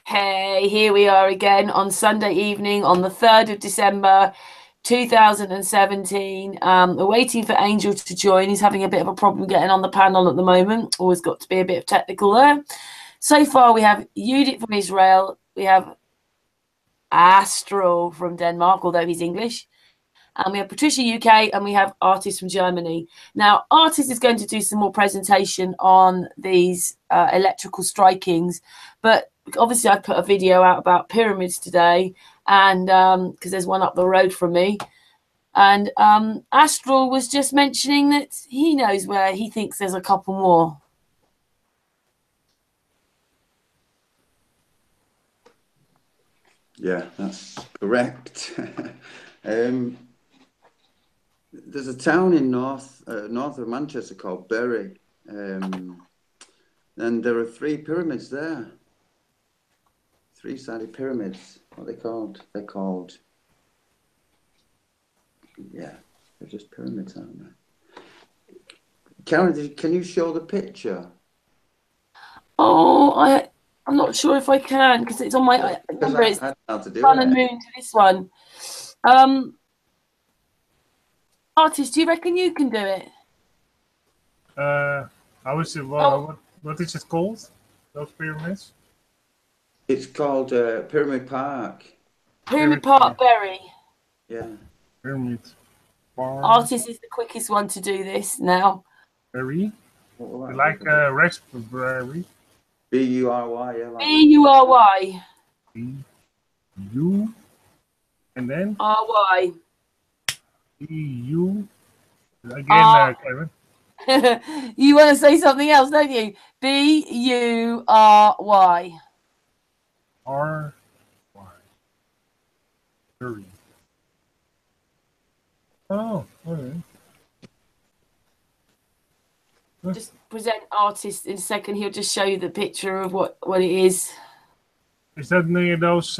Hey, here we are again on Sunday evening on the 3rd of December 2017. We're waiting for Angel to join. He's having a bit of a problem getting on the panel at the moment. Always got to be a bit of technical there. So far, we have Judith from Israel. We have Astral from Denmark, although he's English. And we have Patricia UK, and we have Artist from Germany. Now, Artist is going to do some more presentation on these electrical strikings, but obviously I put a video out about pyramids today, and because there's one up the road from me. And Astral was just mentioning that he knows where he thinks there's a couple more. Yeah, that's correct. There's a town in north of Manchester called Bury, and there are 3 pyramids there. 3-sided pyramids. What are they called? They're called, yeah, they're just pyramids, aren't they? Karen, can you show the picture? Oh, I'm not sure if I can because it's on my. I remember it's I don't know how to do Sun it. and Moon to this one. Artist, do you reckon you can do it? How is it? What is it called? Those pyramids? It's called Pyramid Park. Pyramid Park, Bury. Yeah. Pyramid Park. Artist is the quickest one to do this now. Bury? Like raspberry? B-U-R-Y, yeah. Like B-U-R-Y. B-U and then? R-Y. B-U. Again, Karen. You want to say something else, don't you? B-U-R-Y. R-Y. Bury. Oh, okay. Just present Artist in a second. He'll just show you the picture of what it is. Is that near those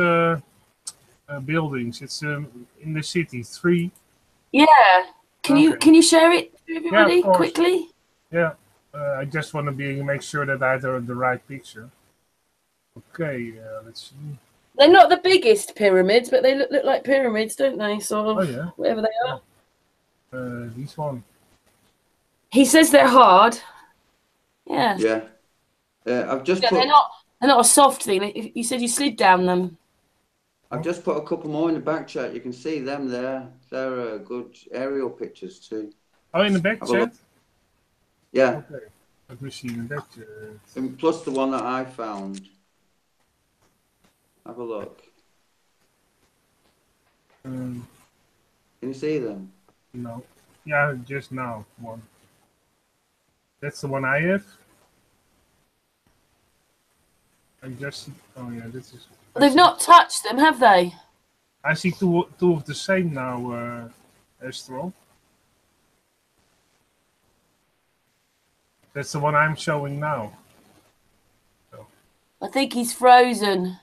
buildings? It's in the city. 3. Yeah. Can you share it to everybody quickly? Yeah. I just want to make sure that I have the right picture. Okay. Let's see. They're not the biggest pyramids, but they look like pyramids, don't they? Sort of. Oh yeah. Whatever they are. This one. He says they're hard. Yeah. Yeah. I've just put... They're not a soft thing. You said you slid down them. I've just put a couple more in the back chat. You can see them there. They're good aerial pictures too. Oh, in the back chat? Yeah. Okay. Let me see in that chat. And plus the one that I found. Have a look. Can you see them? No. Yeah, just now. One. That's the one I have. I just. Oh yeah, this is. They've not touched them, have they? I see two of the same now, Astral. That's the one I'm showing now. So. I think he's frozen.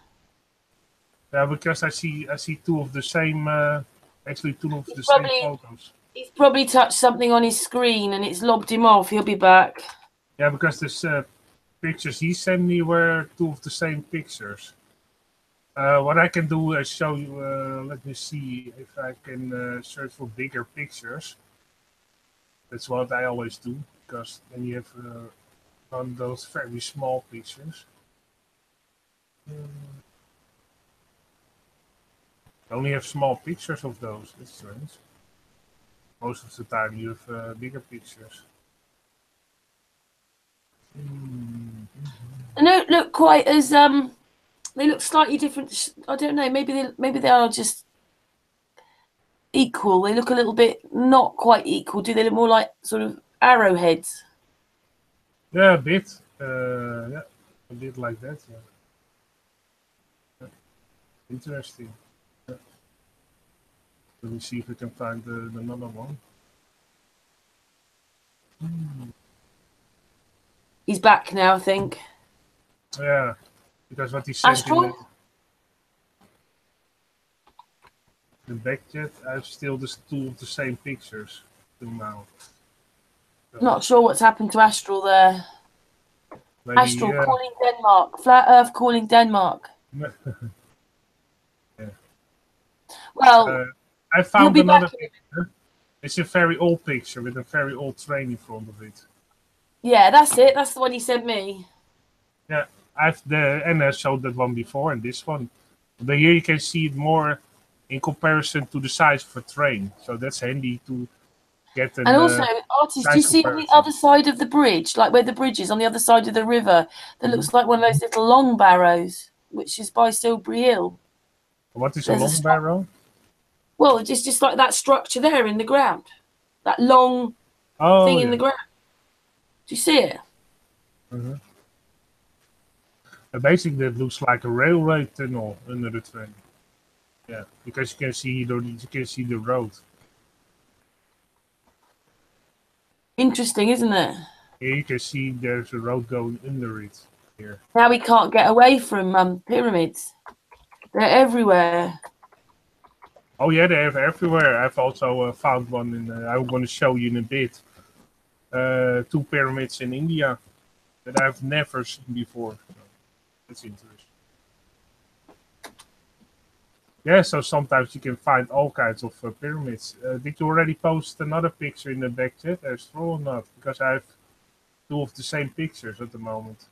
Yeah, because I see 2 of the same. Actually, 2 of the same photos. He's probably touched something on his screen and it's lobbed him off. He'll be back. Yeah, because this pictures he sent me were 2 of the same pictures. What I can do is show you. Let me see if I can search for bigger pictures. That's what I always do, because then you have on those very small pictures. I only have small pictures of those. That's strange. Most of the time you have bigger pictures. They don't look quite as they look slightly different. I don't know. Maybe they are just equal. They look a little bit not quite equal. Do they look more like sort of arrowheads? Yeah, a bit. Yeah, a bit like that. Yeah. Interesting. Yeah. Let me see if I can find another one. He's back now, I think. Yeah, because what he sent in the back chat, I have still 2 of the same pictures till now. So, not sure what's happened to Astral there. Maybe, Astral calling Denmark. Flat Earth calling Denmark. Yeah. Well, I he'll found be back. another picture. It's a very old picture with a very old train in front of it. Yeah, that's it. That's the one he sent me. Yeah, I showed that one before and this one. But here you can see it more in comparison to the size of a train. So that's handy to get And an also, artist, do you size see on the comparison. other side of the bridge, like where the bridge is on the other side of the river, that Mhm. looks like one of those little long barrows, which is by Silbury Hill. What is a There's a long barrow? well, it's just like that structure there in the ground, that long Oh thing in yeah. the ground. Do you see it? Mhm. Basically, that looks like a railway tunnel under the train. Yeah, because you can see the road. Interesting, isn't it? Here you can see there's a road going under it. Here. Now we can't get away from pyramids. They're everywhere. Oh yeah, they have everywhere. I've also found one in. I'm going to show you in a bit. 2 pyramids in India that I've never seen before. So that's interesting. Yeah, so sometimes you can find all kinds of pyramids. Did you already post another picture in the back chat, Astro, or not? Because I have 2 of the same pictures at the moment.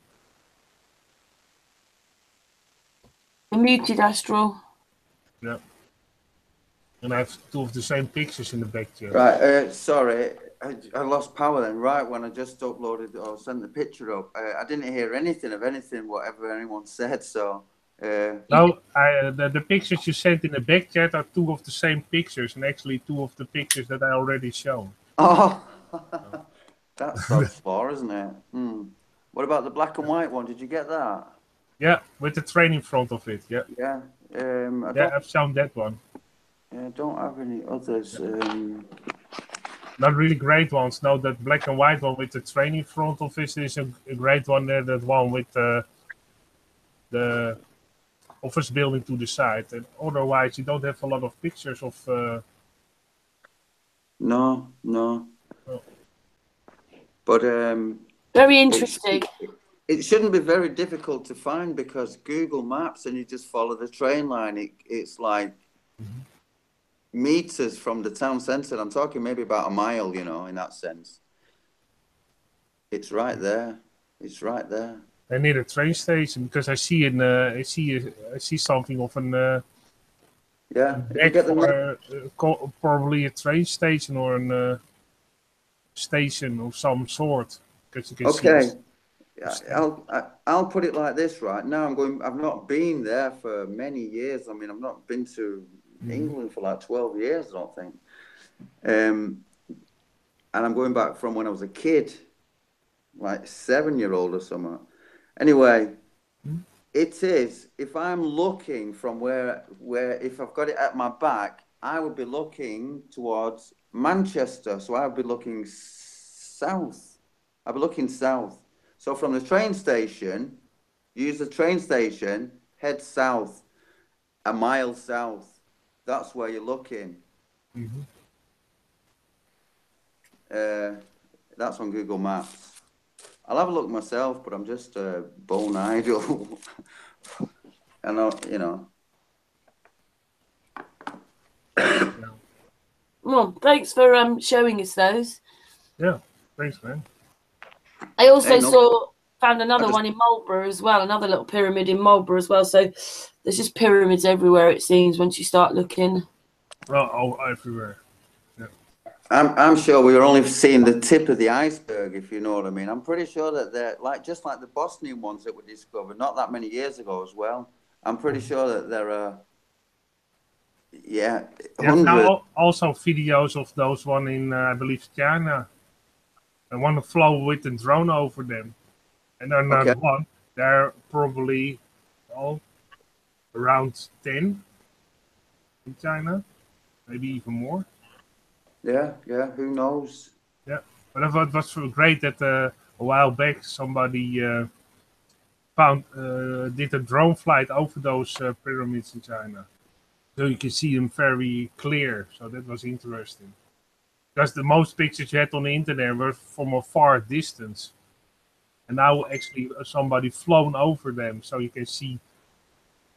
You're muted, Astral. Yeah. And I have 2 of the same pictures in the back chat. Right, sorry, I lost power then. Right when I just uploaded or sent the picture up, I didn't hear anything of anything, whatever anyone said. So, No, the pictures you sent in the back chat are 2 of the same pictures, and actually 2 of the pictures that I already shown. oh, that's sods for, isn't it? Hmm. What about the black and white one? Did you get that? Yeah, with the train in front of it. Yeah, Yeah. yeah, I've shown that one. I don't have any others. Not really great ones. No, that black and white one with the train in front of it is a great one. There, that one with the office building to the side. And otherwise, you don't have a lot of pictures of. No. Oh. But Very it's interesting. it shouldn't be very difficult to find because Google Maps and you just follow the train line. It's like meters from the town centre. I'm talking maybe about a mile, in that sense. It's right there. It's right there. And near the train station, because I see I see something of an Yeah. If you deck get the map. for probably a train station or a station of some sort, because you can see Okay. this. I'll put it like this, right? Now I've not been there for many years. I mean, I've not been to England for like 12 years, I don't think. And I'm going back from when I was a kid, like 7-year-old or something. Anyway, it is, if I'm looking from where if I've got it at my back, I would be looking towards Manchester. So I would be looking south. I'd be looking south. So from the train station, use the train station, head south, a mile south. That's where you're looking. That's on Google Maps. I'll have a look myself, but I'm just a bone idol. And Well, thanks for showing us those. Yeah, thanks, man. I also Hey, no. found another one in Marlborough as well, another little pyramid in Marlborough as well. So there's just pyramids everywhere, it seems, once you start looking. Well, everywhere. Yeah. I'm sure we were only seeing the tip of the iceberg, if you know what I mean. I'm pretty sure that they're just like the Bosnian ones that were discovered not that many years ago as well. I'm pretty sure that there are, You have hundreds. now also videos of those one in, I believe, China. And one flew with a drone over them. And another Okay. one, they're probably around 10 in China, maybe even more. Yeah. Who knows? Yeah, but it was great that a while back somebody did a drone flight over those pyramids in China, so you can see them very clear. So that was interesting. Because the most pictures you had on the internet were from a far distance, and now actually somebody flown over them, so you can see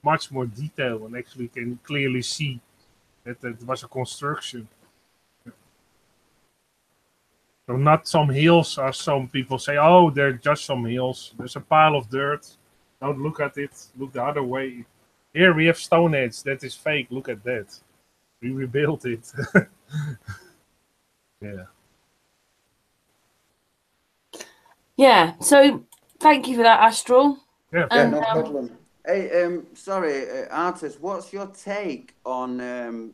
much more detail and actually can clearly see that it was a construction. So not some hills, as some people say, oh, they're just some hills. There's a pile of dirt. Don't look at it. Look the other way. Here we have Stonehenge. That is fake. Look at that. We rebuilt it. Yeah. Yeah. So thank you for that, Astral. Yeah. And, No problem. Hey, sorry, artist. What's your take on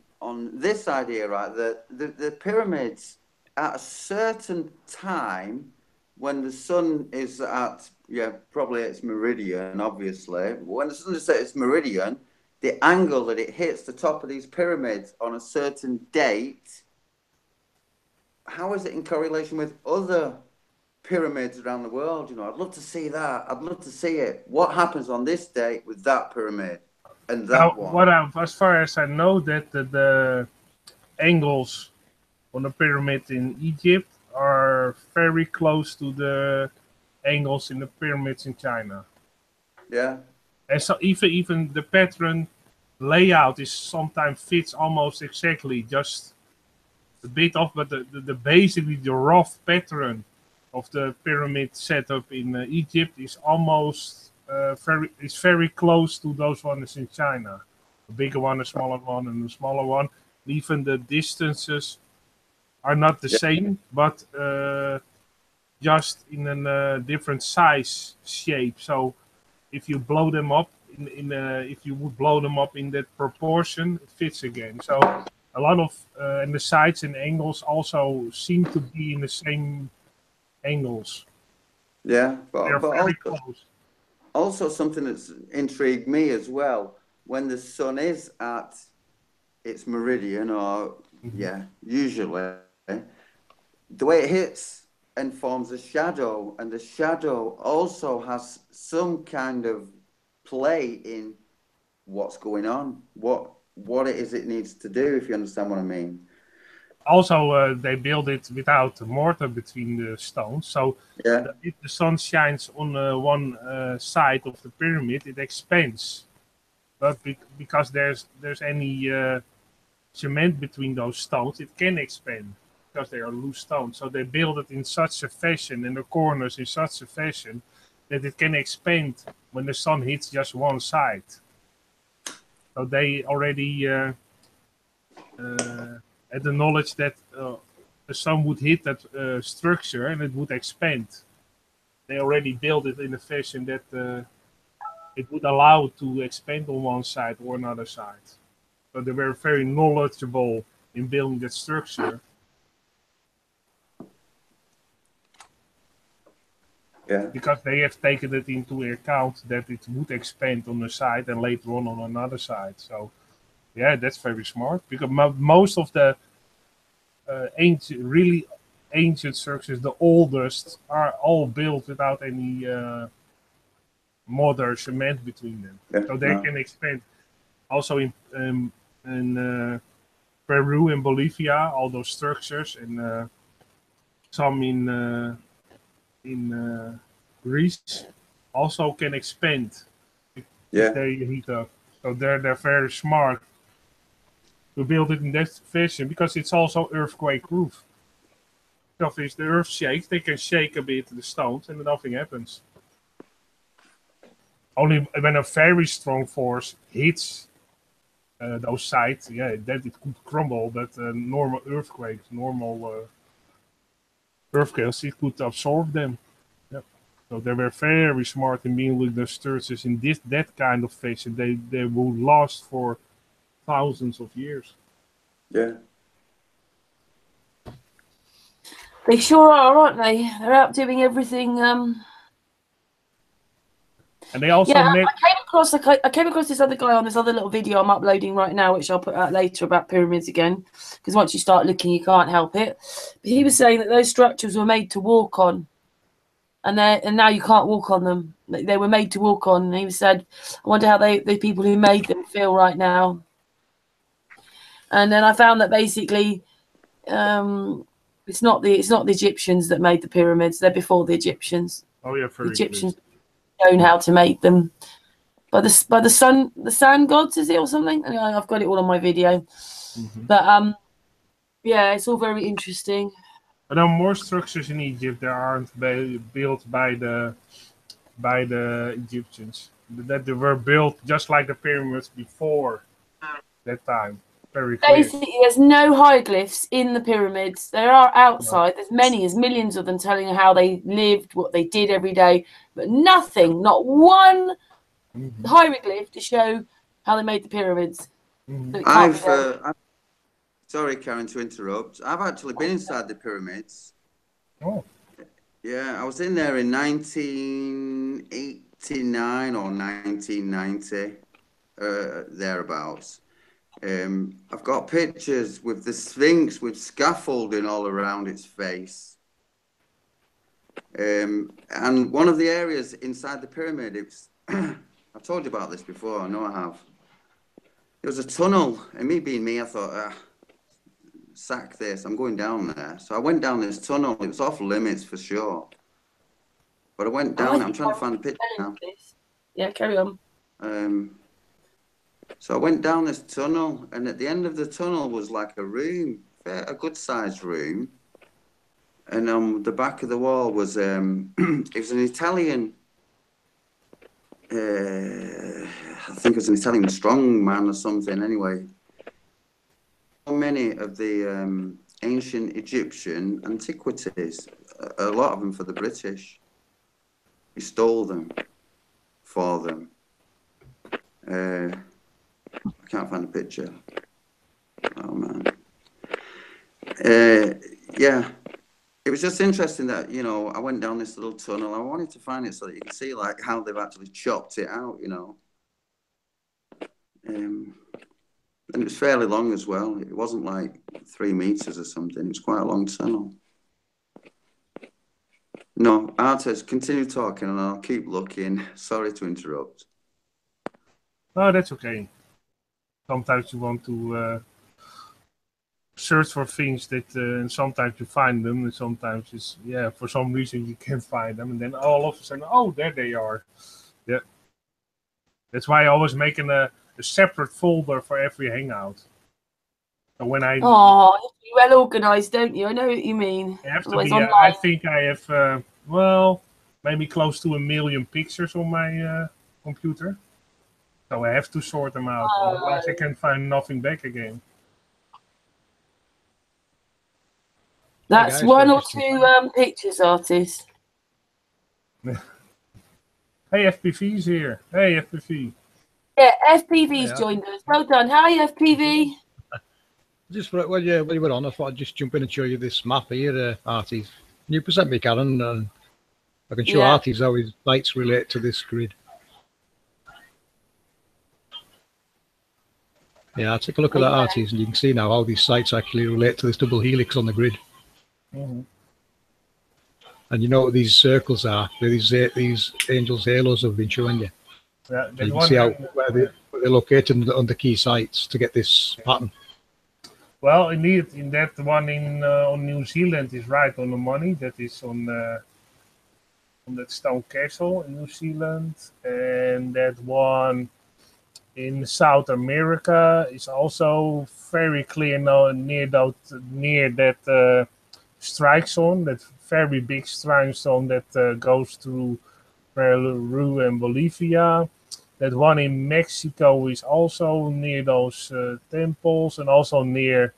this idea? Right, that the pyramids at a certain time when the sun is at probably its meridian. Obviously, when the sun is at its meridian, the angle that it hits the top of these pyramids on a certain date. How is it in correlation with other pyramids around the world? You know, I'd love to see that. I'd love to see it. What happens on this date with that pyramid and that one? As far as I know, that the angles on the pyramid in Egypt are very close to the angles in the pyramids in China. Yeah. And so even the pattern layout is sometimes fits almost exactly, just a bit off, but the basically the rough pattern of the pyramid setup in Egypt is almost very close to those ones in China. A bigger one, a smaller one, and a smaller one. Even the distances are not the same, but just in a different size shape. So if you blow them up if you would blow them up in that proportion, it fits again. So a lot of and the sides and angles also seem to be in the same angles. Yeah, they're very close. Also, something that's intrigued me as well, when the sun is at its meridian, or usually the way it hits and forms a shadow, and the shadow also has some kind of play in what's going on, what it is it needs to do, if you understand what I mean. Also, they build it without mortar between the stones. So if the sun shines on one side of the pyramid, it expands. But because there's any cement between those stones, it can expand because they are loose stones. So they build it in such a fashion, and the corners in such a fashion, that it can expand when the sun hits just one side. So they already had the knowledge that the sun would hit that structure and it would expand. They already built it in a fashion that it would allow it to expand on one side or another side. So they were very knowledgeable in building that structure. Yeah. Because they have taken it into account that it would expand on the side and later on another side. So, yeah, that's very smart. Because most of the really ancient structures, the oldest, are all built without any mortar cement between them. Yeah, so they can expand. Also in Peru and Bolivia, all those structures, and some in Greece also can expand if they heat up. So they're very smart to build it in that fashion because it's also earthquake proof. So if the earth shakes, they can shake a bit the stones and nothing happens. Only when a very strong force hits those sites, that it could crumble. But normal earthquakes, earthquakes, it could absorb them. Yep. So they were very smart in building the structures in that kind of fashion. They will last for thousands of years. Yeah. They sure are, aren't they? They're out doing everything. And they also I came across this other guy on this other little video I'm uploading right now, which I'll put out later, about pyramids again, because once you start looking, you can't help it. But he was saying that those structures were made to walk on, and now you can't walk on them. They were made to walk on. And he said, I wonder how the people who made them feel right now. And then I found that basically, it's not the Egyptians that made the pyramids. They're before the Egyptians. Oh yeah, the Egyptians known how to make them. by the sun gods, is it, or something? Anyway, I've got it all on my video. But yeah, it's all very interesting. But there are more structures in Egypt that aren't built by the Egyptians. That they were built just like the pyramids before that time. Very clear. Basically, there's no hieroglyphs in the pyramids. There are outside. There's millions of them telling you how they lived, what they did every day, but nothing, not one hieroglyph to show how they made the pyramids. So sorry, Karen, to interrupt. I've actually been inside the pyramids. Oh. Yeah, I was in there in 1989 or 1990, thereabouts. I've got pictures with the Sphinx with scaffolding all around its face. And one of the areas inside the pyramid, it's I've told you about this before, I know I have. There was a tunnel, and me being me, I thought, sack this, I'm going down there. So I went down this tunnel. It was off limits for sure. But I went down, I'm trying to find a picture now. Yeah, carry on. So I went down this tunnel, and at the end of the tunnel was like a room, a good-sized room. And on the back of the wall was, it was an Italian, I think it was an Italian strongman or something, anyway. So many of the ancient Egyptian antiquities, a lot of them for the British. He stole them for them. I can't find a picture. Oh, man. Yeah. It was just interesting that, you know, I went down this little tunnel. I wanted to find it so that you can see, like, how they've actually chopped it out, you know. And it was fairly long as well. It wasn't like 3 meters or something. It was quite a long tunnel. No, artist, continue talking and I'll keep looking. Sorry to interrupt. Oh, that's okay. Sometimes you want to search for things that, and sometimes you find them, and sometimes it's, yeah, for some reason you can't find them, and then all of a sudden, oh, there they are. Yeah. That's why I always make a separate folder for every hangout. So when I... Oh, you're well organized, don't you? I know what you mean. I have to be, I think I have, well, maybe close to 1 million pictures on my computer. So I have to sort them out, otherwise I can find nothing back again. That's guys, 1 or 2 pictures, artist. Hey, FPV's here. Hey, FPV. Yeah, FPV's joined us. Well done. Hi, FPV. Just while you were on, I thought I'd just jump in and show you this map here, Artie. Can you present me, Karen? And I can show Artie how his sites relate to this grid. Yeah, take a look at that, Artie, and you can see now how these sites actually relate to this double helix on the grid. Mm-hmm. And you know what these circles are? They're these angels' halos I've been showing you. Yeah, so you can see where they're located on the key sites to get this pattern. Well, indeed, in that one on New Zealand is right on the money. That is on that stone castle in New Zealand, and that one in South America is also very clear now near that strike zone, that very big strike zone that goes through Peru and Bolivia. That one in Mexico is also near those temples, and also near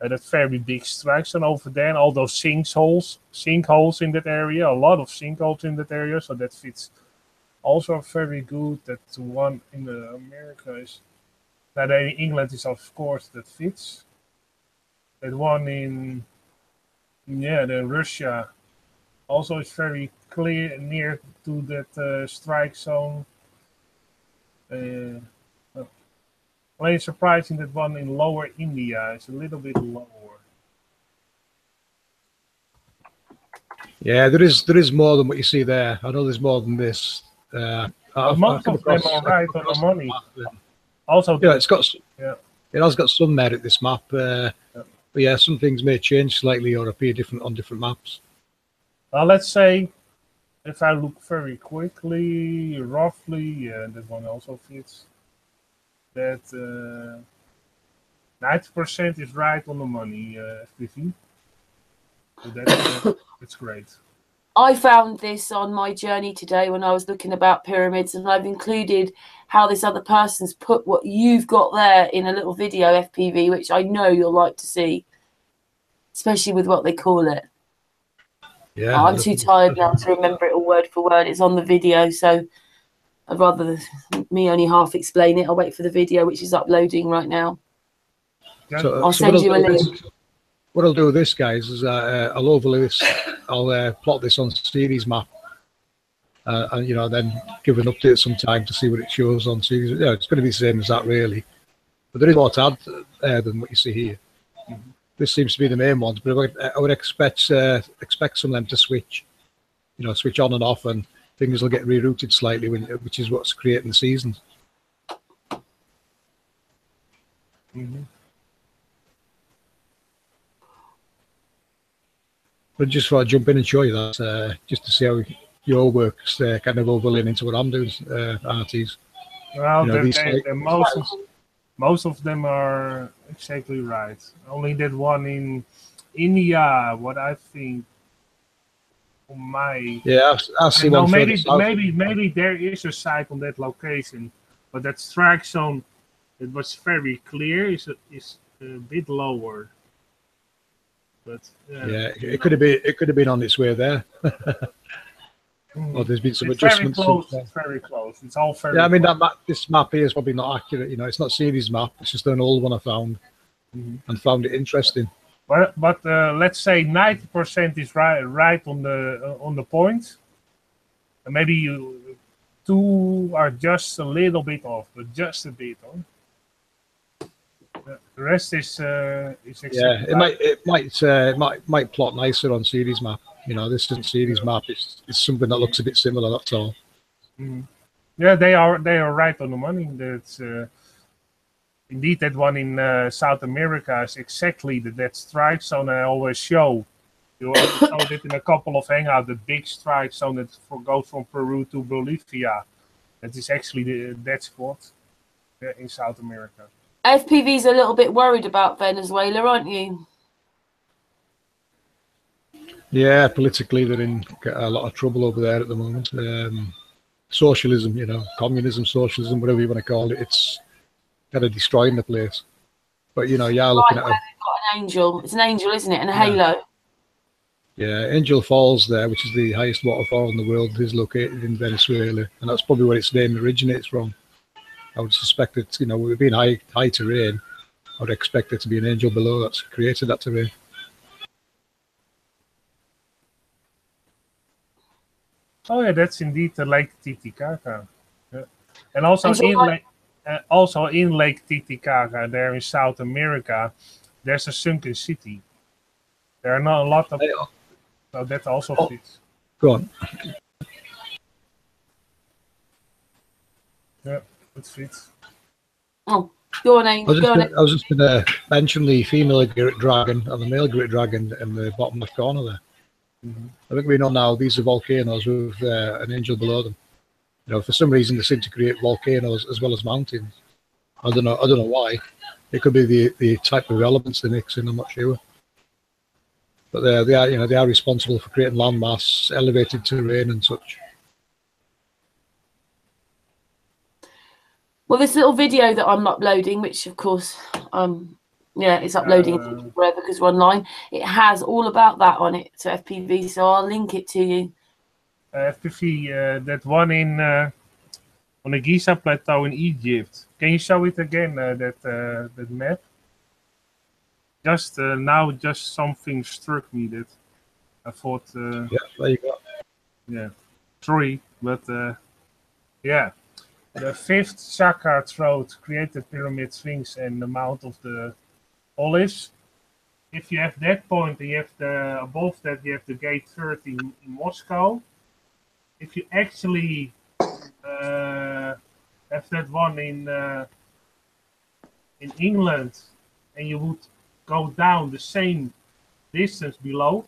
that very big strike zone over there, and all those sinkholes in that area, a lot of sinkholes in that area, so that fits also very good. That one in America is, that in England is of course that fits. That one in the Russia also is very clear near to that strike zone. Well, it's surprising that one in lower India is a little bit lower. Yeah, there is more than what you see there. I know there's more than this. Most of them are right on the money. Also, yeah, it has got some merit, this map. But yeah, some things may change slightly or appear different on different maps. Let's say if I look very quickly, roughly, yeah, that one also fits. That 90% is right on the money, FPV. So that's great. I found this on my journey today when I was looking about pyramids, and I've included how this other person's put what you've got there in a little video, FPV, which I know you'll like to see, especially with what they call it. Yeah, I'm too tired now to remember it all word for word. It's on the video, so I'd rather me only half explain it. I'll wait for the video, which is uploading right now. So, I'll send you a link. What I'll do with this, guys, is I'll overlay this. I'll plot this on series map, and then give an update sometime to see what it shows on series. Yeah, it's going to be the same as that, really. But there is more to add than what you see here. Mm-hmm. This seems to be the main ones, but I would expect some of them to switch, switch on and off, and things will get rerouted slightly, which is what's creating the seasons. Mm-hmm. But just thought I'd jump in and show you that, just to see how your work's kind of overlaying into what I'm doing, Arties. Well, most of them are exactly right. Only that one in India, what I think, I'll see one. Maybe there is a site on that location, but that strike zone, it was very clear, is a bit lower. But it could have been on its way there. Well, there's been some adjustments. Very close. It's all very. Yeah, I mean this map here is probably not accurate. It's not series map. It's just an old one I found, and found it interesting. But let's say 90% is right on the point, and maybe 2 are just a little bit off, but just a bit on. The rest is yeah. It might plot nicer on series map. This isn't series map. It's something that looks a bit similar. That's all. Mm-hmm. Yeah, they are right on the money. That's indeed that one in South America is exactly that strike zone I always show. You also showed it in a couple of hangouts. The big strike zone that goes from Peru to Bolivia. That is actually that spot in South America. FPV's a little bit worried about Venezuela, aren't you? Yeah, politically they're in a lot of trouble over there at the moment. Socialism, communism, socialism, whatever you want to call it, it's kind of destroying the place. But looking at they've got an angel. It's an angel, isn't it? And a halo. Yeah, Angel Falls there, which is the highest waterfall in the world, is located in Venezuela, and that's probably where its name originates from. I would suspect that, with being high terrain, I would expect there to be an angel below that's created that terrain. Oh yeah, that's indeed the Lake Titicaca. Yeah. And also in Lake Titicaca, there in South America, there's a sunken city. There are not a lot of, so that also fits. Go on. Yeah, it fits. Oh, go on, Aim. I was just going to mention the female great dragon and the male great dragon in the bottom left corner there. Mm-hmm. I think we know now these are volcanoes with an angel below them. For some reason they seem to create volcanoes as well as mountains. I don't know why. It could be the type of elements they mix in. I'm not sure. But they are responsible for creating landmass, elevated terrain, and such. Well, this little video that I'm uploading, which of course, it's uploading forever because we're online. It has all about that on it to FPV, so I'll link it to you. FPV, that one on the Giza plateau in Egypt. Can you show it again? That map. Just something struck me that I thought. Yeah, there you go. Yeah, 3, but yeah. The 5th chakra throat created pyramid sphinx and the Mount of the Olives. If you have that point, you have above that you have the gate 13 in Moscow. If you actually have that one in England, and you would go down the same distance below,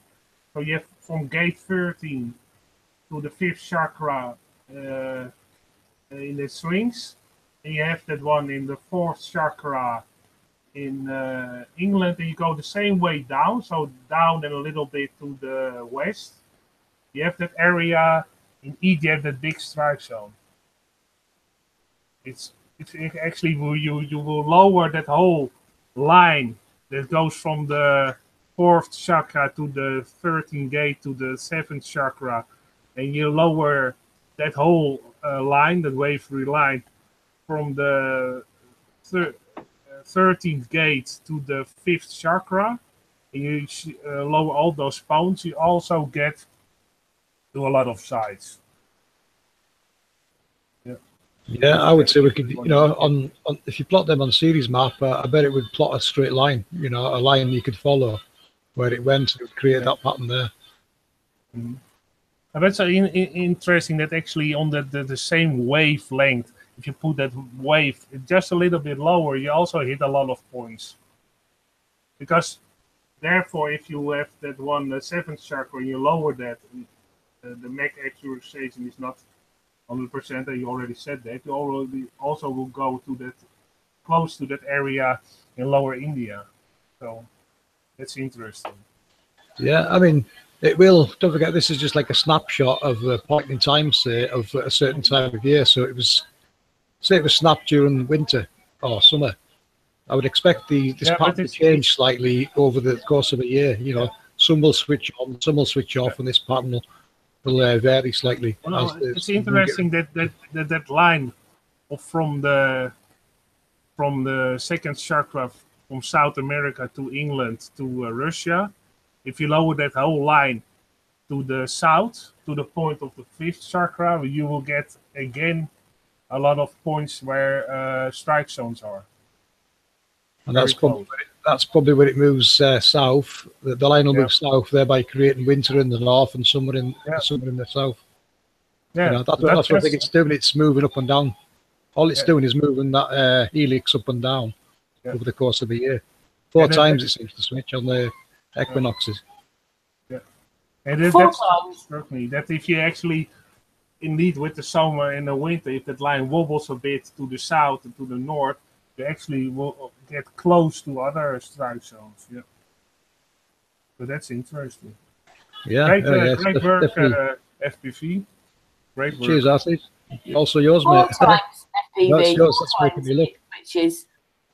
so you have from gate 13 to the fifth chakra in the Sphinx. And you have that one in the fourth chakra in England, and you go the same way down, so down and a little bit to the west. You have that area in Egypt, that big strike zone. It's actually you will lower that whole line that goes from the fourth chakra to the 13th gate to the seventh chakra, and you lower that whole line, that wave-free line, from the 13th gate to the fifth chakra, and you lower all those points, you also get to a lot of sides. Yeah, I would say we could, on if you plot them on series map, I bet it would plot a straight line, a line you could follow where it went, it would create that pattern there. Mm-hmm. That's interesting that actually on the same wavelength, if you put that wave just a little bit lower, you also hit a lot of points. Because therefore, if you have that one, the seventh chakra, and you lower that, the Mac accuracy is not 100%, and you already said that. You already also will go to that, close to that area in Lower India. So that's interesting. Yeah, I mean, it will. Don't forget, this is just like a snapshot of a point in time, say, of a certain time of year. So it was, say, it was snapped during winter or summer. I would expect this pattern to change slightly over the course of a year. Some will switch on, some will switch off, and this pattern will vary slightly. Well, it's interesting that line from the second chakra from South America to England to Russia. If you lower that whole line to the south, to the point of the fifth chakra, you will get again a lot of points where strike zones are. And that's probably where it moves south. The line will move south, thereby creating winter in the north and summer in the south. Yeah, that's what I think it's doing. It's moving up and down. All it's doing is moving that helix up and down over the course of a year. Four times it seems to switch on the equinoxes. Yeah, and that's certainly that if you actually, indeed, with the summer and the winter, if that line wobbles a bit to the south and to the north, you actually will get close to other strike zones. Yeah, so that's interesting. Yeah, great work, FPV. Great work. Cheers, Arthie. Also yours, mate. FPV. That's yours. That's making me look. Switches.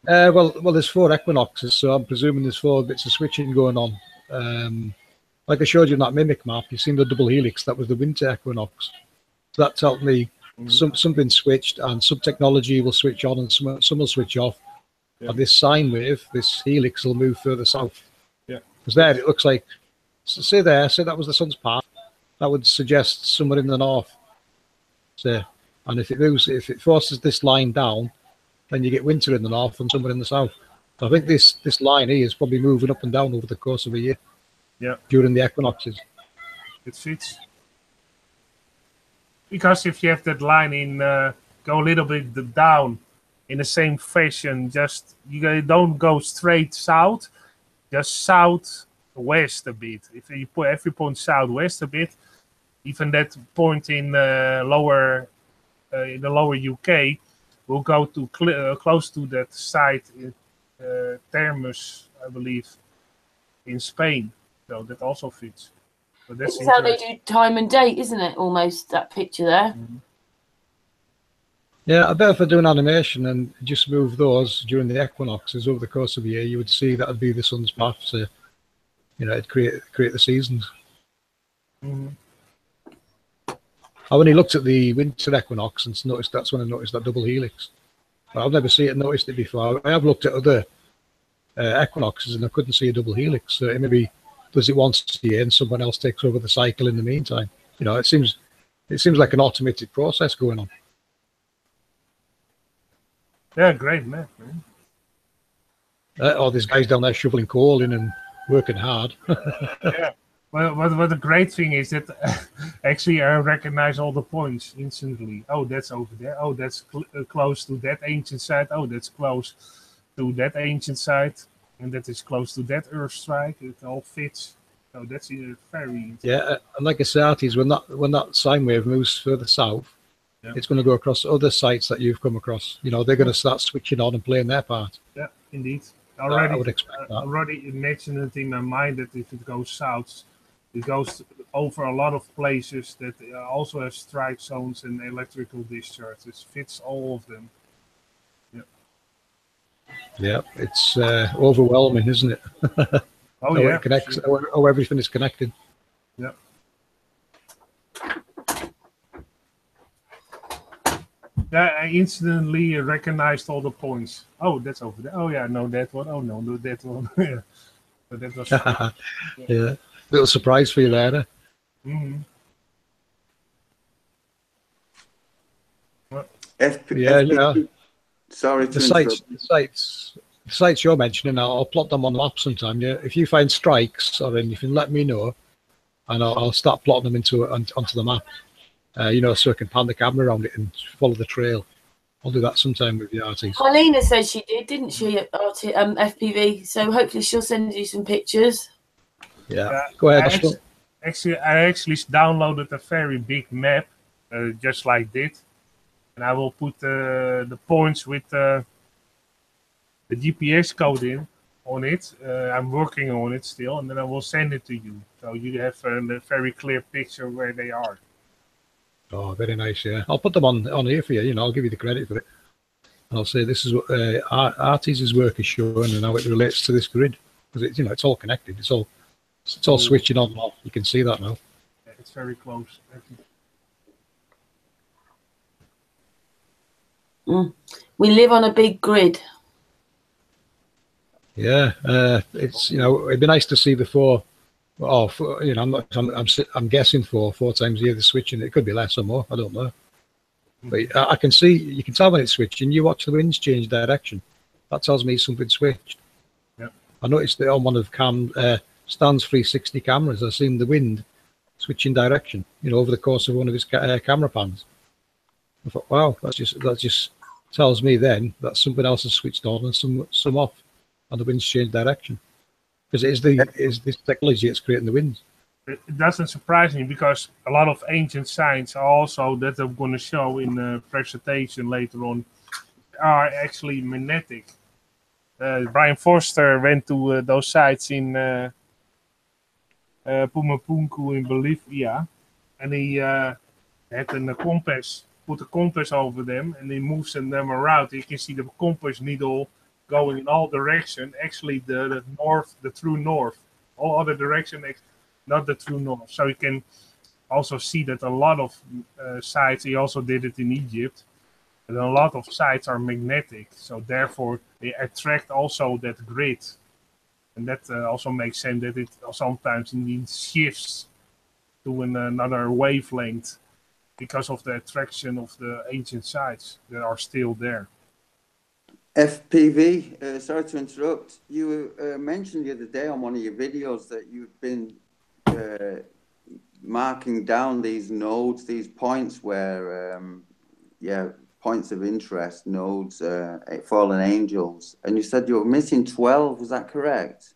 Well, there's 4 equinoxes, so I'm presuming there's 4 bits of switching going on. Like I showed you in that mimic map, you've seen the double helix. That was the winter equinox. So that tells me something switched, and some technology will switch on and some will switch off. Yeah. And this sine wave, this helix, will move further south. Yeah. Because there it looks like, say that was the sun's path. That would suggest somewhere in the north. So, and if it forces this line down, then you get winter in the north and summer in the south. So I think this line here is probably moving up and down over the course of a year. Yeah. During the equinoxes. It fits. Because if you have that line in go a little bit down in the same fashion, just you don't go straight south, just southwest a bit. If you put every point southwest a bit, even that point in the lower UK will go to close to that site in Termus, I believe, in Spain. So that also fits. So this is how they do time and date, isn't it? Almost that picture there. Mm-hmm. Yeah, I bet if I do an animation and just move those during the equinoxes over the course of a year, you would see that would be the sun's path. So, it'd create the seasons. Mm-hmm. I only looked at the winter equinox and noticed that's when I noticed that double helix. But I've never noticed it before. I have looked at other equinoxes and I couldn't see a double helix. So it maybe does it once a year and someone else takes over the cycle in the meantime. It seems like an automated process going on. Yeah, great man. All these guys down there shoveling coal in and working hard. Yeah. Well, the great thing is that actually I recognize all the points instantly. Oh, that's over there. Oh, that's close to that ancient site. Oh, that's close to that ancient site. And that is close to that Earth strike. It all fits. So that's very Yeah, and like I say, Arties, when that sine wave moves further south, yeah. it's going to go across other sites that you've come across. You know, they're going to start switching on and playing their part. Yeah, indeed. I would expect that. Already imagined it in my mind that if it goes south, it goes over a lot of places that also have strike zones and electrical discharges. Fits all of them. Yeah. Yeah, it's overwhelming, isn't it? Oh how yeah. it connects, Sure. how everything is connected. Yeah. Yeah, I instantly recognized all the points. Oh, that's over there. Oh yeah, I know that one. Oh no, that one. Yeah. But that was Yeah, little surprise for you there. mm-hmm. Yeah, you know, Sorry the to interrupt. sites you're mentioning, I'll plot them on the map sometime. Yeah, if you find strikes or anything, let me know, and I'll start plotting them onto the map. You know, so I can pan the camera around it and follow the trail. I'll do that sometime with the artists. Helena said she did, didn't she, at FPV? So hopefully she'll send you some pictures. Yeah, go ahead. I actually downloaded a very big map, just like this, and I will put the points with the GPS code on it. I'm working on it still, and then I will send it to you, so you have a very clear picture where they are. Oh, very nice. Yeah, I'll put them on here for you. You know, I'll give you the credit for it. And I'll say this is what Arties' work is showing and how it relates to this grid, because it's, you know, it's all connected. It's all switching on and off. You can see that now. Yeah, it's very close. We live on a big grid. Yeah, it's, you know, it'd be nice to see before. Oh, you know, I'm guessing four times a year the switching. It could be less or more. I don't know. But I can see, you can tell when it's switching. You watch the winds change direction. That tells me something switched. Yep. I noticed that on one of Stan's 360 cameras, I've seen the wind switching direction, you know, over the course of one of his camera pans. I thought, wow, that just tells me then that something else has switched on and some off, and the wind's changed direction. Because it is this technology that's creating the winds. It doesn't surprise me, because a lot of ancient signs are also, that I'm going to show in the presentation later on, are actually magnetic. Brian Forster went to those sites in Pumapunku in Bolivia, and he had a compass, put a compass over them, and he moves them around. You can see the compass needle going in all directions. Actually, the north, the true north, all other direction, not the true north. So you can also see that a lot of sites, he also did it in Egypt, and a lot of sites are magnetic. So therefore, they attract also that grid. And that also makes sense that it sometimes indeed shifts to another wavelength because of the attraction of the ancient sites that are still there. FPV, sorry to interrupt. You mentioned the other day on one of your videos that you've been marking down these nodes, these points where, points of interest, nodes, fallen angels. And you said you were missing 12, was that correct?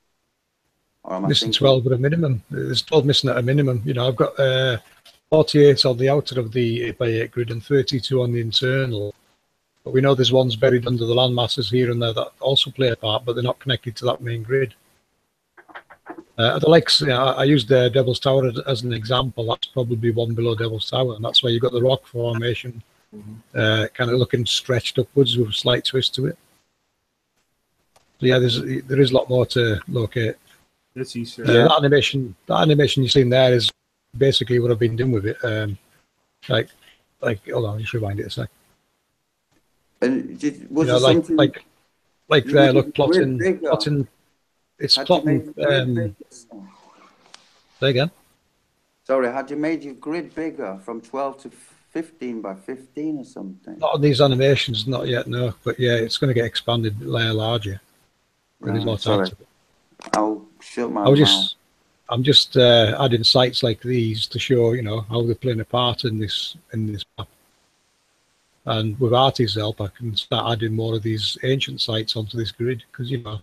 Or am missing 12 at a minimum. There's 12 missing at a minimum. You know, I've got 48 on the outer of the 8x8 grid and 32 on the internal. But we know there's ones buried under the land masses here and there that also play a part, but they're not connected to that main grid. The likes, you know, I used Devil's Tower as an example. That's probably one below Devil's Tower, and that's where you've got the rock formation, kind of looking stretched upwards with a slight twist to it. So yeah, there is a lot more to locate. That's easier. That animation you've seen there is basically what I've been doing with it. Like, hold on, just rewind it a sec. And was you know, there something like there, look, plotting. It's plotting. Say again. Sorry, had you made your grid bigger from 12 to 15 by 15 or something? Not on these animations, not yet, no. But yeah, it's going to get expanded, layer larger. There's more time to it. I'll shut my mouth. I'm just adding sites like these to show, you know, how they're playing a part in this map. And with Artie's help, I can start adding more of these ancient sites onto this grid, because, you know,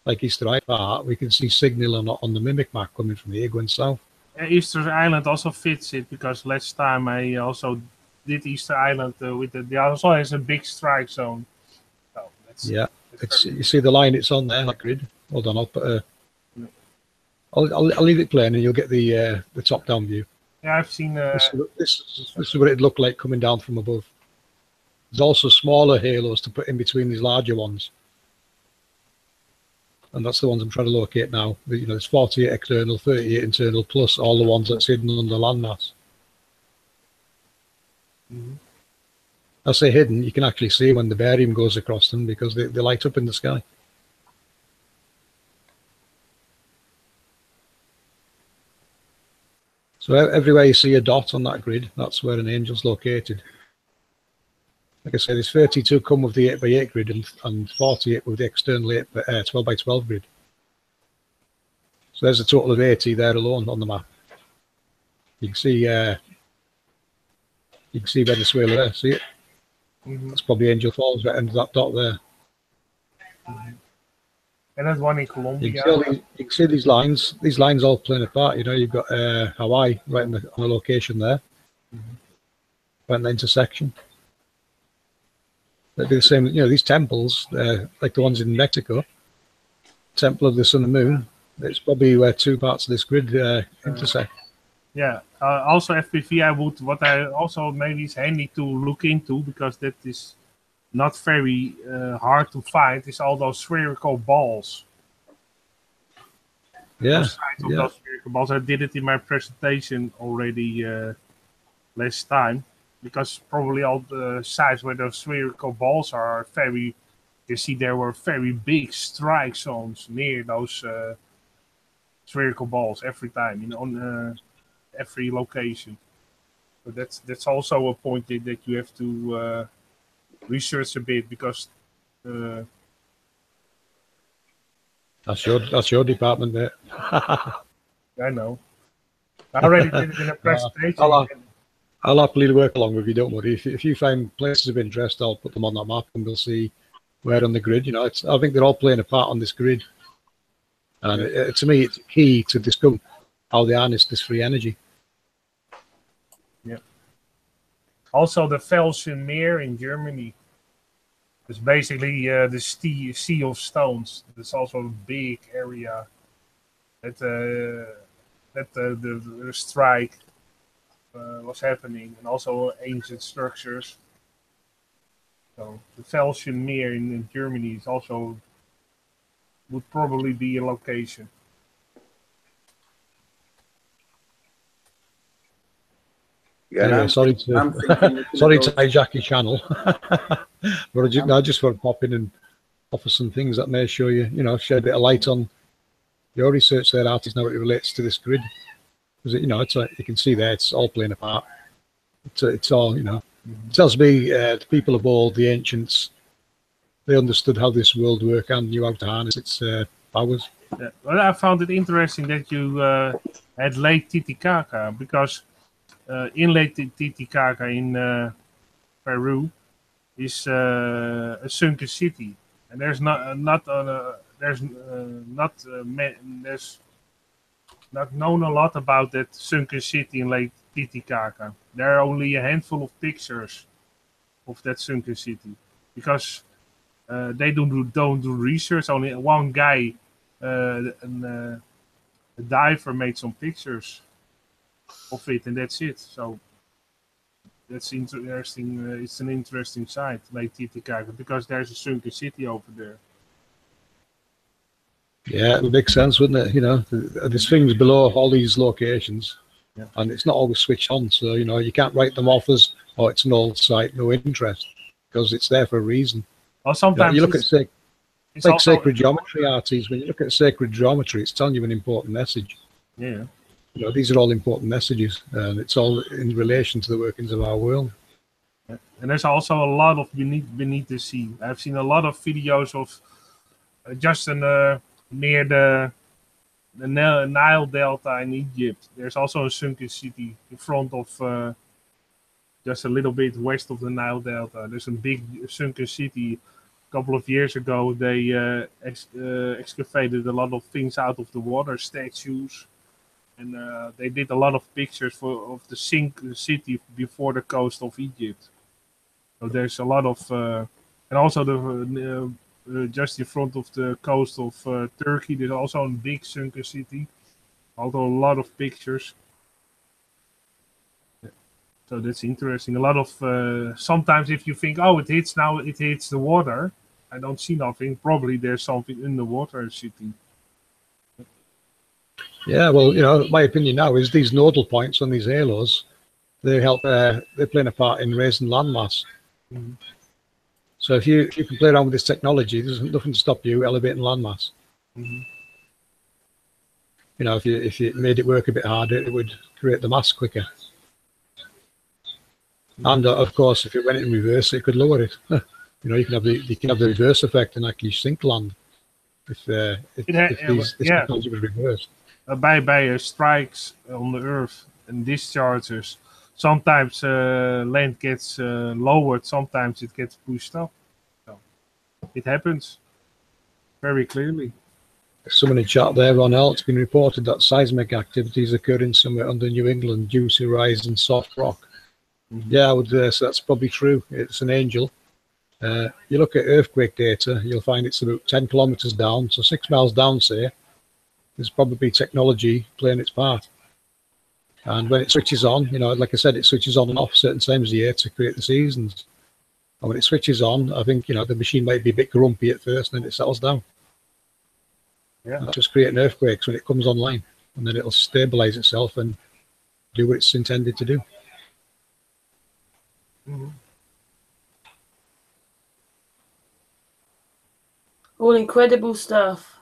like Easter Island, we can see signal on the mimic map coming from here going south. Easter Island also fits it because last time I also did Easter Island with the also has a big strike zone. So that's You see the line it's on there, that grid. Hold on, I'll put I'll leave it playing and you'll get the top down view. Yeah, I've seen. This is what it'd look like coming down from above. There's also smaller halos to put in between these larger ones. And that's the ones I'm trying to locate now. There's 48 external, 38 internal, plus all the ones that's hidden under landmass. I say hidden, you can actually see when the barium goes across them because they light up in the sky. So everywhere you see a dot on that grid, that's where an angel's located. Like I say, there's 32 come with the 8x8 grid and 48 with the external 12x12 grid. So there's a total of 80 there alone on the map. You can see Venezuela there. See it? That's probably Angel Falls right under that dot there. And there's one in Colombia. You can see these lines. These lines all playing a part. You've got Hawaii right on the location there, right in the intersection. They'd be the same. These temples, like the ones in Mexico, Temple of the Sun and Moon. It's probably where two parts of this grid intersect. Yeah. Also, FPV, what I also maybe is handy to look into because that is not very hard to find. Is all those spherical balls. Yeah. Those spherical balls. I did it in my presentation already last time. Because probably all the sites where those spherical balls are very, you see there were very big strike zones near those spherical balls every time on every location. So that's also a point that you have to research a bit because that's your department there. I know. I already did it in a presentation. I'll happily work along with you, don't worry. If you find places of interest, I'll put them on that map and we'll see where on the grid. I think they're all playing a part on this grid. And to me, it's key to discover how they harness this free energy. Yeah. Also, the Felsen Meer in Germany. It's basically the Sea of Stones. It's also a big area that the strike was happening, and also ancient structures. So the Felsen Meer in Germany is also would probably be a location. Yeah, sorry to hijack your channel, but I just want to pop in and offer some things that may show you, shed a bit of light on your research there, artists, now it relates to this grid. Because it's you can see there, it's all playing a part. It's all It tells me the people of old, the ancients, they understood how this world worked and knew how to harness its powers. Yeah. Well, I found it interesting that you had Lake Titicaca because in Lake Titicaca in Peru is a sunken city, and there's not known a lot about that sunken city in Lake Titicaca. There are only a handful of pictures of that sunken city because they don't do research. Only one guy, a diver, made some pictures of it, and that's it. So that's interesting. It's an interesting site, Lake Titicaca, because there's a sunken city over there. Yeah, it would make sense, wouldn't it? There's things below all these locations, and it's not always switched on. So, you can't write them off as, oh, it's an old site, no interest, because it's there for a reason. Well, sometimes you look at sacred geometry artists. When you look at sacred geometry, it's telling you an important message. Yeah. These are all important messages, and it's all in relation to the workings of our world. Yeah. And there's also a lot of beneath the sea. I've seen a lot of videos of just near the Nile Delta in Egypt. There's also a sunken city in front of just a little bit west of the Nile Delta. There's a big sunken city couple of years ago, they excavated a lot of things out of the water, statues, and they did a lot of pictures of the sink city before the coast of Egypt. So there's a lot of, and also just in front of the coast of Turkey, there's also a big sunken city. Also a lot of pictures. So that's interesting. A lot of sometimes if you think, oh, it hits now, it hits the water. I don't see nothing. Probably there's something in the water city. Yeah, well, my opinion now is these nodal points on these halos, they help. They're playing a part in raising landmass. Mm-hmm. So if you can play around with this technology, there's nothing to stop you elevating landmass. Mm-hmm. If you made it work a bit harder, it would create the mass quicker. And of course, if it went in reverse, it could lower it. You can have the reverse effect and actually sink land if this technology was reversed. By strikes on the Earth and discharges, sometimes land gets lowered, sometimes it gets pushed up. So it happens very clearly. Someone in chat there, Ronald, it's been reported that seismic activity is occurring somewhere under New England due to rising soft rock. Mm-hmm. Yeah, I would say that's probably true. It's an angel. You look at earthquake data, you'll find it's about 10 kilometers down, so 6 miles down, say, there's probably technology playing its part. And when it switches on, like I said, it switches on and off certain times of the year to create the seasons. And when it switches on, I think, the machine might be a bit grumpy at first, and then it settles down. Yeah. That's just creating earthquakes when it comes online, and then it'll stabilize itself and do what it's intended to do. Mm-hmm. All incredible stuff.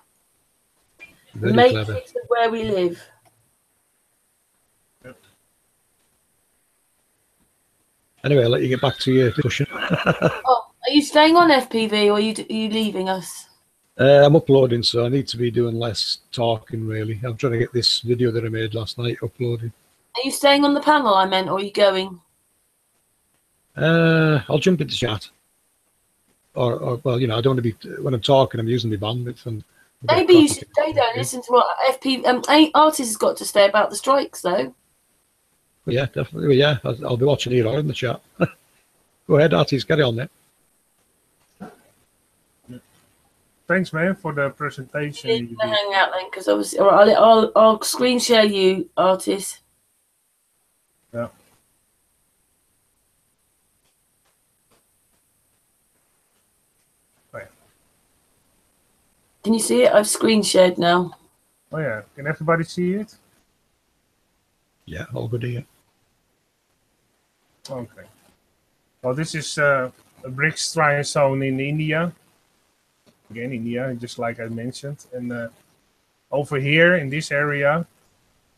Very the clever. matrix of where we live. Yep. Anyway, I'll let you get back to your discussion. Oh, are you staying on FPV or are you leaving us? I'm uploading, so I need to be doing less talking, really. I'm trying to get this video that I made last night uploaded. Are you staying on the panel, I meant, or are you going? I'll jump into chat. Or well, I don't want to be, when I'm talking, I'm using my bandwidth. And Maybe you should stay there and listen to what FP artist has got to say about the strikes, though. Well, yeah, definitely. Well, yeah, I'll be watching you in the chat. Go ahead, artist, carry on there. Thanks, man, for the presentation. You need to hang out then, because obviously, all right, I'll screen share you, artist. Yeah. Right. Can you see it? I've screen shared now. Oh yeah, can everybody see it? Yeah, all good here. Okay. Well, this is a brick strike zone in India. Again, India, just like I mentioned. And over here in this area,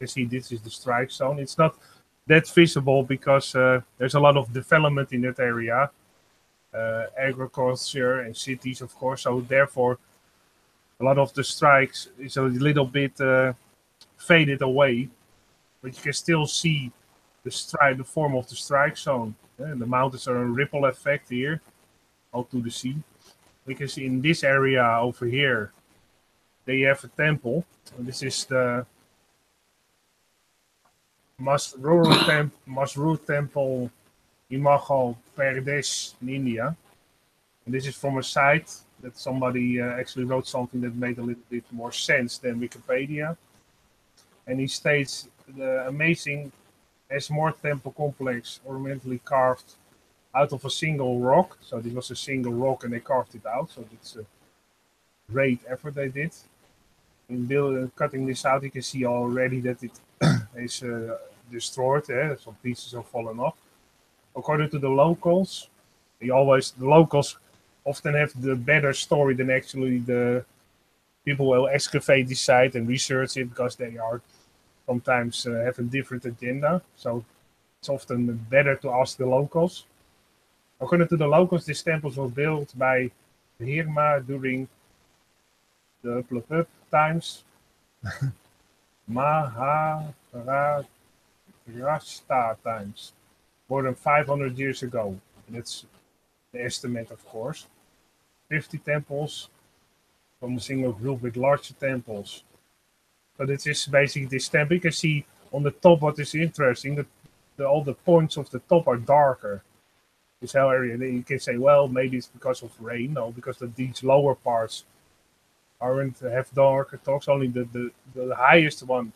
you see this is the strike zone. It's not that visible because there's a lot of development in that area. Agriculture and cities, of course. So therefore, a lot of the strikes is a little bit faded away. But you can still see the form of the strike zone. And the mountains are a ripple effect here, out to the sea. We can see in this area over here, they have a temple. This is the Masrur Temple Himachal Pradesh in India. And this is from a site that somebody actually wrote something that made a little bit more sense than Wikipedia. And he states the amazing Esmore temple complex ornamentally carved out of a single rock. So this was a single rock and they carved it out. So it's a great effort they did. In cutting this out, you can see already that it is destroyed. Some pieces have fallen off. According to the locals, the locals often have the better story than actually the people who excavate this site and research it, because they are sometimes have a different agenda. So it's often better to ask the locals. According to the locals, these temples were built by the Hirma during the times, Maharashtra times, more than 500 years ago. And that's the estimate, of course. 50 temples from a single group with larger temples. So this is basically this temple. You can see on the top what is interesting, that all the points of the top are darker. This whole area, then you can say, well, maybe it's because of rain. No, because these lower parts aren't have darker tops. Only the highest one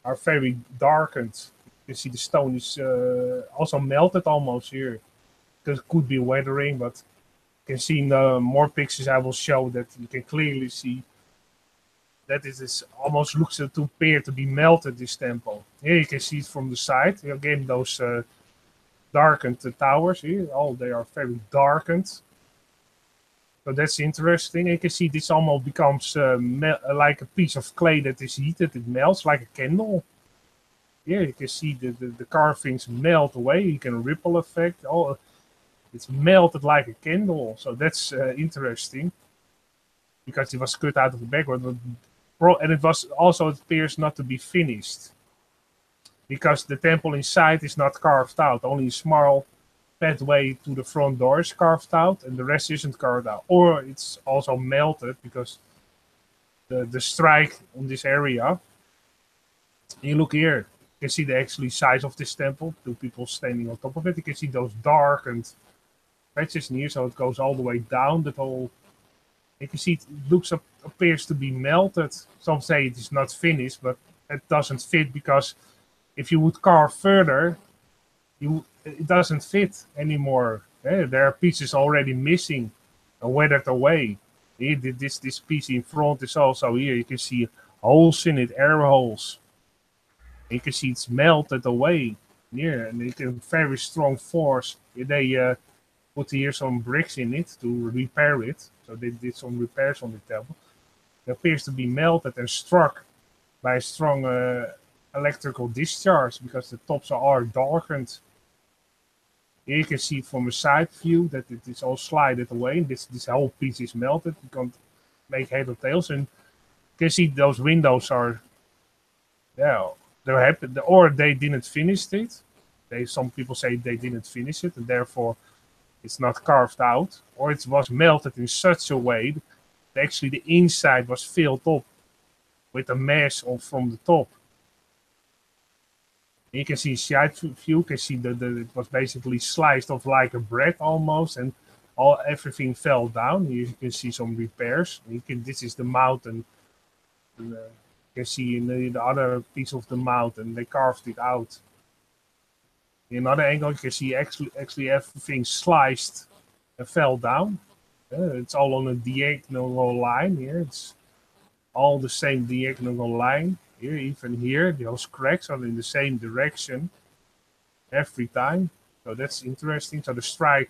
are very darkened. You can see the stone is also melted almost here. Because it could be weathering, but you can see in the more pictures I will show that you can clearly see that it is almost looks to appear to be melted, this temple. Here you can see it from the side. Again, those darkened towers here, they are very darkened. So that's interesting. You can see this almost becomes like a piece of clay that is heated. It melts like a candle. Here you can see the carvings melt away. You can ripple effect. It's melted like a candle. So that's interesting. Because it was cut out of the background. And it was also, it appears not to be finished. Because the temple inside is not carved out. Only a small pathway to the front door is carved out, and the rest isn't carved out. Or it's also melted because the strike on this area. You look here, you can see the actually size of this temple. Two people standing on top of it. You can see those darkened patches near, so it goes all the way down. That whole, you can see it appears to be melted. Some say it is not finished, but it doesn't fit because if you would carve further, it doesn't fit anymore. There are pieces already missing and weathered away. Here, this piece in front is also here. You can see holes in it, air holes. You can see it's melted away. Here, and you can very strong force. They put here some bricks in it to repair it. So they did some repairs on the temple. It appears to be melted and struck by a strong electrical discharge because the tops are darkened. Here you can see from a side view that it is all slided away. This whole piece is melted. You can't make head or tails. And you can see those windows are, they're happy. Or they didn't finish it. Some people say they didn't finish it, and therefore it's not carved out. Or it was melted in such a way that actually the inside was filled up with a mesh from the top. You can see side view. You can see that it was basically sliced off like a bread almost, and everything fell down. You can see some repairs. This is the mountain. You can see in the other piece of the mountain they carved it out. In another angle, you can see actually everything sliced and fell down. It's all on a diagonal line here. It's all the same diagonal line. Here, even here, those cracks are in the same direction every time. So that's interesting. So the strike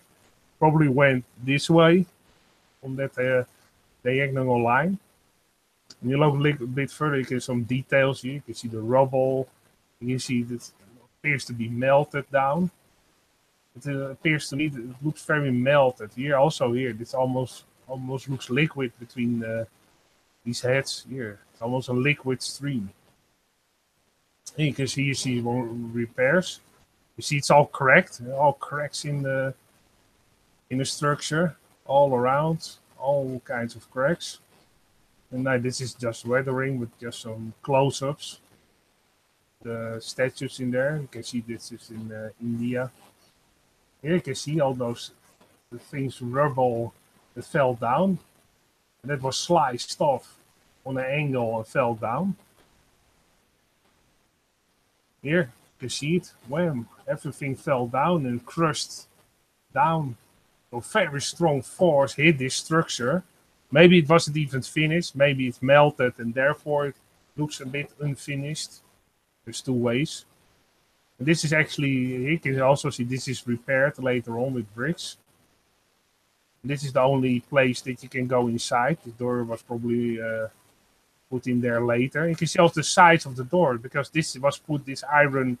probably went this way on that diagonal line. And you look a little bit further, you can see some details here. You can see the rubble. You can see that it appears to be melted down. It appears to me that it looks very melted. Here, also here, this almost looks liquid between these heads here. It's almost a liquid stream. And you can see repairs. You see it's all cracked, all cracks in the structure, all around, all kinds of cracks. And now this is just weathering with just some close-ups. The statues in there. You can see this is in India. Here you can see all those things, rubble that fell down. And that was sliced off on an angle and fell down. Here, you can see it. Wham! Everything fell down and crushed down. So very strong force hit this structure. Maybe it wasn't even finished. Maybe it melted and therefore it looks a bit unfinished. There's two ways. And this is actually, you can also see this is repaired later on with bricks. And this is the only place that you can go inside. The door was probably put in there later. You can see also the size of the door because this iron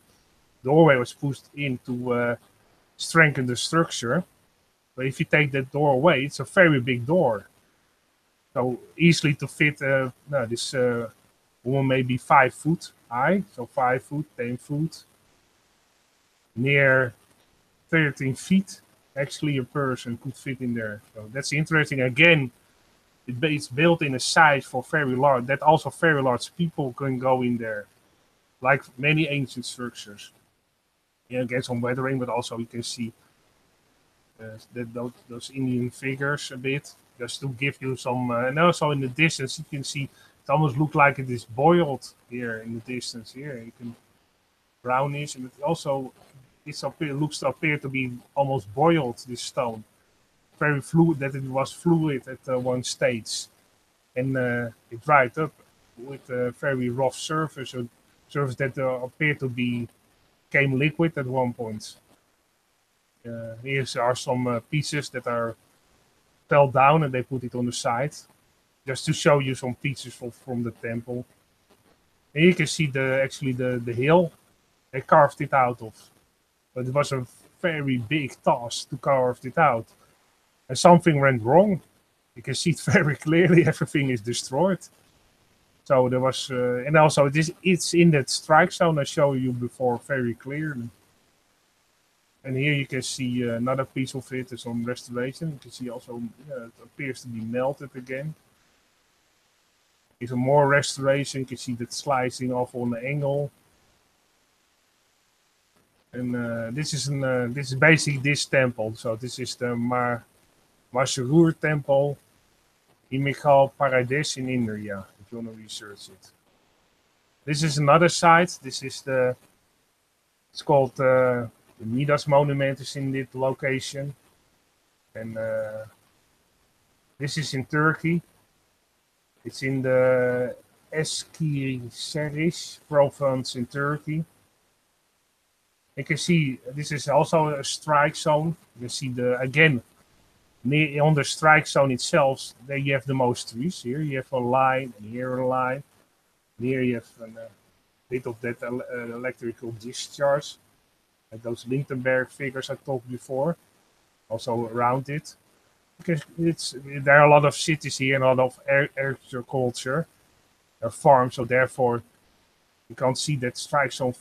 doorway was pushed in to strengthen the structure. But if you take that door away, it's a very big door. So easily to fit this woman may be 5 foot high, so 5 foot, 10 foot, near 13 feet. Actually, a person could fit in there. So that's interesting. Again, it's built in a size for very large. That also very large people can go in there, like many ancient structures. Yeah, get some weathering, but also you can see that those Indian figures a bit, just to give you some. And also in the distance, you can see it almost looks like it is boiled here in the distance. Here you can brownish, and it also looks to appear to be almost boiled. This stone, very fluid. That it was fluid at one stage, and it dried up with a very rough surface, a surface that appeared to be became liquid at one point. Here are some pieces that are fell down and they put it on the side just to show you some pieces from the temple. And you can see the hill they carved it out of. But it was a very big task to carve it out. And something went wrong. You can see it very clearly, everything is destroyed. So there was, and also it's in that strike zone I showed you before very clearly. And here you can see another piece of it is on restoration. You can see also it appears to be melted again. Here's some more restoration. You can see that slicing off on the angle. And this is basically this temple. So this is the Masrur temple in Michal Parades in India, if you want to research it. This is another site. It's called the Midas Monument is in this location. And this is in Turkey. It's in the Eskişehir province in Turkey. You can see this is also a strike zone. You can see again on the strike zone itself, there you have the most trees. Here you have a line, and here a line. And here you have a bit of that electrical discharge. Like those Lindenberg figures I talked before, also around it. Because there are a lot of cities here and a lot of agriculture, farms, so therefore you can't see that strike zone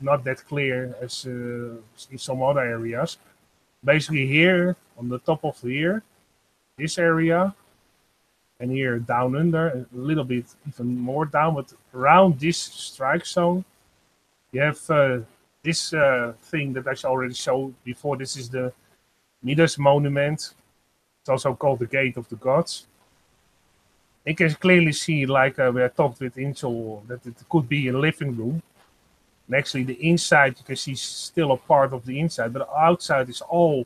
not that clear as in some other areas. Basically here, on the top of here, this area, and here down under, a little bit even more down, but around this strike zone, you have this thing that I already showed before. This is the Midas Monument. It's also called the Gate of the Gods. You can clearly see, like we talked with Inchel, that it could be a living room. And actually, the inside, you can see still a part of the inside, but the outside is all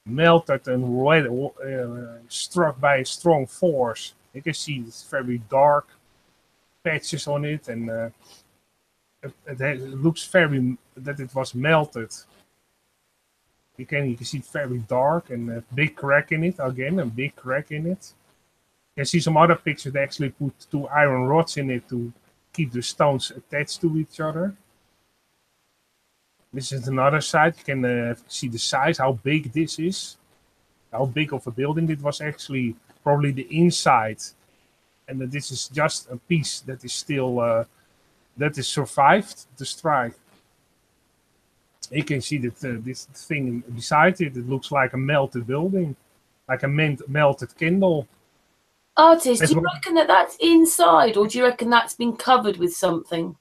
melted and struck by a strong force. You can see it's very dark patches on it, and it looks that it was melted. You can see it very dark and a big crack in it. Again, a big crack in it. You can see some other pictures. They actually put 2 iron rods in it to keep the stones attached to each other. This is another side. You can see the size, how big this is. How big of a building it was actually. Probably the inside. And this is just a piece that is still, that is survived the strike. You can see that this thing beside it, it looks like a melted building. Like a melted Kindle. Artist, do you reckon that that's inside, or do you reckon that's been covered with something?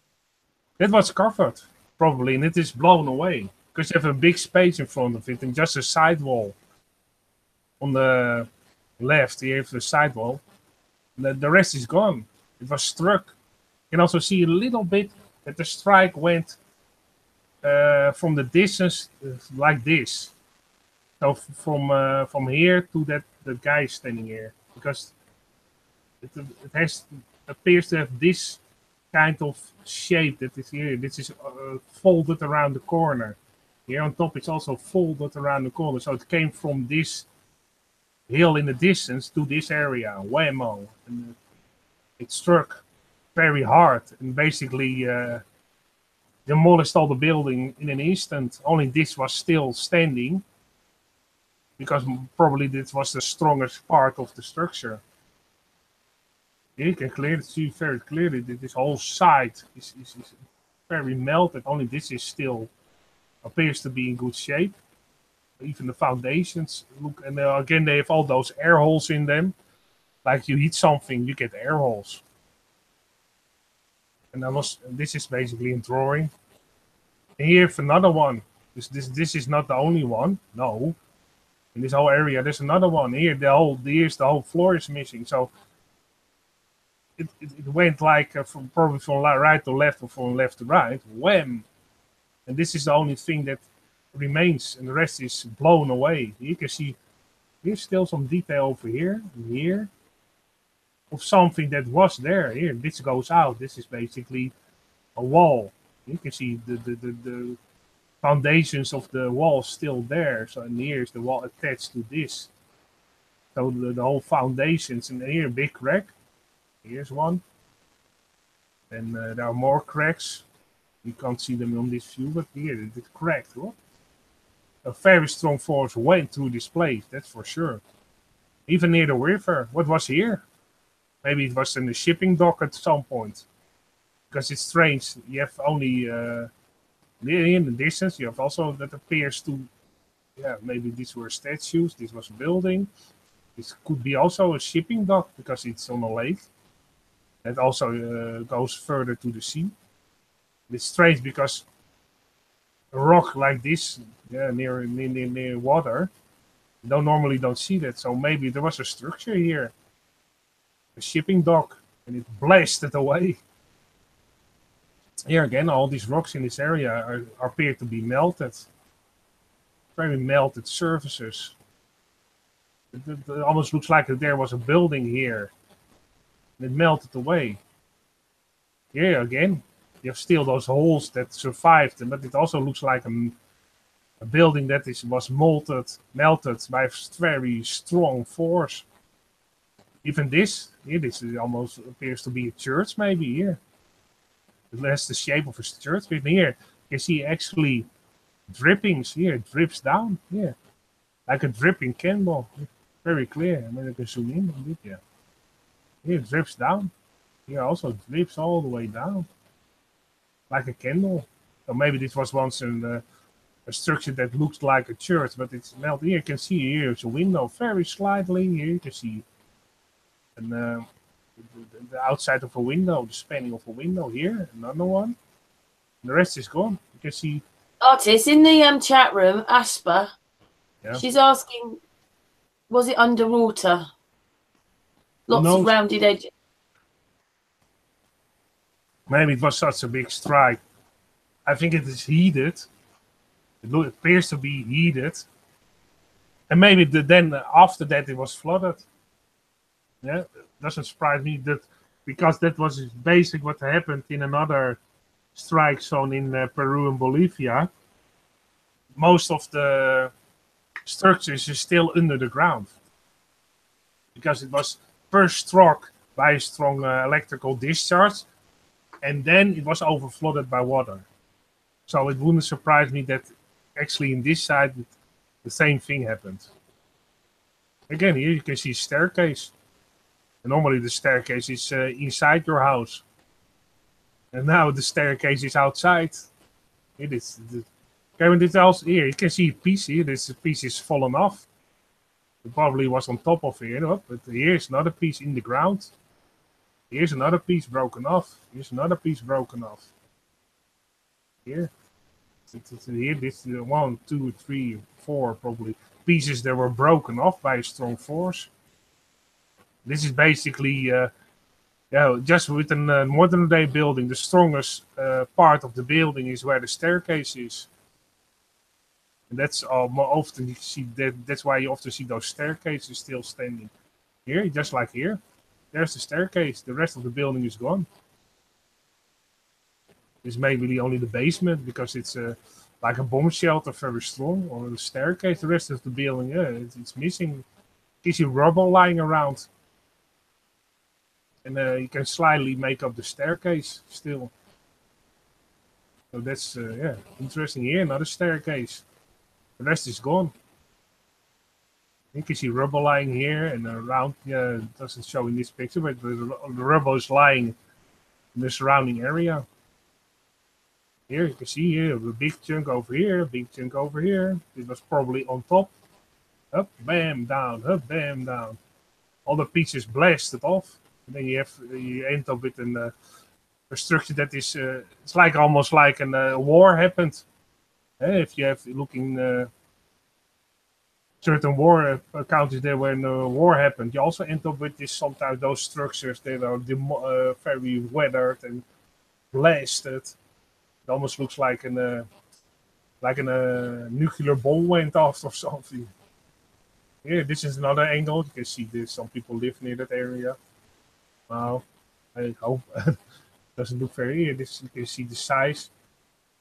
It was covered, probably, and it is blown away. Because you have a big space in front of it and just a sidewall. On the left, you have the sidewall. The rest is gone. It was struck. You can also see a little bit that the strike went from the distance like this. So from here to the guy standing here. Because it appears to have this kind of shape that is here. This is folded around the corner. Here on top it's also folded around the corner. So it came from this hill in the distance to this area, whammo. And it struck very hard and basically demolished all the building in an instant. Only this was still standing because probably this was the strongest part of the structure. You can clearly see very clearly that this whole side is very melted. Only this is still appears to be in good shape. Even the foundations look, and again they have all those air holes in them. Like you heat something, you get air holes. And this is basically a drawing. And here's another one. This is not the only one. No. In this whole area, there's another one. Here's the whole floor is missing. So it went like probably from right to left or from left to right. Wham! And this is the only thing that remains, and the rest is blown away. You can see here's still some detail over here and here of something that was there. Here, this goes out. This is basically a wall. You can see the foundations of the wall still there. So and here's the wall attached to this. So the whole foundations, and here big crack. Here's one. And there are more cracks. You can't see them on this view, but here it cracked. Huh? A very strong force went through this place, that's for sure. Even near the river. What was here? Maybe it was in the shipping dock at some point. Because it's strange. You have only in the distance, you have also that appears to, yeah, maybe these were statues, this was a building. This could be also a shipping dock because it's on a lake. That also goes further to the sea. It's strange because a rock like this, yeah, near water, you normally don't see that. So maybe there was a structure here, a shipping dock, and it blasted away. Here again, all these rocks in this area appear to be melted. Very melted surfaces. It almost looks like there was a building here. And it melted away. Here again, you have still those holes that survived, but it also looks like a building that was melted by very strong force. Even this almost appears to be a church, maybe here. It has the shape of a church. But here, you see actually drippings. Here, it drips down. Here, like a dripping candle. Very clear. I mean, I can zoom in a bit. Yeah. Here, it drips down. Here also drips all the way down. Like a candle. So maybe this was once a structure that looks like a church, but it's melted. Here you can see here is a window very slightly. Here you can see the outside of a window, the spanning of a window. Here, another one. The rest is gone. You can see. Artist in the chat room, Asper. Yeah. She's asking, was it underwater? Lots of rounded edges. Maybe it was such a big strike. I think it is heated. It appears to be heated. And maybe then after that it was flooded. Yeah, doesn't surprise me that because that was basically what happened in another strike zone in Peru and Bolivia. Most of the structures is still under the ground because it was first struck by a strong electrical discharge, and then it was overflooded by water. So it wouldn't surprise me that actually in this side the same thing happened. Again, here you can see staircase. And normally the staircase is inside your house. And now the staircase is outside. It is. Here you can see a piece here. This piece is fallen off. It probably was on top of here, but here's another piece in the ground. Here's another piece broken off. Here's another piece broken off. Here. Here, this is 1, 2, 3, 4 probably pieces that were broken off by a strong force. This is basically, just with a modern day building, the strongest part of the building is where the staircase is. And that's more often you see that's why you often see those staircases still standing. Here, just like here, there's the staircase. The rest of the building is gone. It's maybe only the basement because it's like a bomb shelter, very strong, or the staircase. The rest of the building, it's missing. You see rubble lying around. And you can slightly make up the staircase still. So that's, interesting. Here, another staircase. The rest is gone. You can see rubble lying here and around. Yeah, it doesn't show in this picture, but the rubble is lying in the surrounding area. Here you can see here a big chunk over here, a big chunk over here. It was probably on top. Up, bam, down, up, bam, down. All the pieces blasted off. And then you end up with a structure that is it's like almost like a war happened. If you have looking certain war countries there when a war happened, you also end up with this sometimes those structures that are very weathered and blasted. It almost looks like a nuclear bomb went off or something. Here, this is another angle. You can see this. Some people live near that area. Wow, I hope it doesn't look very. This you can see the size.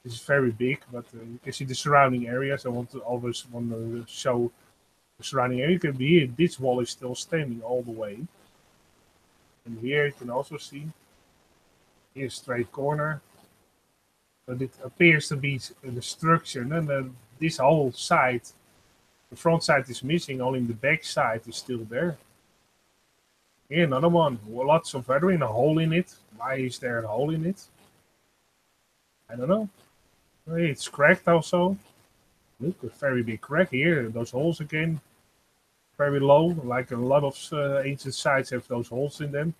This is very big, but you can see the surrounding areas. I always want to show the surrounding area. You can be here. This wall is still standing all the way, and here you can also see here straight corner. But it appears to be the structure, and then this whole side, the front side is missing. Only the back side is still there. Here another one. Lots of weathering, a hole in it. Why is there a hole in it? I don't know. It's cracked also. Look, a very big crack here. Those holes again, very low. Like a lot of ancient sites have those holes in them.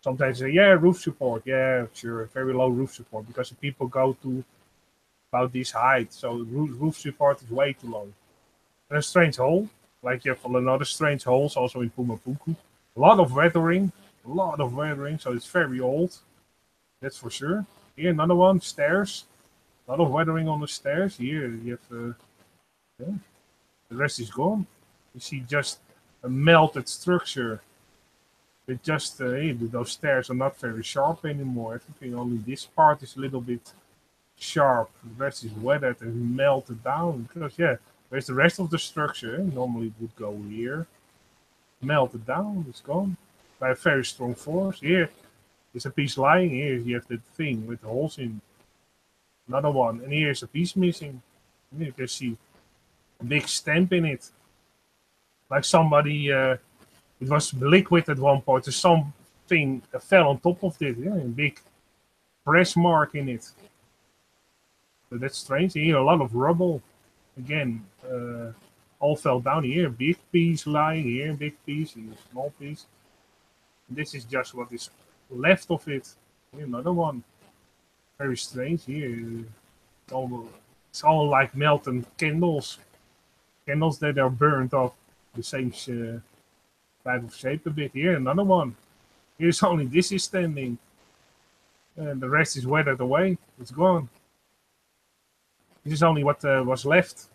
Sometimes say, yeah, roof support. Yeah, sure, very low roof support because the people go to about this height. So roof support is way too low. And a strange hole, like you have another strange holes also in Pumapunku. A lot of weathering, so it's very old. That's for sure. Here, another one, stairs. A lot of weathering on the stairs. Here, you have, yeah, the rest is gone. You see just a melted structure. It just, those stairs are not very sharp anymore. Everything, only this part is a little bit sharp. The rest is weathered and melted down. Because, yeah, where's the rest of the structure? Normally it would go here. Melted down, it's gone. By a very strong force. Here is a piece lying. Here you have that thing with the holes in. Another one. And here's a piece missing. And you can see a big stamp in it. Like somebody... it was liquid at one point. So something fell on top of it. Yeah, a big press mark in it. So that's strange. Here, a lot of rubble. Again, all fell down here. Big piece lying here, big piece, and a small piece. And this is just what is left of it. Here, another one. Very strange here. It's all like melted candles. Candles that are burnt off. The same type of shape a bit. Here, another one. Here's only this is standing. And the rest is weathered away. It's gone. This is only what was left.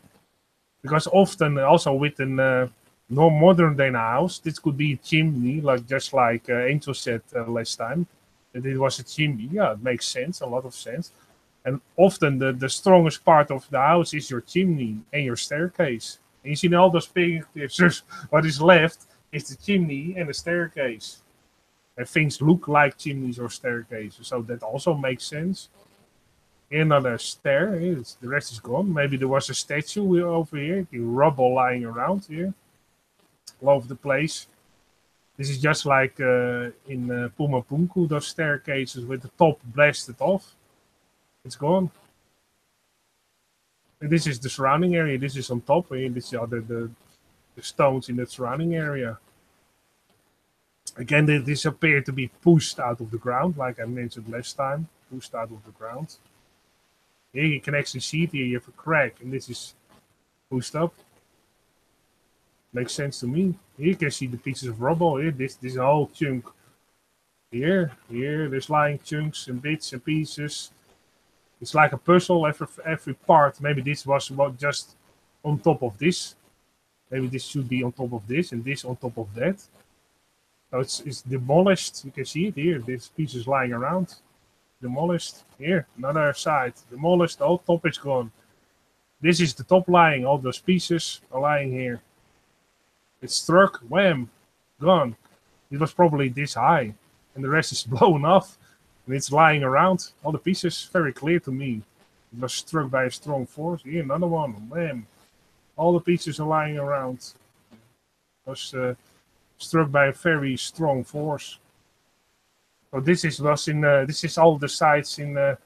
Because often, also with a more modern day house, this could be a chimney, just like Angel said last time. That it was a chimney. Yeah, it makes sense, a lot of sense. And often the strongest part of the house is your chimney and your staircase. And you see in all those pictures, what is left is the chimney and the staircase. And things look like chimneys or staircases, so that also makes sense. Another stair, the rest is gone. Maybe there was a statue over here, the rubble lying around here, all over the place. This is just like in Pumapunku, those staircases with the top blasted off. It's gone. And this is the surrounding area. This is on top. And this are the stones in the surrounding area. Again, this appeared to be pushed out of the ground, like I mentioned last time. Pushed out of the ground. Here you can actually see it. Here you have a crack, and this is pushed up. Makes sense to me. Here you can see the pieces of rubble. Here, this whole chunk. Here, there's lying chunks and bits and pieces. It's like a puzzle. Every part. Maybe this was just on top of this. Maybe this should be on top of this, and this on top of that. So it's demolished. You can see it here. This piece is lying around. Demolished. Here, another side. Demolished. The whole top is gone. This is the top lying. All those pieces are lying here. It struck. Wham. Gone. It was probably this high. And the rest is blown off. And it's lying around. All the pieces. Very clear to me. It was struck by a strong force. Here, another one. Wham. All the pieces are lying around. It was struck by a very strong force. So this is all the sites in the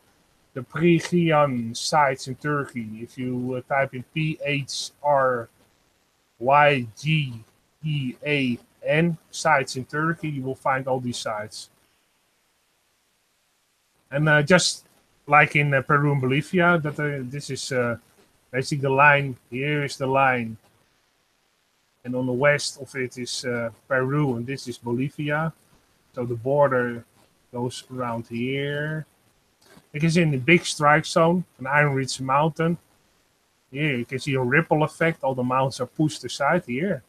the Phrygian sites in Turkey. If you type in PHRYGEAN sites in Turkey, you will find all these sites. And just like in Peru and Bolivia, this is basically the line. Here is the line. And on the west of it is Peru, and this is Bolivia. So the border goes around here. You can see in the big strike zone, an Iron Ridge mountain. Here you can see a ripple effect. All the mountains are pushed aside here.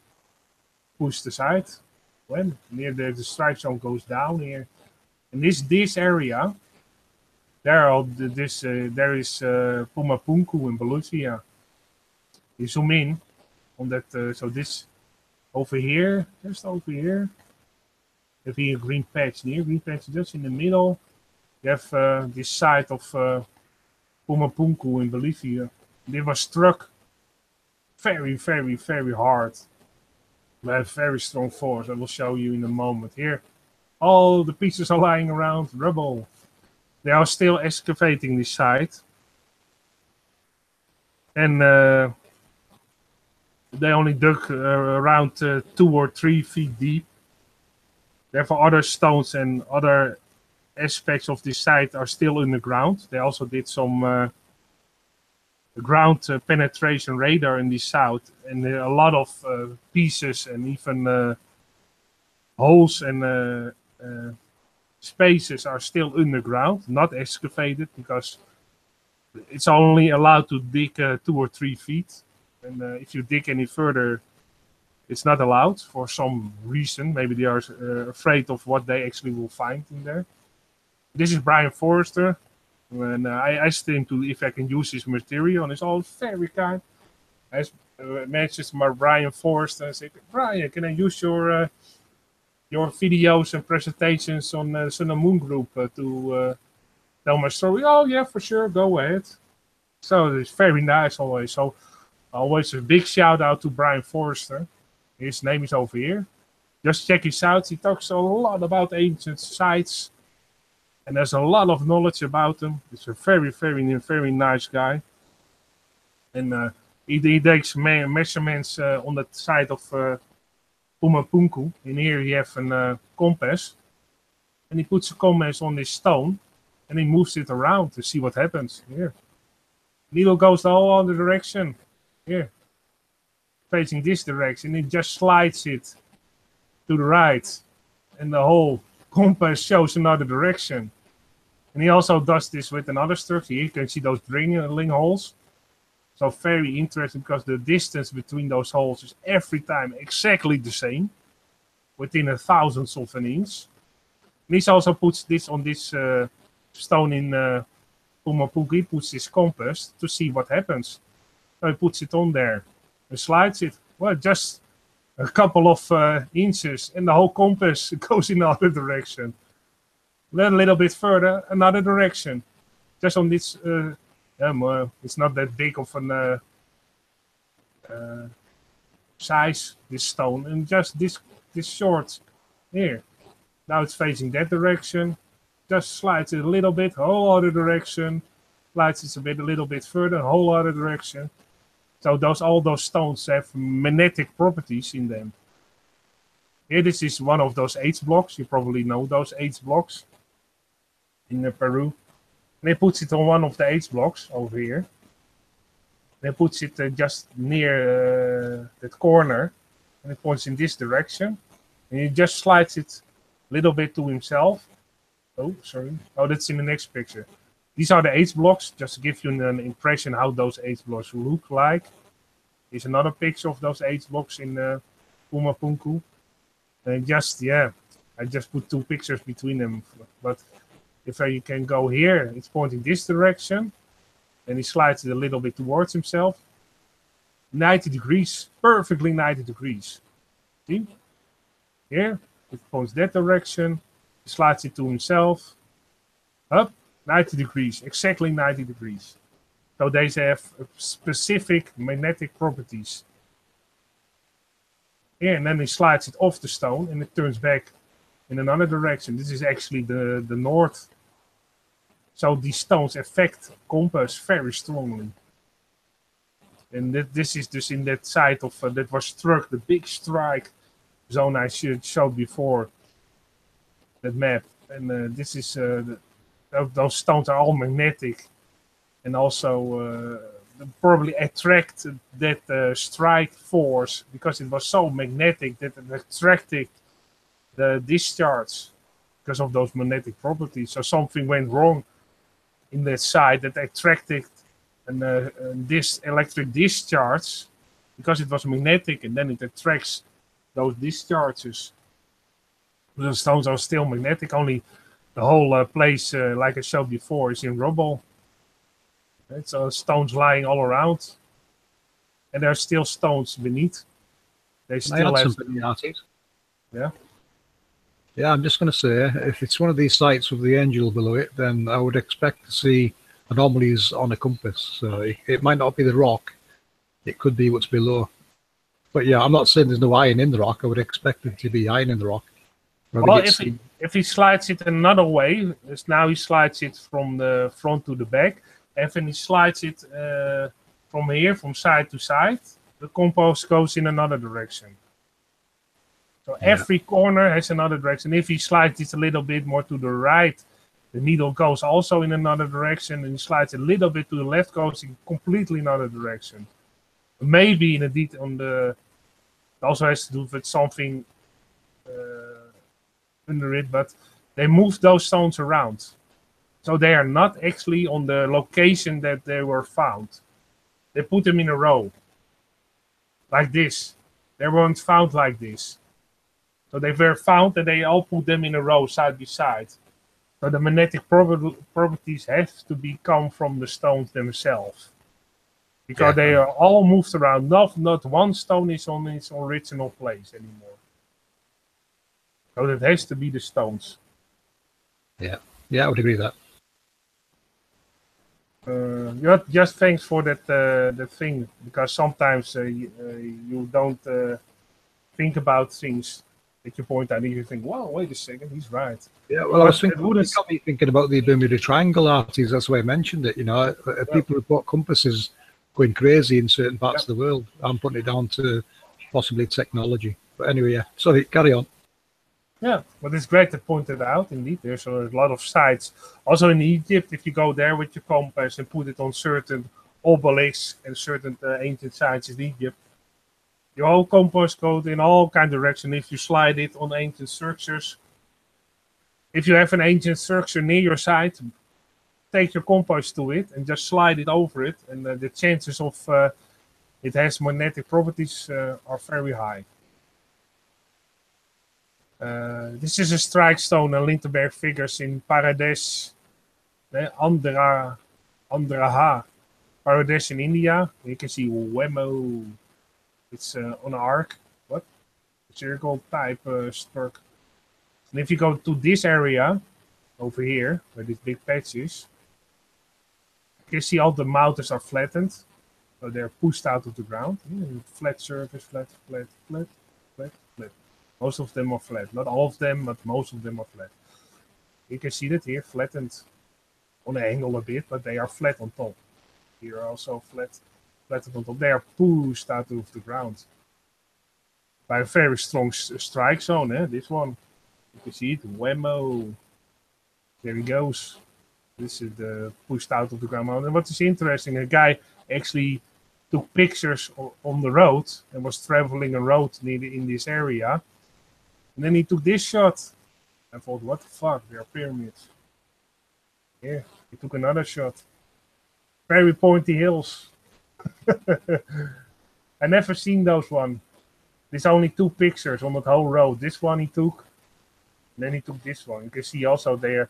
Pushed aside. When near the strike zone goes down here. And this area, there is Pumapunku in Bolivia. You zoom in on that. So this over here, just over here. You have here a green patch near. Green patch just in the middle. You have this site of Pumapunku in Bolivia. It was struck very, very, very hard by a very strong force. I will show you in a moment. Here, all the pieces are lying around, rubble. They are still excavating this site. And they only dug around 2 or 3 feet deep. Therefore, other stones and other aspects of this site are still underground. They also did some ground penetration radar in this south, and a lot of pieces and even holes and spaces are still underground, not excavated, because it's only allowed to dig 2 or 3 feet. And if you dig any further, it's not allowed for some reason. Maybe they are afraid of what they actually will find in there. This is Brian Forrester. And I asked him if I can use his material, and he's all very kind. I messaged my Brian Forrester and said, Brian, can I use your videos and presentations on the Sun and Moon Group to tell my story? Oh, yeah, for sure. Go ahead. So it's very nice always. So always a big shout out to Brian Forrester. His name is over here. Just check his out. He talks a lot about ancient sites. And there's a lot of knowledge about them. He's a very, very, very nice guy. And he takes measurements on the side of Pumapunku. And here you have a compass. And he puts a compass on this stone. And he moves it around to see what happens. Here. Needle goes the whole other direction. Here. Facing this direction. It just slides it to the right. And the whole compass shows another direction. And he also does this with another structure. You can see those drilling holes. So very interesting, because the distance between those holes is every time exactly the same, within a thousandth of an inch. And he also puts this on this stone in Pumapunku. He puts this compass to see what happens. So he puts it on there and slides it. Well, just a couple of inches, and the whole compass goes in the other direction. Then a little bit further, another direction. Just on this, it's not that big of an size, this stone, and just this short here. Now it's facing that direction. Just slides it a little bit, whole other direction. Slides it a little bit further, whole other direction. So all those stones have magnetic properties in them. Here, this is one of those H blocks. You probably know those H blocks in Peru. And he puts it on one of the H blocks over here. Then puts it just near that corner, and it points in this direction. And he just slides it a little bit to himself. Oh, sorry. Oh, that's in the next picture. These are the H blocks, just to give you an impression how those H blocks look like. Here's another picture of those H blocks in Pumapunku. And I just put 2 pictures between them. But if you can go here, it's pointing this direction. And he slides it a little bit towards himself. 90 degrees, perfectly 90 degrees. See? Here, it points that direction. He slides it to himself. Up, 90 degrees, exactly 90 degrees. So they have specific magnetic properties. Here, and then he slides it off the stone, and it turns back in another direction. This is actually the north So these stones affect compass very strongly. And this is just in that site of that was struck, the big strike zone I showed before, that map. And this is those stones are all magnetic, and also probably attract that strike force because it was so magnetic that it attracted the discharge because of those magnetic properties. So something went wrong in that side that attracted this electric discharge because it was magnetic, and then it attracts those discharges. The stones are still magnetic, only the whole place, like I showed before, is in rubble. It's stones lying all around, and there are still stones beneath. They still have something, Arties. Yeah. Yeah, I'm just going to say, if it's one of these sites with the angel below it, then I would expect to see anomalies on a compass. So it might not be the rock; it could be what's below. But yeah, I'm not saying there's no iron in the rock. I would expect it to be iron in the rock. Well, if he slides it another way, as now he slides it from the front to the back, and then he slides it from here, from side to side, the compass goes in another direction. So every corner has another direction. If he slides it a little bit more to the right, the needle goes also in another direction, and he slides a little bit to the left, goes in completely another direction. Maybe in a detail on the, it also has to do with something under it, but they move those stones around. So they are not actually on the location that they were found. They put them in a row. Like this. They weren't found like this. So they were found and they all put them in a row side by side. So the magnetic properties have to come from the stones themselves. Because they are all moved around. Not one stone is on its original place anymore. So that has to be the stones. Yeah, I would agree with that. Just thanks for that thing, because sometimes you don't think about things that you point out, and you think, "Wow, wait a second, he's right." Yeah, well, I was thinking about the Bermuda Triangle artists. That's why I mentioned it. You know, people who bought compasses going crazy in certain parts of the world. I'm putting it down to possibly technology. But anyway, yeah. Sorry, carry on. Yeah, but it's great to point it out. Indeed, there's a lot of sites. Also in Egypt, if you go there with your compass and put it on certain obelisks and certain ancient sites in Egypt, your whole compass goes in all kind of directions. If you slide it on ancient structures, if you have an ancient structure near your site, take your compass to it and just slide it over it, and the chances of it has magnetic properties are very high. This is a strike stone and Lindenberg figures in Paradesh, Andraha, Paradesh in India. You can see Wemo. It's on an arc. What? Circle type struck. And if you go to this area over here, where these big patches, you can see all the mountains are flattened. So they're pushed out of the ground. Flat surface, flat. Most of them are flat. Not all of them, but most of them are flat. You can see that here, flattened on an angle a bit, but they are flat on top. Here are also flattened on top. They are pushed out of the ground by a very strong strike zone. This one, you can see it. Wemo. There he goes. This is the pushed out of the ground. And what is interesting, a guy actually took pictures on the road and was traveling a road in this area. And then he took this shot. I thought, what the fuck? They are pyramids. Yeah, he took another shot. Very pointy hills. I never seen those one. There's only 2 pictures on that whole road. This one he took. And then he took this one. You can see also they are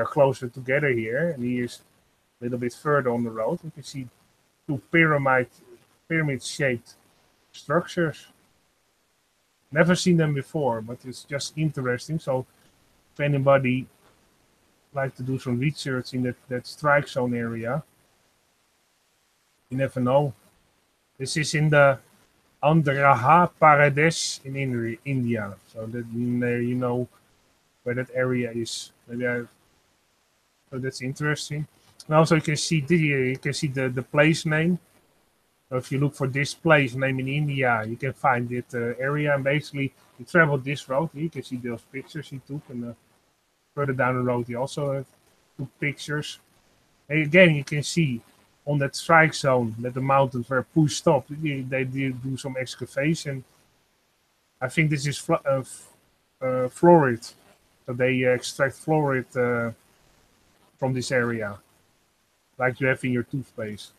closer together here. And he is a little bit further on the road. You can see 2 pyramid-shaped structures. Never seen them before, but it's just interesting. So if anybody like to do some research in that strike zone area, you never know. This is in the Andraha Paradesh in India. So that you know where that area is. Maybe I So that's interesting. And also you can see the place name. So if you look for this place name in India, you can find it area. And basically, you travel this road. You can see those pictures he took, and further down the road, he also took pictures. And again, you can see on that strike zone that the mountains were pushed up. They did do some excavation. I think this is fluoride. So they extract fluoride from this area, like you have in your toothpaste.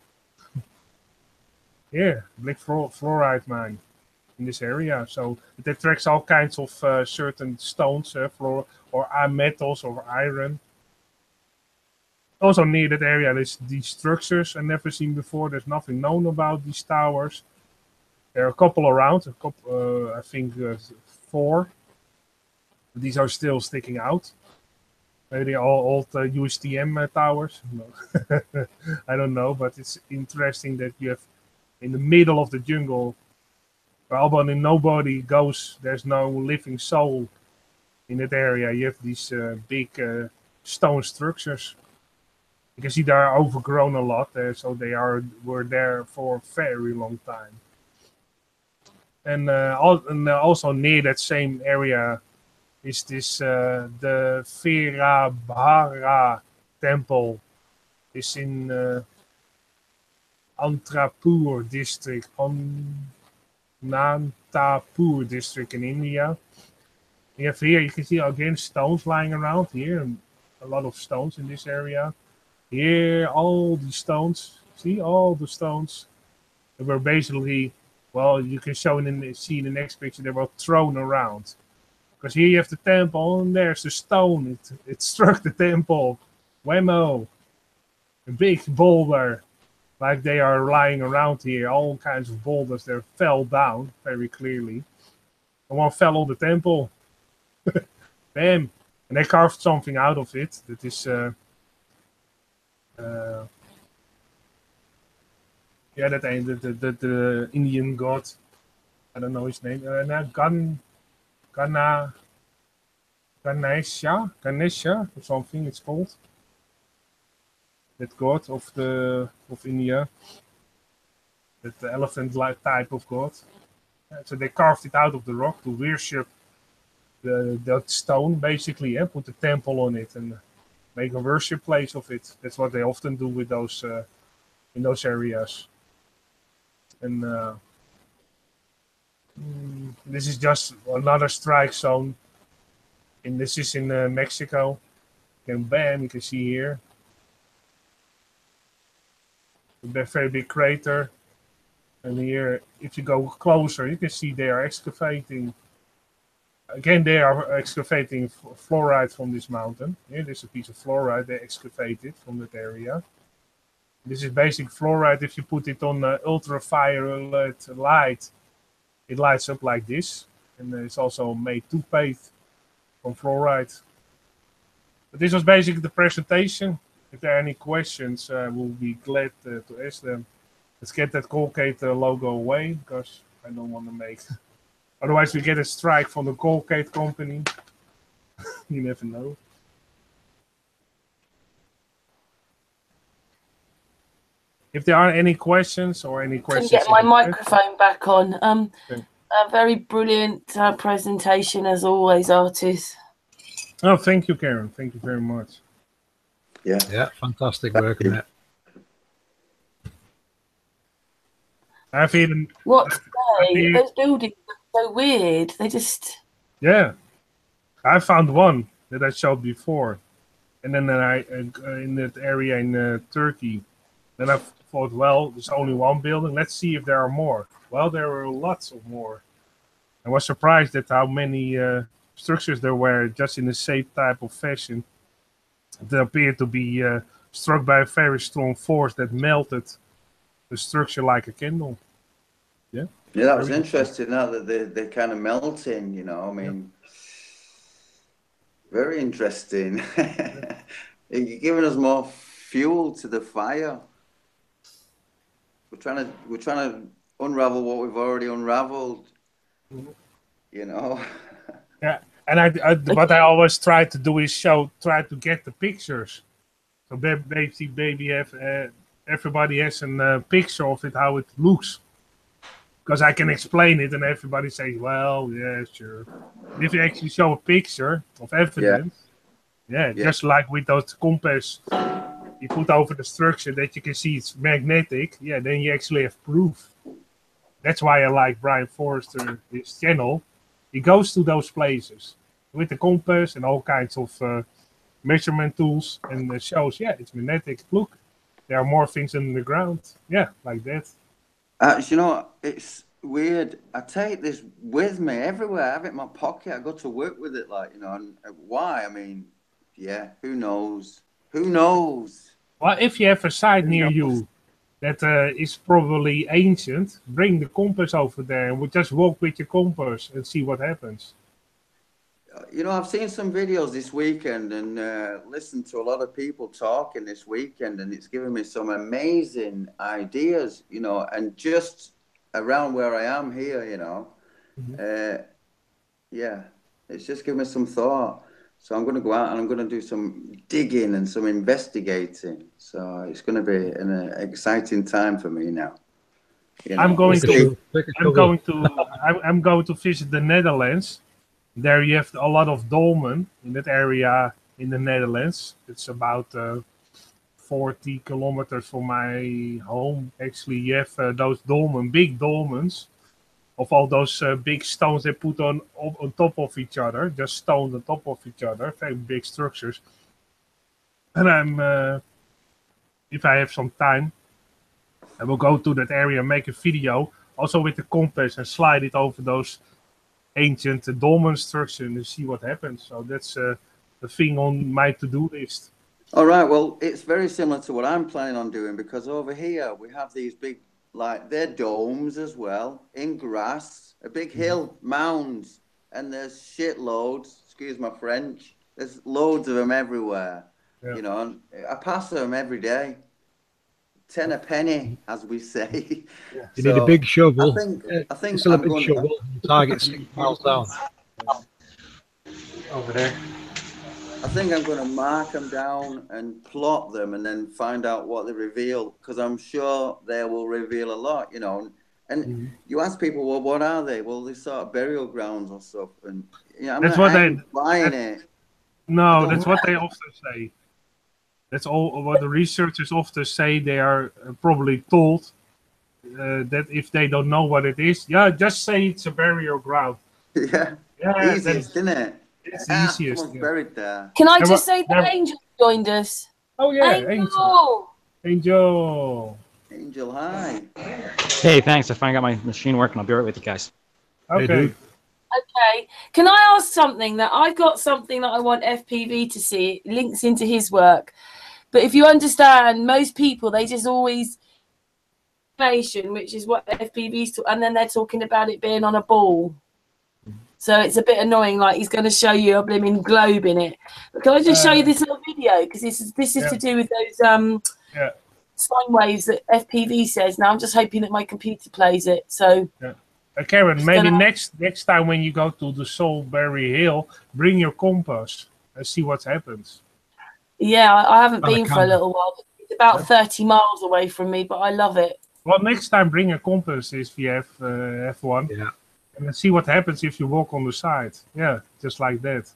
Yeah, black fluoride mine in this area. So it attracts all kinds of certain stones, or metals or iron. Also near that area, there's these structures I never seen before. There's nothing known about these towers. There are a couple around, I think 4. These are still sticking out. Maybe all old USTM towers. No. I don't know, but it's interesting that you have in the middle of the jungle, where almost nobody goes. There's no living soul in that area. You have these big stone structures. You can see they are overgrown a lot, so they were there for a very long time. And also near that same area is this the Virabhara temple. Is in Antrapur district, Anantapur district in India. You have here, you can see again stones lying around here, a lot of stones in this area. Here, all the stones, see all the stones. They were basically, well, you can see in the next picture, they were thrown around. Because here you have the temple, and there's the stone. It struck the temple. Whammo! A big boulder. Like they are lying around here. All kinds of boulders that fell down very clearly. And one fell on the temple. Bam! And they carved something out of it. That is... yeah, that ain't the Indian god. I don't know his name. Ganesha or something it's called. That god of India. That the elephant-like type of god. So they carved it out of the rock to worship that stone, basically. Put a temple on it and make a worship place of it. That's what they often do with those in those areas. And this is just another strike zone. And this is in Mexico. And bam, you can see here. A very big crater. And here, if you go closer, you can see they are excavating. Again, they are excavating fluoride from this mountain. Here, there's a piece of fluoride they excavated from that area. This is basic fluoride. If you put it on ultraviolet light, it lights up like this. And it's also made toothpaste from fluoride. But this was basically the presentation. If there are any questions, we'll be glad to ask them. Let's get that Colgate logo away, because I don't want to make... Otherwise, we get a strike from the Colgate company. You never know. If there are any questions or any questions... Can get my microphone back on. Okay. A very brilliant presentation, as always, Artis. Oh, thank you, Karen. Thank you very much. Yeah, fantastic work on it. I've even... What to say? Those buildings are so weird. They just... Yeah. I found one that I showed before. And then in that area in Turkey. Then I thought, well, there's only one building. Let's see if there are more. Well, there were lots of more. I was surprised at how many structures there were just in the same type of fashion. They appeared to be struck by a very strong force that melted the structure like a candle. Yeah. Yeah, that was interesting. Now that they're kind of melting, you know. I mean, very interesting. You're giving us more fuel to the fire. We're trying to unravel what we've already unraveled. You know. Yeah, and what I always try to do is try to get the pictures So everybody has a picture of it, how it looks. Because I can explain it and everybody says, well, yeah, sure. And if you actually show a picture of evidence, just like with those compass, you put over the structure that you can see it's magnetic, then you actually have proof. That's why I like Brian Forrester, his channel. He goes to those places with the compass and all kinds of measurement tools and shows, it's magnetic. Look, there are more things in the ground. Yeah, like that. You know, it's weird. I take this with me everywhere. I have it in my pocket. I go to work with it, like, you know, and why? I mean, who knows? Who knows? Well, if you have a site near you that is probably ancient, bring the compass over there and we'll just walk with your compass and see what happens. You know, I've seen some videos this weekend and listened to a lot of people talking this weekend, and it's given me some amazing ideas, you know, and just around where I am here, you know, it's just given me some thought. So I'm going to go out and I'm going to do some digging and some investigating. So it's going to be an exciting time for me now. You know, I'm going to visit the Netherlands. There you have a lot of dolmen in that area in the Netherlands. It's about 40 kilometers from my home. Actually, you have those dolmen, big dolmens, of all those big stones they put on top of each other, just stones on top of each other, very big structures. And if I have some time, I will go to that area and make a video, also with the compass, and slide it over those ancient dolmen structure and see what happens. So that's the thing on my to-do list. All right, well, it's very similar to what I'm planning on doing, because over here we have these big, like, they're domes as well, in grass, a big hill, mounds, and there's shitloads, excuse my French, there's loads of them everywhere, you know, and I pass them every day. 10 a penny, as we say. You need a big shovel. I think still a big shovel. Target 6 miles down. Over there. I think I'm going to mark them down and plot them and then find out what they reveal, because I'm sure they will reveal a lot, you know. And you ask people, well, what are they? Well, they sort of burial grounds or stuff. And you know, that's what they buying it. No, that's what they often say. That's all what the researchers often say. They are probably told that if they don't know what it is, just say it's a burial ground. Yeah, easiest, isn't it? It's easiest. Buried there. Can I just say that Angel joined us? Oh yeah, Angel. Angel, hi. Hey, thanks. I finally got my machine working. I'll be right with you guys. Okay. Okay. Can I ask something? That I've got something that I want FPV to see. It links into his work. But if you understand, most people, they just always which is what FPV's and then they're talking about it being on a ball. So it's a bit annoying. Like, he's going to show you a blooming globe in it. But can I just show you this little video? Because this is to do with those sine waves that FPV says. Now I'm just hoping that my computer plays it. So Karen, maybe next time when you go to the Solberry Hill, bring your compass and see what happens. Yeah, I haven't been for a little while. But it's about 30 miles away from me, but I love it. Well, next time bring a compass if you have one. Yeah. And then see what happens if you walk on the side. Yeah, just like that.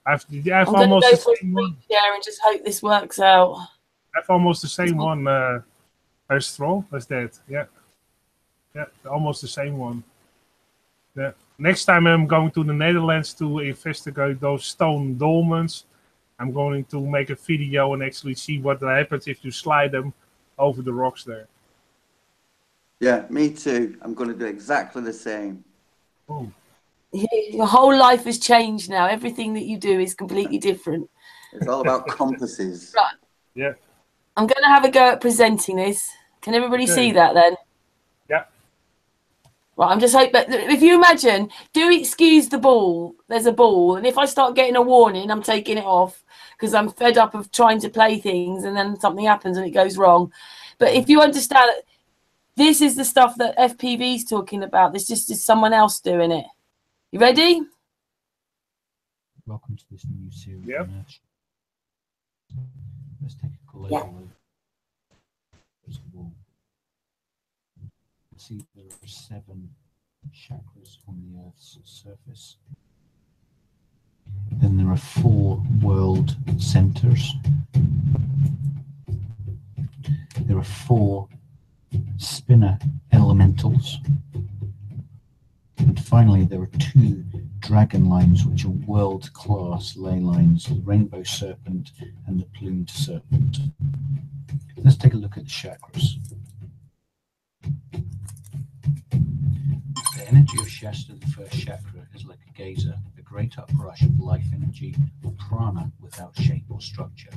I've almost the same one. Yeah, and just hope this works out. I've almost the same one as strong as that. Yeah. Yeah, almost the same one. Yeah. Next time I'm going to the Netherlands to investigate those stone dolmens. I'm going to make a video and actually see what happens if you slide them over the rocks there. Yeah, me too. I'm going to do exactly the same. Oh. Your whole life has changed now. Everything that you do is completely different. It's all about compasses. Right. Yeah. I'm going to have a go at presenting this. Can everybody see that then? Yeah. Right, I'm just hoping, if you imagine, do excuse the ball. There's a ball, and if I start getting a warning, I'm taking it off because I'm fed up of trying to play things and then something happens and it goes wrong. But if you understand that this is the stuff that FPV is talking about, there's just someone else doing it. You ready? Welcome to this new series. Yep. Let's take a global Yeah. overview. First of all, see there are 7 chakras on the Earth's surface. Then there are 4 world centers. There are 4 spinner elementals. And finally, there are 2 dragon lines, which are world-class ley lines, the rainbow serpent and the plumed serpent. Let's take a look at the chakras. The energy of Shasta, the first chakra, is like a Giza, a great uprush of life energy, or prana without shape or structure.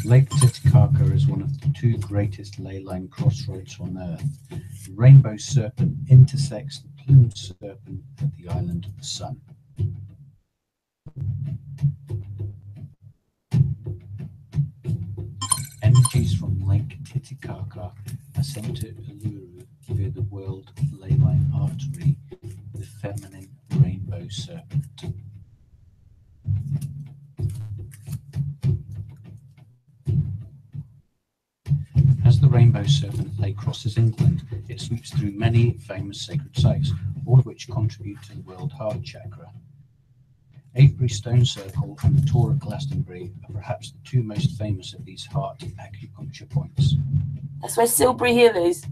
Lake Titicaca is one of the 2 greatest ley line crossroads on Earth. The rainbow serpent intersects the plumed serpent at the island of the sun. Energies from Lake Titicaca ascend to Uluru via the world ley line artery, the feminine rainbow serpent. As the rainbow serpent ley crosses England, it sweeps through many famous sacred sites, all of which contribute to the world heart chakra. Avebury Stone Circle and the Tor at Glastonbury are perhaps the 2 most famous of these heart acupuncture points. That's where Silbury Hill is.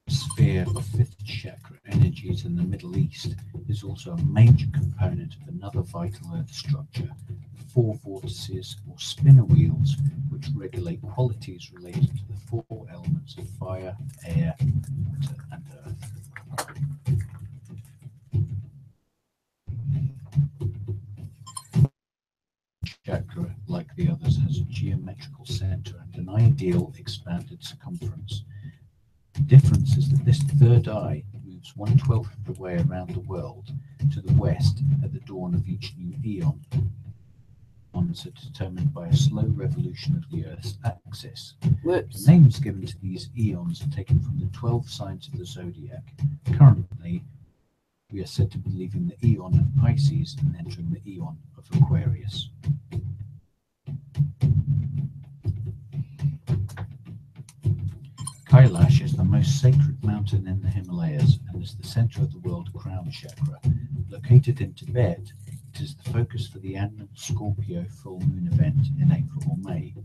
Sphere of 5th chakra energies in the Middle East is also a major component of another vital earth structure, the 4 vortices or spinner wheels, which regulate qualities related to the 4 elements of fire, air, water, and earth. Chakra, like the others, has a geometrical center and an ideal expanded circumference. The difference is that this third eye moves 1/12 of the way around the world to the west at the dawn of each new eon. Eons are determined by a slow revolution of the Earth's axis. Whoops. The names given to these eons are taken from the 12 signs of the zodiac. Currently, we are said to be leaving the eon of Pisces and entering the eon of Aquarius. Kailash is the most sacred mountain in the Himalayas and is the center of the world crown chakra. Located in Tibet, it is the focus for the annual Scorpio full moon event in April or May.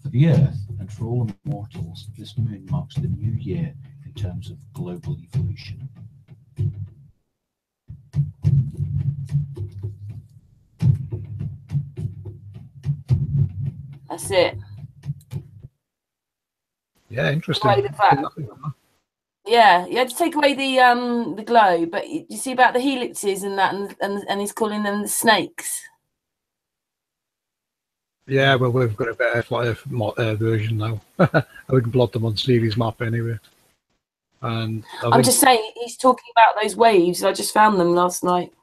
For the Earth and for all mortals, this moon marks the new year in terms of global evolution. That's it. Yeah, interesting. Away the fact. Yeah, you had to take away the glow, but you see about the helixes and that, and he's calling them the snakes. Yeah, well, we've got a better version now. We can plot them on series map anyway. And I'm just saying, he's talking about those waves. I just found them last night.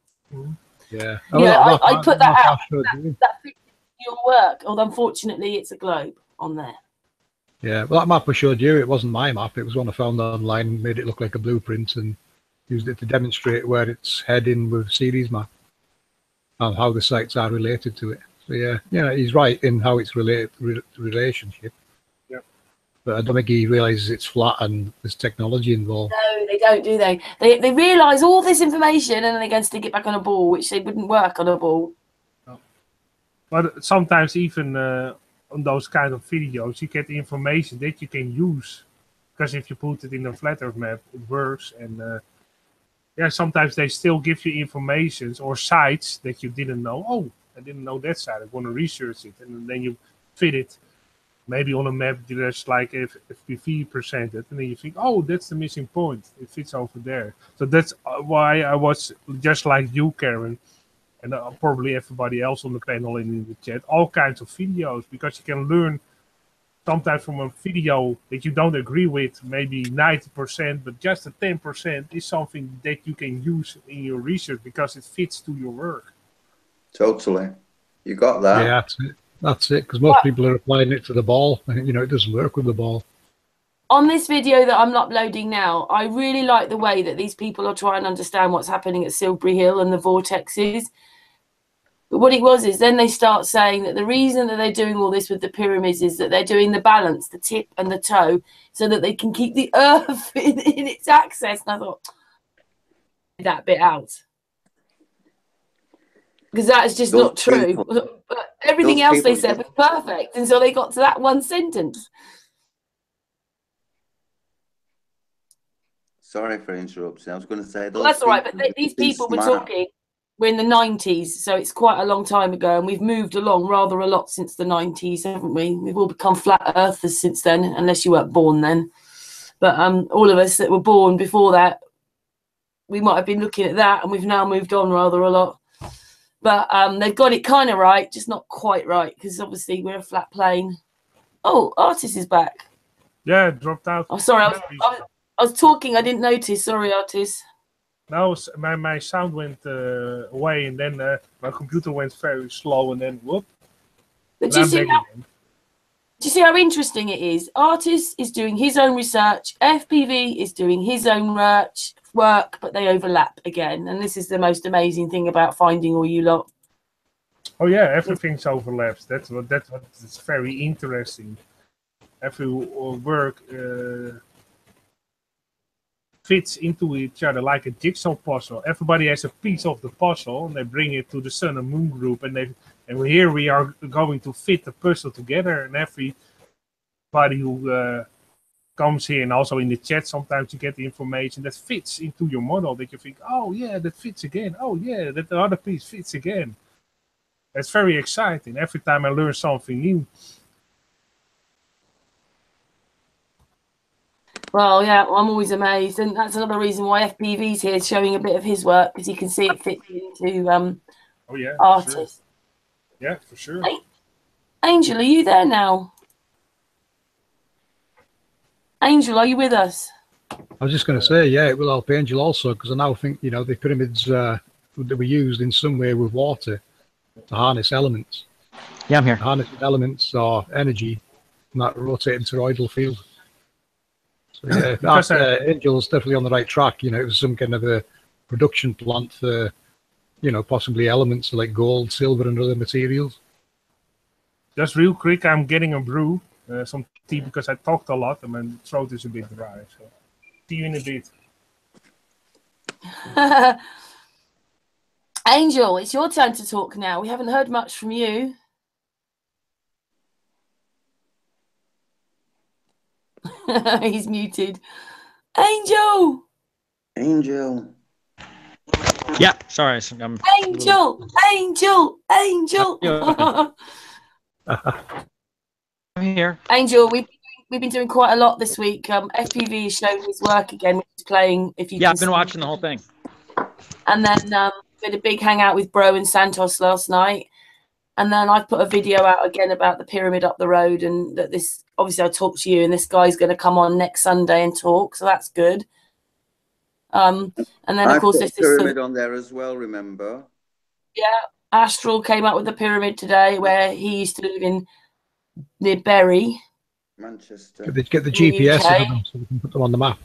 yeah, Yeah, I put that out. That That fits your work, although unfortunately it's a globe on there. yeah, well, that map I showed you, it wasn't my map. It was one I found online, made it look like a blueprint, and used it to demonstrate where it's heading with series map and how the sites are related to it. So yeah, he's right in how it's relationship. Yeah. But I don't think he realizes it's flat and there's technology involved. No, they don't, do they? They realise all this information and then they go and stick it back on a ball, which they wouldn't work on a ball. No. But sometimes even on those kind of videos, you get information that you can use. Because if you put it in a flat Earth map, it works. And yeah, sometimes they still give you information or sites that you didn't know. Oh, I didn't know that site. I want to research it. And then you fit it maybe on a map that's like if FPV presented. And then you think, oh, that's the missing point. It fits over there. So that's why I was just like you, Karen, and probably everybody else on the panel and in the chat, all kinds of videos, because you can learn sometimes from a video that you don't agree with, maybe 90%, but just a 10% is something that you can use in your research because it fits to your work. Totally. You got that. Yeah, that's it. Because most people are applying it to the ball. You know, it doesn't work with the ball. On this video that I'm uploading now, I really like the way that these people are trying to understand what's happening at Silbury Hill and the vortexes. But what it was is then they start saying that the reason that they're doing all this with the pyramids is that they're doing the balance, the tip and the toe, so that they can keep the earth in its axis. And I thought, that bit out. Because that is just Those not true. people- But everything those else they people said just- was perfect. And so they got to that one sentence. Sorry for interrupting. I was going to say Well, those that's all right. people But these be people were smart. talking, we're in the 90s, so it's quite a long time ago. And we've moved along rather a lot since the 90s, haven't we? We've all become flat earthers since then, unless you weren't born then. But all of us that were born before that, we might have been looking at that, and we've now moved on rather a lot. But they've got it kind of right, just not quite right, because obviously we're a flat plane. Oh, Artist is back. Yeah, it dropped out. Oh, sorry, I was talking. I didn't notice. Sorry, Artist. Now my sound went away, and then my computer went very slow, and then whoop. But do you see how interesting it is? Artist is doing his own research. FPV is doing his own work, but they overlap again. And this is the most amazing thing about finding all you lot. Oh yeah, everything's overlaps. That's what is very interesting. Every work fits into each other like a jigsaw puzzle. Everybody has a piece of the puzzle, and they bring it to the Sun and Moon group, and here we are going to fit the puzzle together. And everybody who comes here, and also in the chat, sometimes you get the information that fits into your model. That you think, oh yeah, that fits again. Oh yeah, that the other piece fits again. It's very exciting. Every time I learn something new. Well, yeah, I'm always amazed, and that's another reason why FPV's here, showing a bit of his work, because you can see it fits into oh yeah, Artist. Sure. Yeah, for sure. Hey, Angel, are you there now? Angel, are you with us? I was just going to say, yeah, it will help Angel also, because I now think, you know, the pyramids that were used in some way with water to harness elements. Yeah, I'm here. Harness elements or energy from that rotating toroidal field. So yeah, Angel's definitely on the right track. You know, it was some kind of a production plant for, you know, possibly elements like gold, silver, and other materials. Just real quick, I'm getting a brew, some tea, because I talked a lot and my throat is a bit dry. So, see you in a bit. Angel, it's your turn to talk now. We haven't heard much from you. He's muted. Angel! Angel. Yeah, sorry. I'm Angel! I'm here. Angel, we've been doing quite a lot this week. FPV has shown his work again, which is playing. Yeah, I've been watching the whole thing. And then we had a big hangout with Bro and Santos last night. And then I've put a video out again about the pyramid up the road, and that this, obviously I talked to you, and this guy's going to come on next Sunday and talk, so that's good. And then of course there's this pyramid on there as well, remember? Yeah, Astral came up with the pyramid today, where he used to live in near Bury, Manchester. Get the GPS of them so we can put them on the map.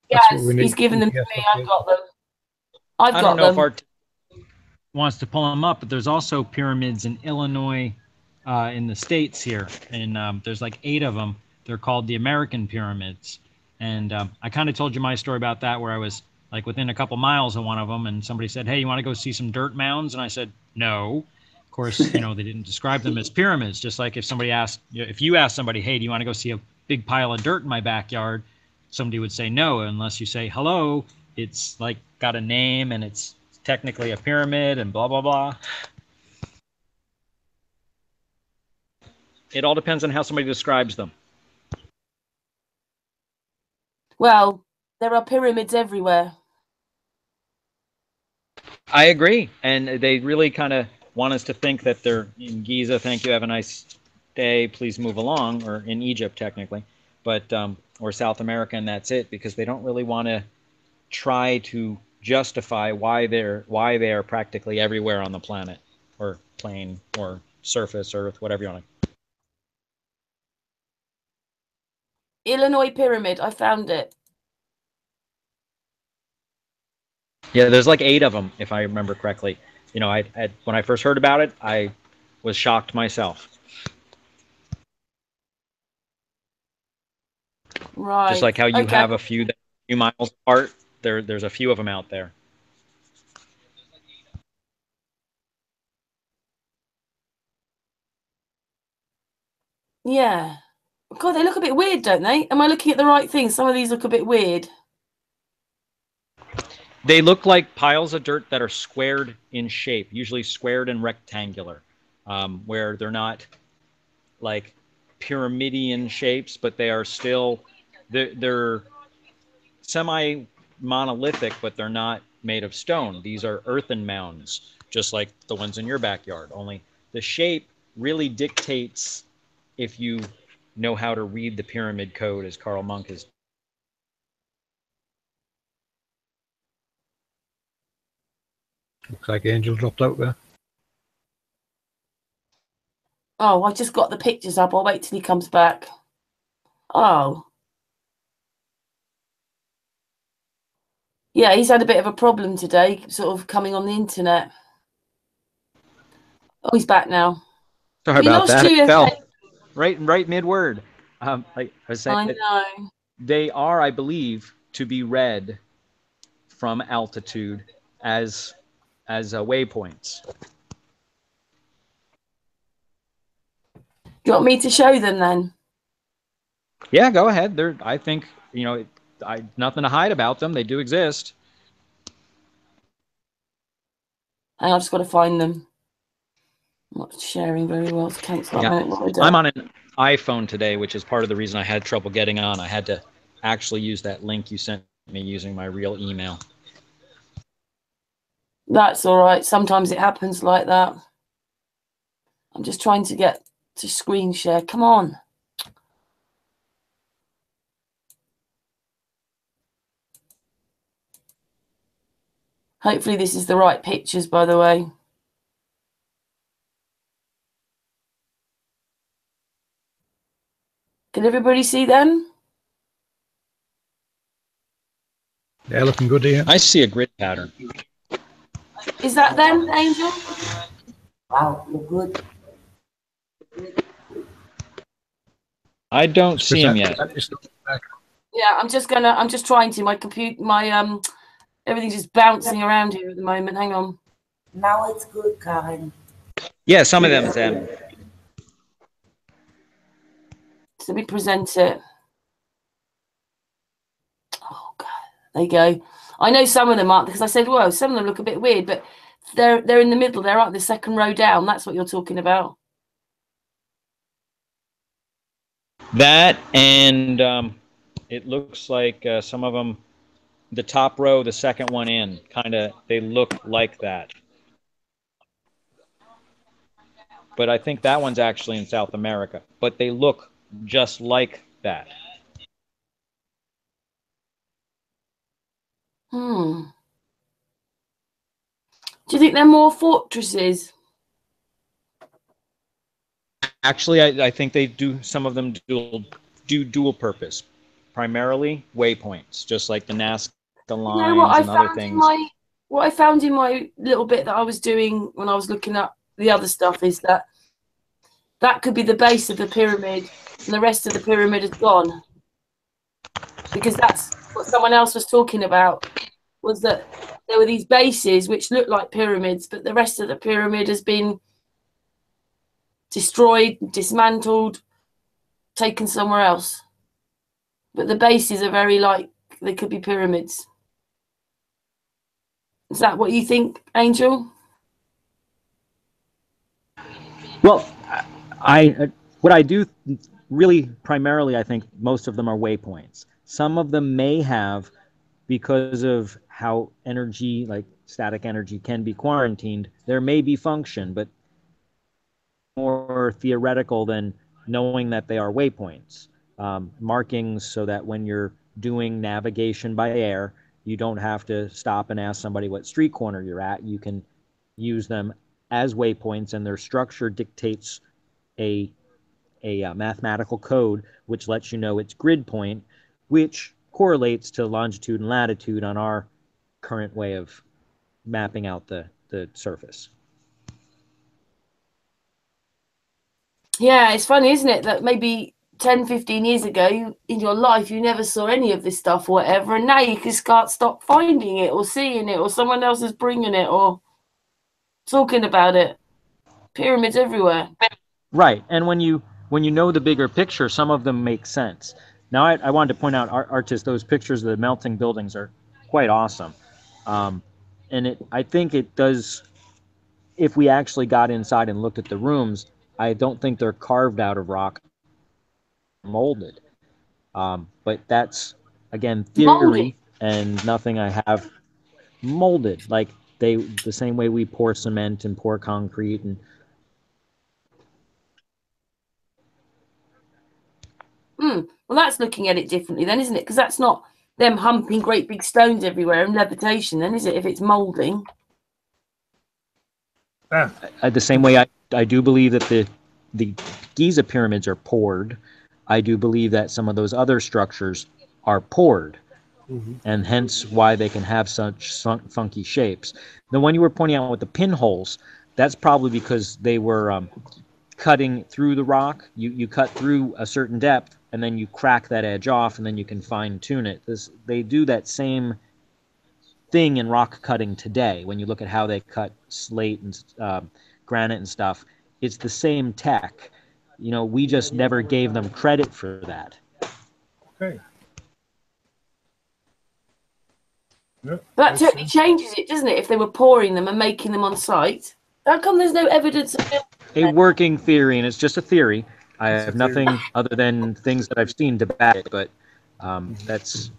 Yes, he's given them to me. I've got them. I don't know if Art wants to pull them up, but there's also pyramids in Illinois, in the States here, and there's like 8 of them. They're called the American pyramids. And I kind of told you my story about that, where I was like within a couple miles of one of them, and somebody said, hey, you want to go see some dirt mounds? And I said, no. Of course, you know, they didn't describe them as pyramids, just like if somebody asked, if you asked somebody, hey, do you want to go see a big pile of dirt in my backyard? Somebody would say no, unless you say, hello, it's like got a name and it's technically a pyramid and blah, blah, blah. It all depends on how somebody describes them. Well, there are pyramids everywhere. I agree. And they really kind of want us to think that they're in Giza. Thank you. Have a nice day. Please move along. Or in Egypt, technically. But or South America, and that's it. Because they don't really want to try to justify why they are practically everywhere on the planet. Or plane. Or surface. Earth. Whatever you want to. Illinois pyramid. I found it. Yeah, there's like 8 of them, if I remember correctly. You know, when I first heard about it, I was shocked myself. Right. Just like how you have a few that are a few miles apart, there's a few of them out there. Yeah. God, they look a bit weird, don't they? Am I looking at the right thing? Some of these look a bit weird. They look like piles of dirt that are squared in shape, usually squared and rectangular, where they're not like pyramidian shapes, but they are still, they're semi-monolithic, but they're not made of stone. These are earthen mounds, just like the ones in your backyard, only the shape really dictates if you know how to read the pyramid code, as Karl Monk is. Looks like Angel dropped out there. Oh, I just got the pictures up. I'll wait till he comes back. Oh. Yeah, he's had a bit of a problem today, sort of coming on the internet. Oh, he's back now. Sorry about that. It fell right mid-word. Like I was saying, I know. They are, I believe, to be read from altitude as waypoints. Do you want me to show them then? Yeah, go ahead. I think, nothing to hide about them. They do exist. Hang on, I've just got to find them. I'm not sharing very well. It's cancel. Yeah. I'm on an iPhone today, which is part of the reason I had trouble getting on. I had to actually use that link you sent me using my real email. That's all right. Sometimes it happens like that. I'm just trying to get to screen share. Come on. Hopefully this is the right pictures, by the way. Can everybody see them? Yeah, looking good here. I see a grid pattern. Is that them, Angel? Wow, look good. I don't see them yet. Yeah, I'm just trying to. My everything's just bouncing around here at the moment. Hang on. Now it's good, Karen. Yeah, some of them, Sam. So let me present it. Oh God, there you go. I know some of them aren't, because I said, whoa, some of them look a bit weird, but they're in the middle. They're at the second row down. That's what you're talking about. That, and it looks like some of them, the top row, the second one in, they look like that. But I think that one's actually in South America. But they look just like that. Do you think they're more fortresses? Actually, I think they do. Some of them do dual purpose, primarily waypoints, just like the Nazca lines and other things. What I found in my little bit that I was doing when I was looking up the other stuff is that could be the base of the pyramid, and the rest of the pyramid is gone. Because that's what someone else was talking about, was that there were these bases which look like pyramids, but the rest of the pyramid has been destroyed, dismantled, taken somewhere else. But the bases are very like they could be pyramids. Is that what you think, Angel? Well, what I do really primarily, I think most of them are waypoints. Some of them may have, because of how energy, like static energy, can be quarantined, there may be function, but more theoretical than knowing that they are waypoints. Markings so that when you're doing navigation by air, you don't have to stop and ask somebody what street corner you're at. You can use them as waypoints, and their structure dictates a a mathematical code which lets you know its grid point, which correlates to longitude and latitude on our current way of mapping out the surface. Yeah, it's funny, isn't it, that maybe 10, 15 years ago in your life you never saw any of this stuff or whatever, and now you just can't stop finding it or seeing it, or someone else is bringing it or talking about it. Pyramids everywhere. Right, and when you know the bigger picture, some of them make sense. Now, I wanted to point out, Artis, those pictures of the melting buildings are quite awesome, and I think it does. If we actually got inside and looked at the rooms, I don't think they're carved out of rock, molded. But that's, again, Molded. theory and nothing I have. Molded, like the same way we pour cement and pour concrete. And Well, that's looking at it differently then, isn't it? Because that's not them humping great big stones everywhere and levitation then, is it, if it's moulding? The same way I do believe that the Giza pyramids are poured, I do believe that some of those other structures are poured, and hence why they can have such funky shapes. The one you were pointing out with the pinholes, that's probably because they were cutting through the rock. You cut through a certain depth, and then you crack that edge off, and then you can fine tune it. They do that same thing in rock cutting today. When you look at how they cut slate and granite and stuff, it's the same tech. You know, we just never gave them credit for that. Okay. Yeah, That totally changes it, doesn't it, if they were pouring them and making them on site? How come there's no evidence of A working theory, and it's just a theory. I have nothing other than things that I've seen to back it, but that's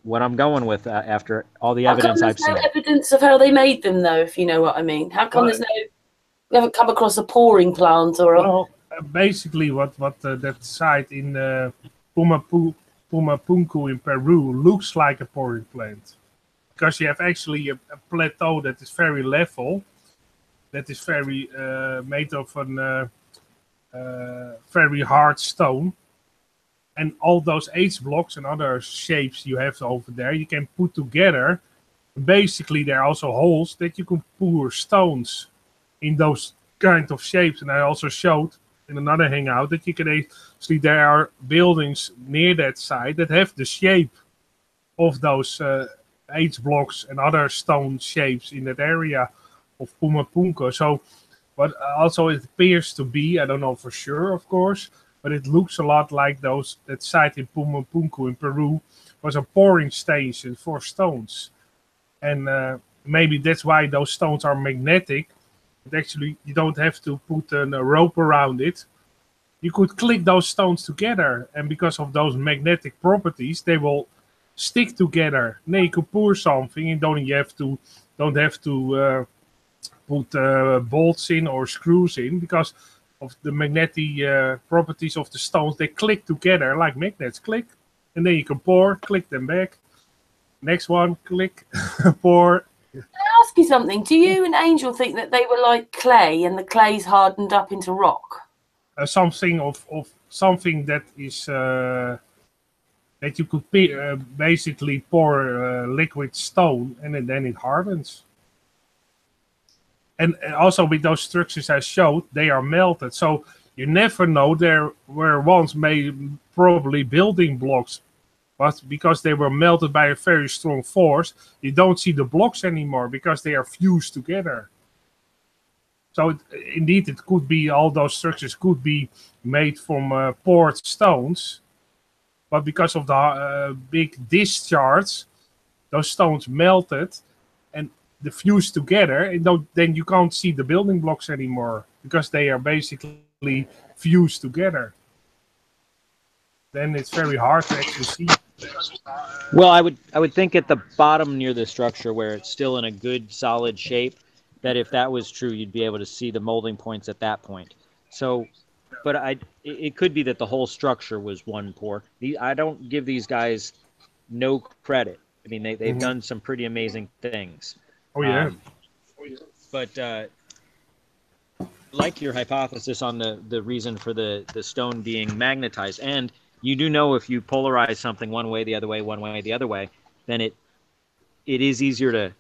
what I'm going with after all the evidence I've seen. How come there's no evidence of how they made them, though, if you know what I mean? How come we haven't come across a pouring plant or a... Well, basically what that site in Pumapunku in Peru looks like a pouring plant. Because you have actually a plateau that is very level, that is very made of a very hard stone. And all those H blocks and other shapes you have over there, you can put together. Basically, there are also holes that you can pour stones in those kind of shapes. And I also showed in another hangout that you can actually, there are buildings near that site that have the shape of those H blocks and other stone shapes in that area of Pumapunku. So, but also it appears to be, I don't know for sure, of course, but it looks a lot like that site in Pumapunku in Peru was a pouring station for stones. And maybe that's why those stones are magnetic. But actually, you don't have to put a rope around it. You could click those stones together, and because of those magnetic properties, they will stick together. And then you could pour something, and don't have to put bolts in or screws in, because of the magnetic properties of the stones. They click together like magnets. Click, and then you can pour, click them back. Next one, click, pour. Can I ask you something? Do you and Angel think that they were like clay and the clay's hardened up into rock? Something of something that is that you could basically pour liquid stone and then it hardens. And also with those structures I showed, they are melted. So you never know. There were once probably building blocks, but because they were melted by a very strong force, you don't see the blocks anymore because they are fused together. So indeed, it could be, all those structures could be made from poured stones, but because of the big discharge, those stones melted and they fused together, and then you can't see the building blocks anymore because they are basically fused together. Then it's very hard to actually see. Well, I would think at the bottom near the structure where it's still in a good solid shape, that if that was true, you'd be able to see the molding points at that point. So, but it could be that the whole structure was one pour. I don't give these guys no credit. I mean, they've done some pretty amazing things. Oh yeah. But like your hypothesis on the reason for the stone being magnetized. And you do know if you polarize something one way, the other way, one way, the other way, then it is easier to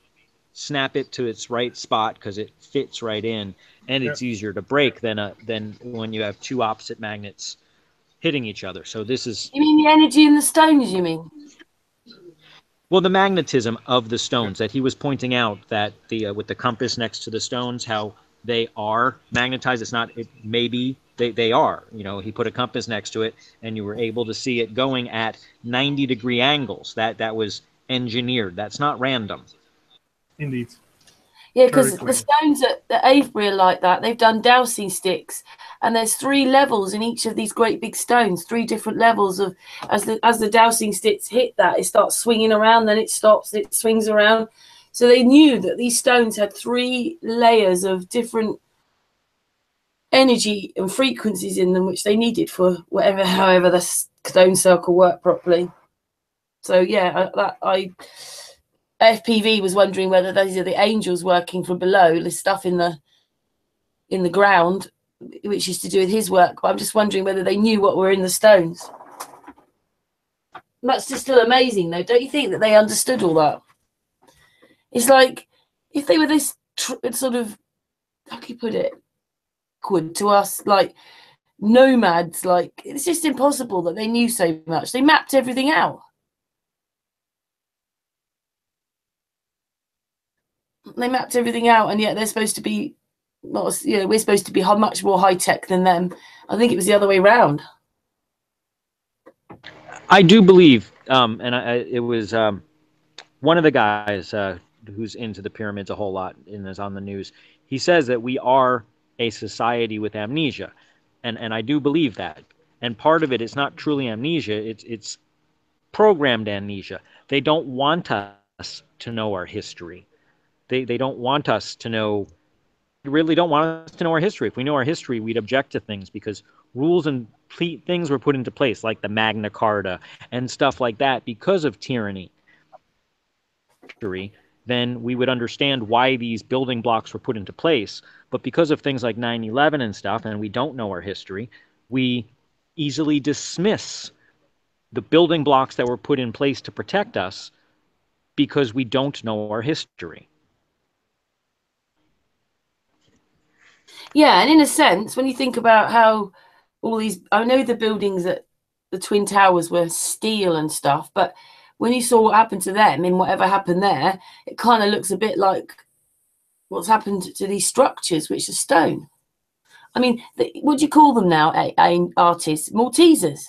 snap it to its right spot because it fits right in, and it's easier to break than when you have two opposite magnets hitting each other. So this is... You mean the energy in the stones, you mean? Well, the magnetism of the stones that he was pointing out, that the with the compass next to the stones, how they are magnetized. It's not, it maybe they are. You know, he put a compass next to it, and you were able to see it going at 90-degree angles. That was engineered. That's not random. Indeed. Yeah, because the stones at Avebury are like that. They've done dowsing sticks, and there's 3 levels in each of these great big stones. 3 different levels of as the dowsing sticks hit that, it starts swinging around, then it stops, it swings around. So they knew that these stones had 3 layers of different energy and frequencies in them, which they needed for however the stone circle worked properly. So yeah, FPV was wondering whether those are the angels working from below, the stuff in the ground, which is to do with his work. But I'm just wondering whether they knew what were in the stones. That's just still amazing, though. Don't you think that they understood all that? It's like if they were this sort of, how can you put it, to us, like nomads, like it's just impossible that they knew so much. They mapped everything out. They mapped everything out, and yet they're supposed to be, well, you know, we're supposed to be much more high tech than them. I think it was the other way around. I do believe, it was one of the guys who's into the pyramids a whole lot and is on the news. He says that we are a society with amnesia, and I do believe that. And part of it is not truly amnesia; it's programmed amnesia. They don't want us to know our history. They don't want us to know, really don't want us to know our history. If we know our history, we'd object to things because rules and things were put into place, like the Magna Carta and stuff like that, because of tyranny. Then we would understand why these building blocks were put into place. But because of things like 9/11 and stuff, and we don't know our history, we easily dismiss the building blocks that were put in place to protect us because we don't know our history. Yeah, and in a sense, when you think about how all these, I know the buildings at the Twin Towers were steel and stuff, but when you saw what happened to them in whatever happened there, it kind of looks a bit like what's happened to these structures, which are stone. I mean, what do you call them now, artists? Maltesers.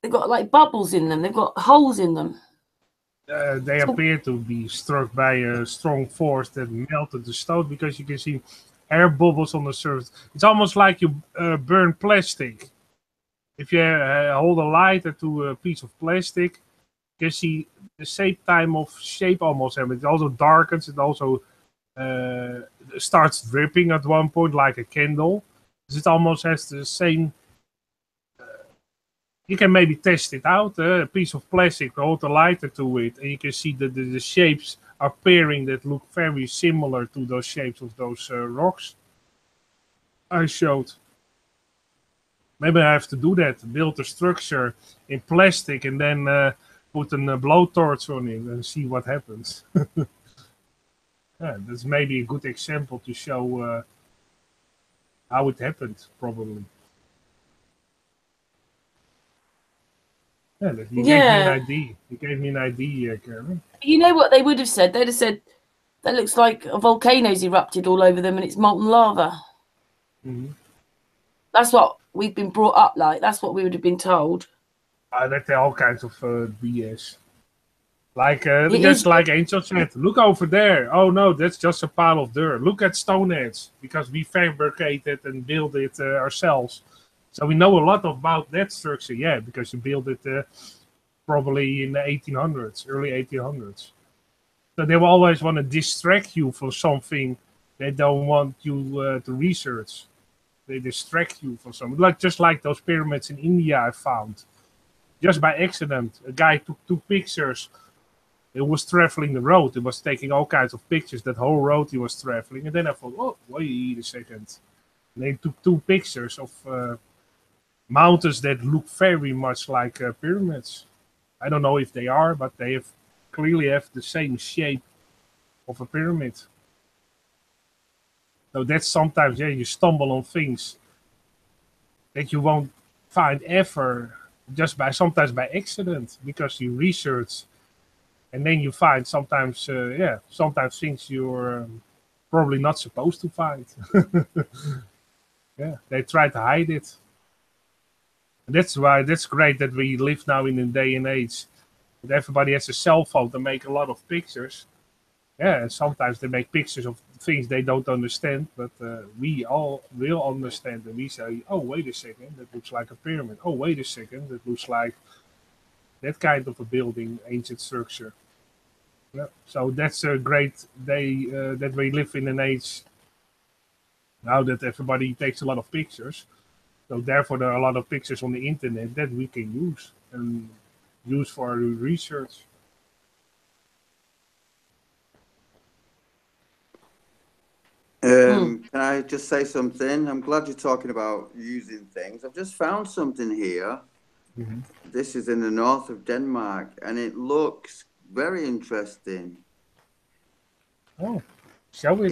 They've got like bubbles in them. They've got holes in them. They appear to be struck by a strong force that melted the stone, because you can see air bubbles on the surface. It's almost like you burn plastic. If you hold a lighter to a piece of plastic, you can see the same time of shape almost. And it also darkens. It also starts dripping at one point like a candle. It almost has the same. You can maybe test it out, a piece of plastic, hold a lighter to it, and you can see that the shapes are pairing that look very similar to those shapes of those rocks I showed. Maybe I have to do that, build a structure in plastic and then put a blowtorch on it and see what happens. Yeah, that's maybe a good example to show how it happened, probably. Yeah, you gave me an idea. You gave me an idea, Karen. You know what they would have said? They'd have said, that looks like a volcano's erupted all over them and it's molten lava. Mm-hmm. That's what we've been brought up like. That's what we would have been told. That's all kinds of BS. Like, just like Angel said, look over there. Oh no, that's just a pile of dirt. Look at Stonehenge, because we fabricated and built it ourselves. So we know a lot about that structure, yeah, because you built it probably in the 1800s, early 1800s. So they will always want to distract you from something they don't want you to research. They distract you from something. Just like those pyramids in India I found. Just by accident, a guy took 2 pictures It was traveling the road. It was taking all kinds of pictures. That whole road he was traveling. And then I thought, oh, wait a second. And they took 2 pictures of mountains that look very much like pyramids. I don't know if they are, but they clearly have the same shape of a pyramid. So that's sometimes, yeah, you stumble on things that you won't find ever, just sometimes by accident, because you research, and then you find sometimes, sometimes things you're probably not supposed to find. Yeah, they try to hide it. And that's great that we live now in a day and age that everybody has a cell phone to make a lot of pictures. Yeah, and sometimes they make pictures of things they don't understand, but we all will understand, and we say, oh, wait a second, that looks like a pyramid. Oh, wait a second, that looks like that kind of a building, ancient structure. Yeah. So that's a great day that we live in an age now that everybody takes a lot of pictures. So therefore, there are a lot of pictures on the internet that we can use and use for our research. Can I just say something? I'm glad you're talking about using things. I've just found something here. Mm-hmm. This is in the north of Denmark, and it looks very interesting. Oh, shall we?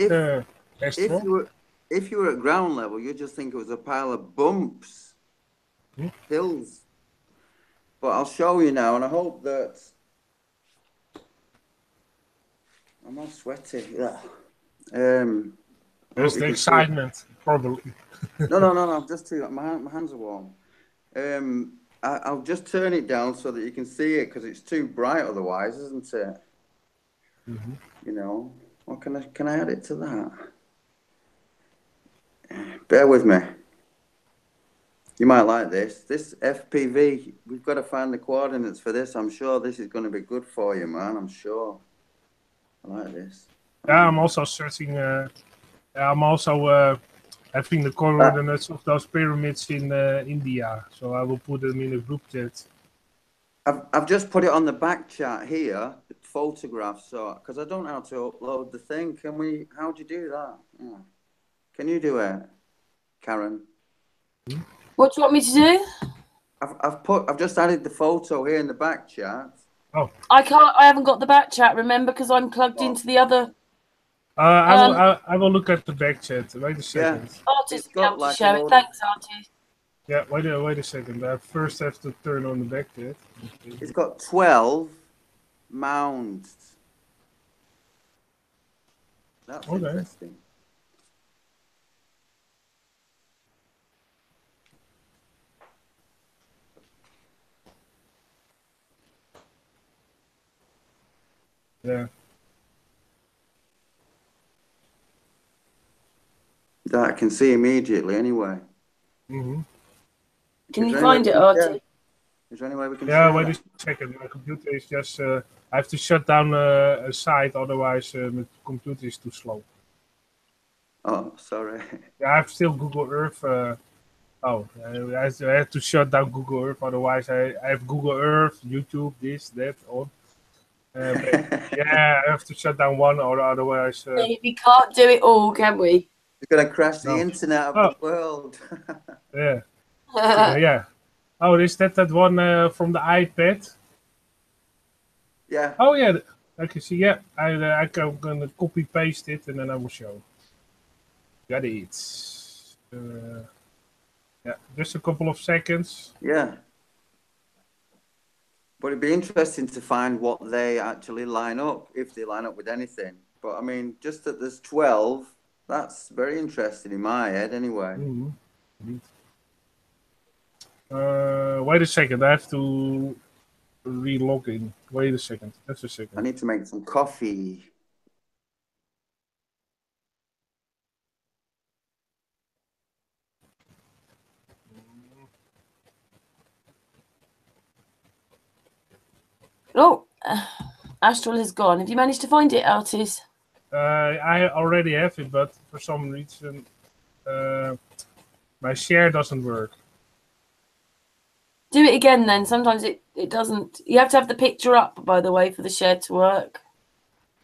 If you were at ground level, you'd just think it was a pile of bumps, hills. But I'll show you now, and I hope that I'm all sweaty. Yeah. There's the excitement, probably. No. Just my hands are warm. I'll just turn it down so that you can see it, because it's too bright otherwise, isn't it? Mm-hmm. You know, what can I add it to that? Bear with me. You might like this. This FPV, we've got to find the coordinates for this. I'm sure this is going to be good for you, man. I'm sure. I like this. Yeah, I'm also searching. I'm also having the coordinates of those pyramids in India. So I will put them in a group chat. I've just put it on the back chat here, the photographs. So because I don't know how to upload the thing. How do you do that? Yeah. Can you do it, Karen? What do you want me to do? I've just added the photo here in the back chat. Oh, I haven't got the back chat. Remember, because I'm plugged into the other. I will look at the back chat. Wait a second. Yeah. Artist got like to show it. Thanks, Artist. Yeah, wait a second. I first have to turn on the back chat. It's got 12 mounds. That's interesting. Yeah. That I can see immediately anyway. Mm-hmm. Can you find it, Artie? Is there any way we can wait a second. My computer is just... I have to shut down a site, otherwise the computer is too slow. Oh, sorry. Yeah, I have still Google Earth. I have to shut down Google Earth, otherwise I have Google Earth, YouTube, this, that, on. I have to shut down one, or otherwise... we can't do it all, can we? We're going to crash the internet of the world. Yeah. Yeah. Oh, is that one from the iPad? Yeah. Oh, yeah. I can see. Yeah. I'm going to copy paste it, and then I will show. Got it. Yeah. Just a couple of seconds. Yeah. But it'd be interesting to find what they actually line up, if they line up with anything. But I mean, just that there's 12, that's very interesting in my head anyway. Mm-hmm. Wait a second, I have to re-log in. Wait a second, just a second. I need to make some coffee. Oh, Astral has gone. Have you managed to find it, Artis? I already have it, but for some reason my share doesn't work. Do it again then. Sometimes it doesn't. You have to have the picture up, by the way, for the share to work.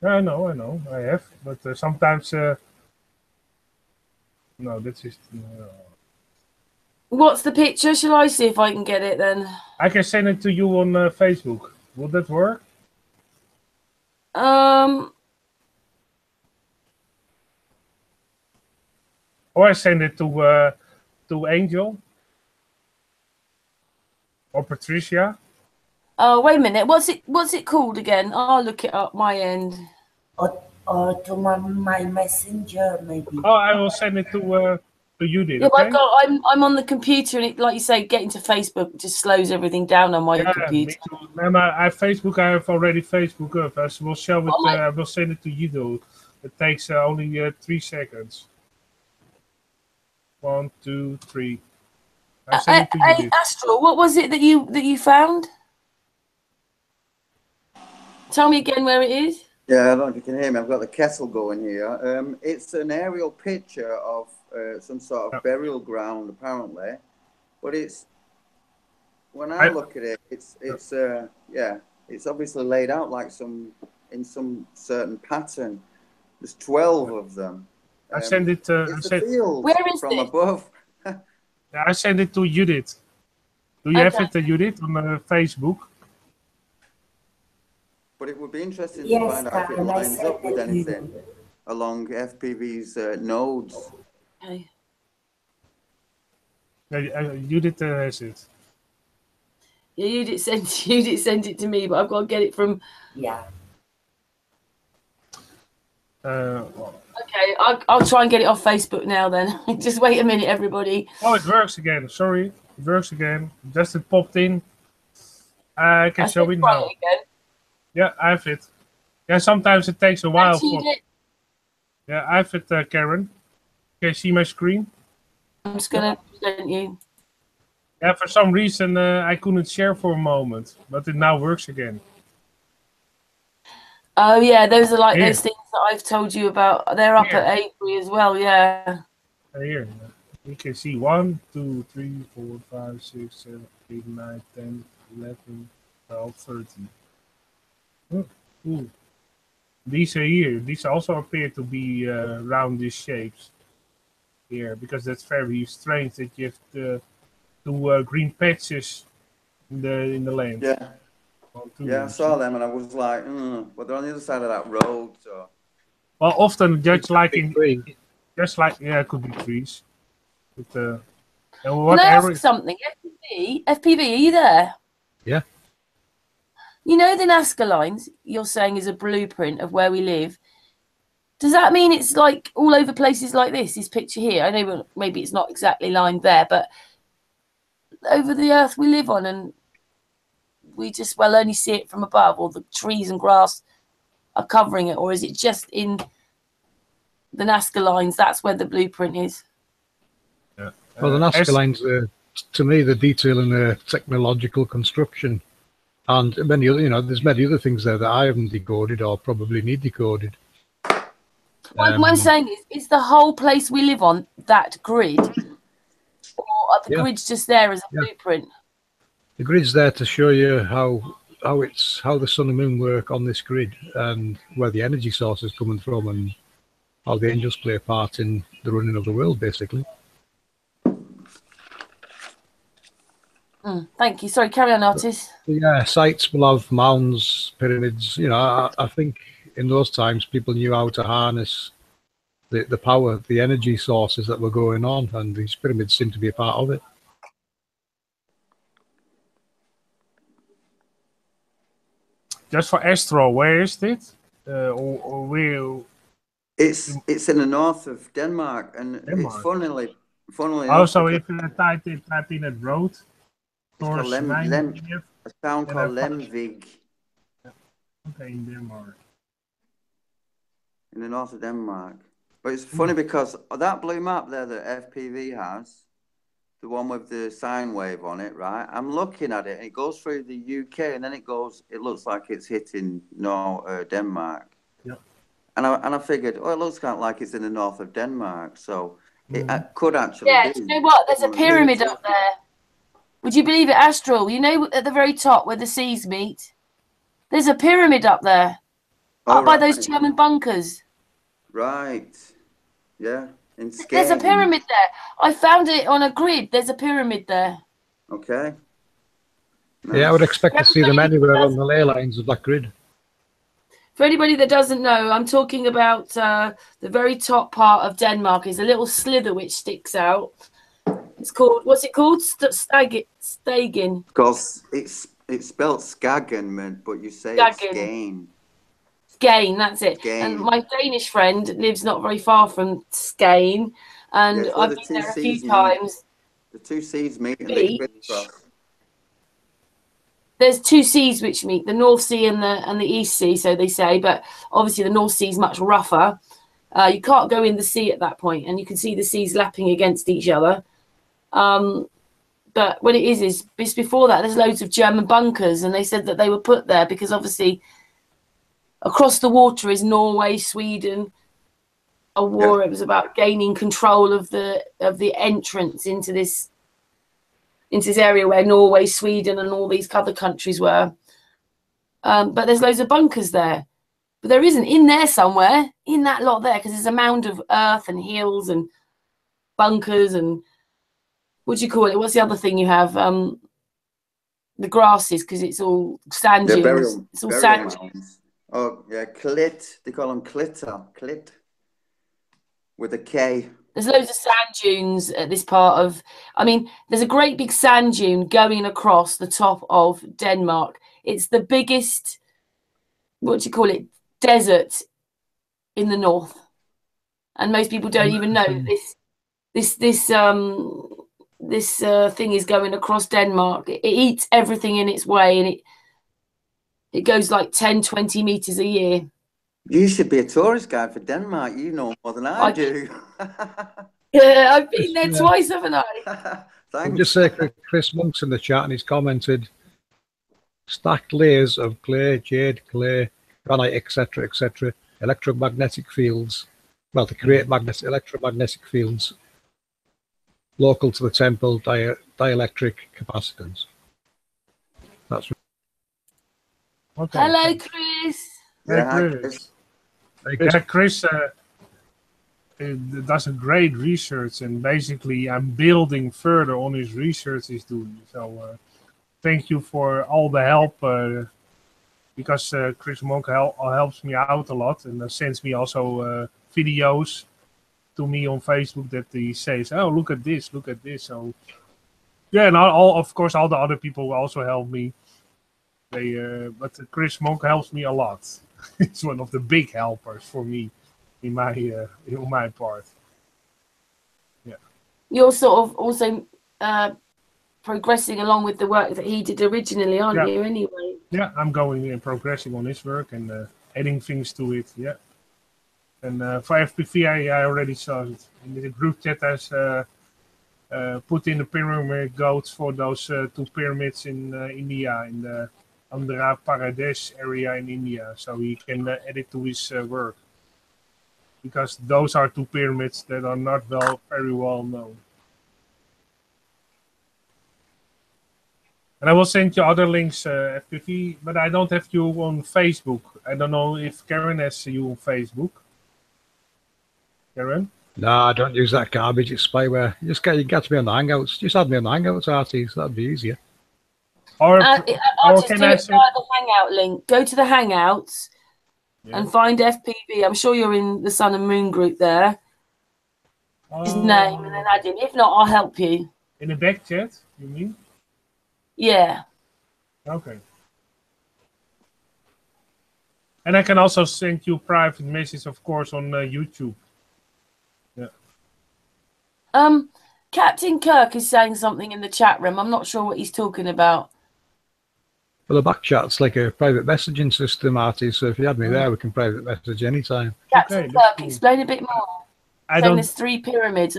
I know, I have, but sometimes no, this is. What's the picture? Shall I see if I can get it then? I can send it to you on Facebook. Will that work? Or I send it to Angel or Patricia. Oh, wait a minute. What's it called again? I'll look it up my end. Or to my messenger, maybe. Oh, I will send it to Judith. Yeah, Okay? I'm on the computer, and it, like you say, getting to Facebook just slows everything down on my computer. Me too. And I Facebook. I have already Facebook up. I will show it. I will send it to you. Though it takes only 3 seconds. 1, 2, 3. I send it to you. Astral, what was it that you found? Tell me again where it is. Yeah, I don't know if you can hear me. I've got the kettle going here. It's an aerial picture of some sort of burial ground, apparently. But it's when I look at it, it's obviously laid out like in some certain pattern. There's 12 of them. I send it. It's a field where is from it? above. I send it to Judith. Do you have it, Judith, on Facebook? But it would be interesting to Yes, find out if it Karen, I lines said up with that you anything along FPV's nodes. Okay. Judith has it. Yeah, you did send it to me, but I've got to get it from. Yeah. Okay, I'll try and get it off Facebook now. Then just wait a minute, everybody. Oh, it works again. Sorry, it works again. Just it popped in. I can show it now. Again. Yeah, I have it. Yeah, sometimes it takes a while. Yeah, I have it, Karen. Can you see my screen? I'm just gonna present you. Yeah, for some reason I couldn't share for a moment, but it now works again. Oh yeah, those are like those things that I've told you about. They're up at Avery as well. Yeah. Here, you can see 1, 2, 3, 4, 5, 6, 7, 8, 9, 10, 11, 12, 13. Ooh. These are here. These also appear to be roundish shapes here, because that's very strange that you have two green patches in the land. Yeah. Yeah, I saw them and I was like, but they're on the other side of that road. So. Well, often just like it could be trees. But, Can I ask something? FPV, are you there? Yeah. You know the Nazca lines you're saying is a blueprint of where we live. Does that mean it's like all over places like this picture here? I know maybe it's not exactly lined there, but over the earth we live on, and we just only see it from above, or the trees and grass are covering it, or is it just in the Nazca lines? That's where the blueprint is. Yeah. Well, the Nazca lines, to me, the detail and the technological construction, and many other, there's many other things there that I haven't decoded or probably need decoded. What I'm saying is the whole place we live on that grid, or are the grids just there as a blueprint? The grid's there to show you how the sun and moon work on this grid, and where the energy source is coming from, and how the angels play a part in the running of the world, basically. Thank you. Sorry, carry on, Artis. Yeah, sites will have mounds, pyramids. I think in those times people knew how to harness the power, the energy sources that were going on, and these pyramids seem to be a part of it. Just for Astro, where is it? Or where? It's in the north of Denmark, and it's funnily enough. So if you type in a road, it's called a town called Lemvig. Okay, in Denmark. In the north of Denmark. But it's funny because that blue map there that FPV has, the one with the sine wave on it, right? I'm looking at it, and it goes through the UK, and then it looks like it's hitting Denmark. Yep. And I figured, it looks kind of like it's in the north of Denmark, so it could actually be. Do you know what? There's a pyramid up there. Would you believe it, Astral? You know, at the very top where the seas meet, there's a pyramid up there, Oh, up by right. those German bunkers. Right. Yeah. In There's a Skane. pyramid there. I found it on a grid. There's a pyramid there. Okay. Yeah, I would Nice. expect to see them anywhere on the ley lines of that grid. For anybody that doesn't know, I'm talking about the very top part of Denmark is a little slither which sticks out. It's called, what's it called? Stagin. Because it's spelled Skagen, but you say it's Skagen. Skane. Skane, that's it. Skane. And my Danish friend lives not very far from Skane, and Yeah, it's where I've the been two there a few seas meet. times. The two seas meet and they crisscross. There's two seas which meet, the North Sea and the East Sea, so they say, but obviously the North Sea is much rougher. You can't go in the sea at that point, and you can see the seas lapping against each other. But what it is before that, there's loads of German bunkers, and they said that they were put there because obviously across the water is Norway, Sweden. A war. It was about gaining control of the entrance into this area where Norway, Sweden, and all these other countries were. But there's loads of bunkers there. But there isn't in there somewhere, in that lot there, because there's a mound of earth and hills and bunkers and what do you call it? What's the other thing you have? The grasses, because it's all sand dunes. It's all sand dunes. Oh, yeah, clit. They call them clitter. Clit. With a K. There's loads of sand dunes at this part of... I mean, there's a great big sand dune going across the top of Denmark. It's the biggest, what do you call it, desert in the north. And most people don't even know this thing is going across Denmark. It eats everything in its way, and it goes like 10, 20 meters a year. You should be a tourist guide for Denmark. You know more than I do. Yeah, I've been there twice, haven't I? Thanks. Just say Chris Monk's in the chat, and he's commented, stacked layers of clay, jade, clay, granite, etc., electromagnetic fields. Well, to create electromagnetic fields local to the temple dielectric capacitance. That's Okay. Hello, Chris. Hey, Chris. Yeah, Chris does a great research, and basically I'm building further on his research he's doing. So thank you for all the help, because Chris Monk helps me out a lot, and sends me also videos to me on Facebook that he says, "Oh, look at this, look at this." So yeah, and of course all the other people also help me. But Chris Monk helps me a lot. He's one of the big helpers for me in my part. Yeah. You're sort of also progressing along with the work that he did originally, aren't you? Anyway. Yeah, I'm going and progressing on his work and adding things to it. Yeah. And for FPV, I already saw it. In the group chat, has put in the pyramid goats for those two pyramids in India, in the Andhra Pradesh area in India, so he can add it to his work. Because those are two pyramids that are not very well known. And I will send you other links, FPV, but I don't have you on Facebook. I don't know if Karen has you on Facebook. Karen? No, I don't use that garbage. It's spyware. You get to me on the Hangouts. Just add me on the Hangouts, Arties. That'd be easier. Or I'll just do it via the Hangout link. Go to the Hangouts and find FPV. I'm sure you're in the Sun and Moon group there. His name, and then add him. If not, I'll help you. In the back chat, you mean? Yeah. Okay. And I can also send you private message, of course, on YouTube. Yeah. Captain Kirk is saying something in the chat room. I'm not sure what he's talking about. Well, the back chat's like a private messaging system, Artie, so if you had me there, we can private message anytime. Captain Kirk, explain a bit more. There's 3 pyramids.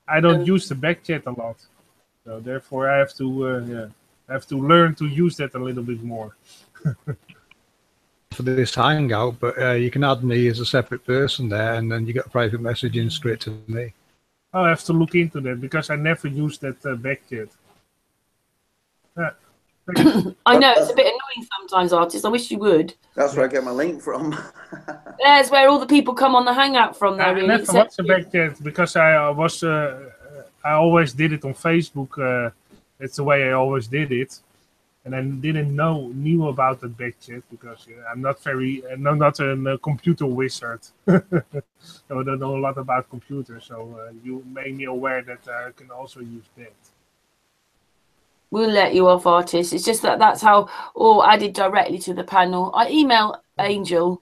I don't use the back chat a lot. So therefore I have to learn to use that a little bit more. For this Hangout, but you can add me as a separate person there, and then you get a private messaging straight to me. I'll have to look into that, because I never used that back chat. I know it's a bit annoying sometimes, artists. I wish you would. That's where I get my link from. There's where all the people come on the hangout from. There, really. Never watched the back chat because I always did it on Facebook. That's the way I always did it, and I didn't knew about the back chat because I'm not not a computer wizard. So I don't know a lot about computers. So you made me aware that I can also use that. We'll let you off, artists. It's just that's how all added directly to the panel. I email Angel,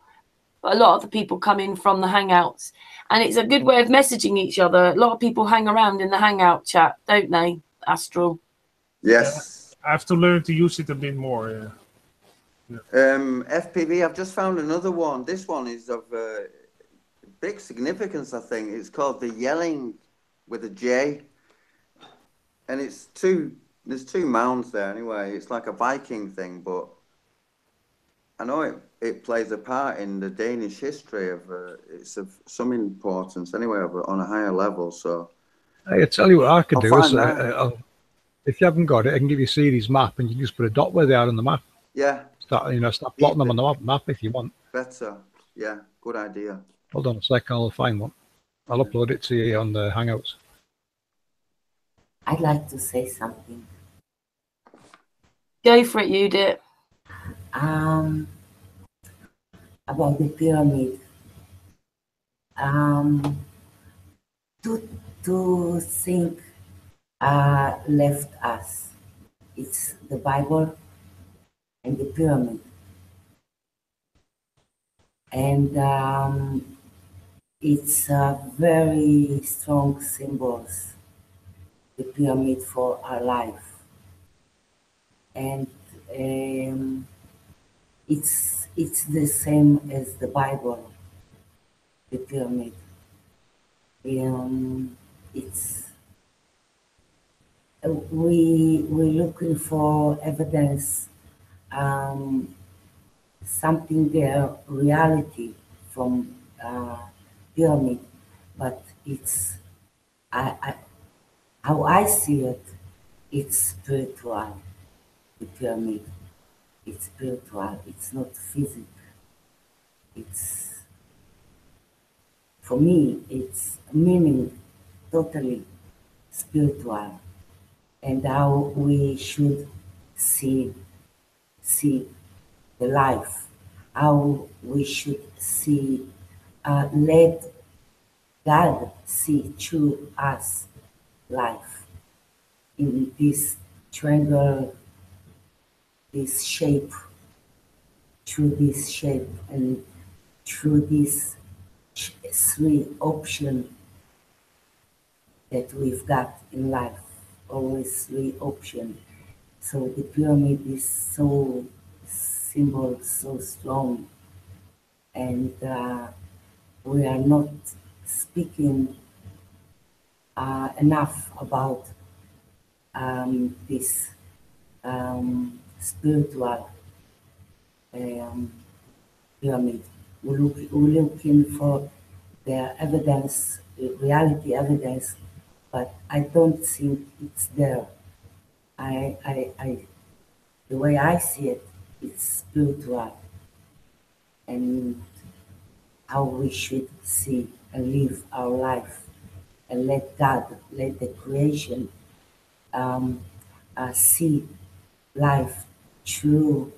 but a lot of the people come in from the hangouts, and it's a good way of messaging each other. A lot of people hang around in the hangout chat, don't they, Astral? Yes. I have to learn to use it a bit more. FPV, I've just found another one. This one is of big significance, I think. It's called the Yelling with a J. And there's two mounds there anyway. It's like a Viking thing, but I know it plays a part in the Danish history it's of some importance anyway, on a higher level. So I tell you what I could do is, if you haven't got it, I can give you a series map, and you can just put a dot where they are on the map. Yeah. Start plotting them on the map if you want. Better. Yeah, good idea. Hold on a second, I'll find one. I'll upload it to you on the Hangouts. I'd like to say something. Go for it, Judith. About the pyramid. Two things left us. It's the Bible and the pyramid. And it's very strong symbols, the pyramid, for our life. And it's the same as the Bible, the pyramid. We're looking for evidence, something there, reality from pyramid, but it's how I see it. It's spiritual. The pyramid. It's spiritual. It's not physical. It's, for me, it's meaning totally spiritual, and how we should see the life, how we should let God see through us life in this triangle, this shape, through this shape, and through these three options that we've got in life, always three options. So the pyramid is so symbol, so strong, and we are not speaking enough about this spiritual pyramid. We're looking for the evidence, the reality evidence, but I don't think it's there. The way I see it, it's spiritual, and how we should see and live our life, and let God, let the creation see life through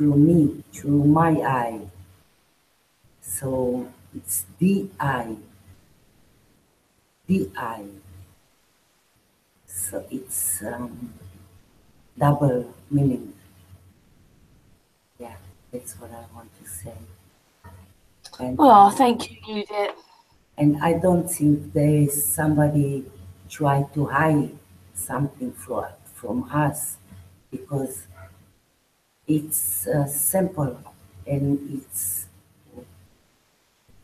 me, through my eye. So it's the eye. So it's double meaning. Yeah, that's what I want to say. And, thank you, Judith. And I don't think there is somebody try to hide something from us, because it's simple, and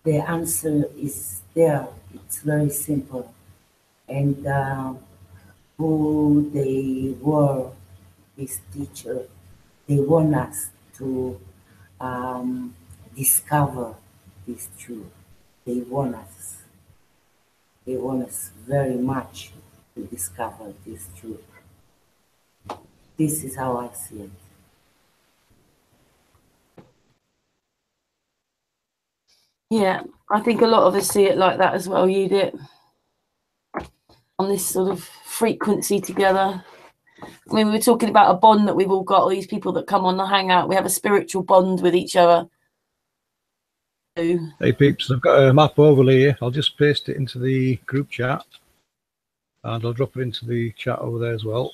the answer is there. It's very simple. And who they were, this teacher, they want us to discover this truth. They want us very much to discover this truth. This is how I see it. Yeah, I think a lot of us see it like that as well, Judith. On this sort of frequency together. I mean, we were talking about a bond that we've all got, all these people that come on the hangout. We have a spiritual bond with each other. Hey peeps, I've got a map overlay here. I'll just paste it into the group chat. And I'll drop it into the chat over there as well.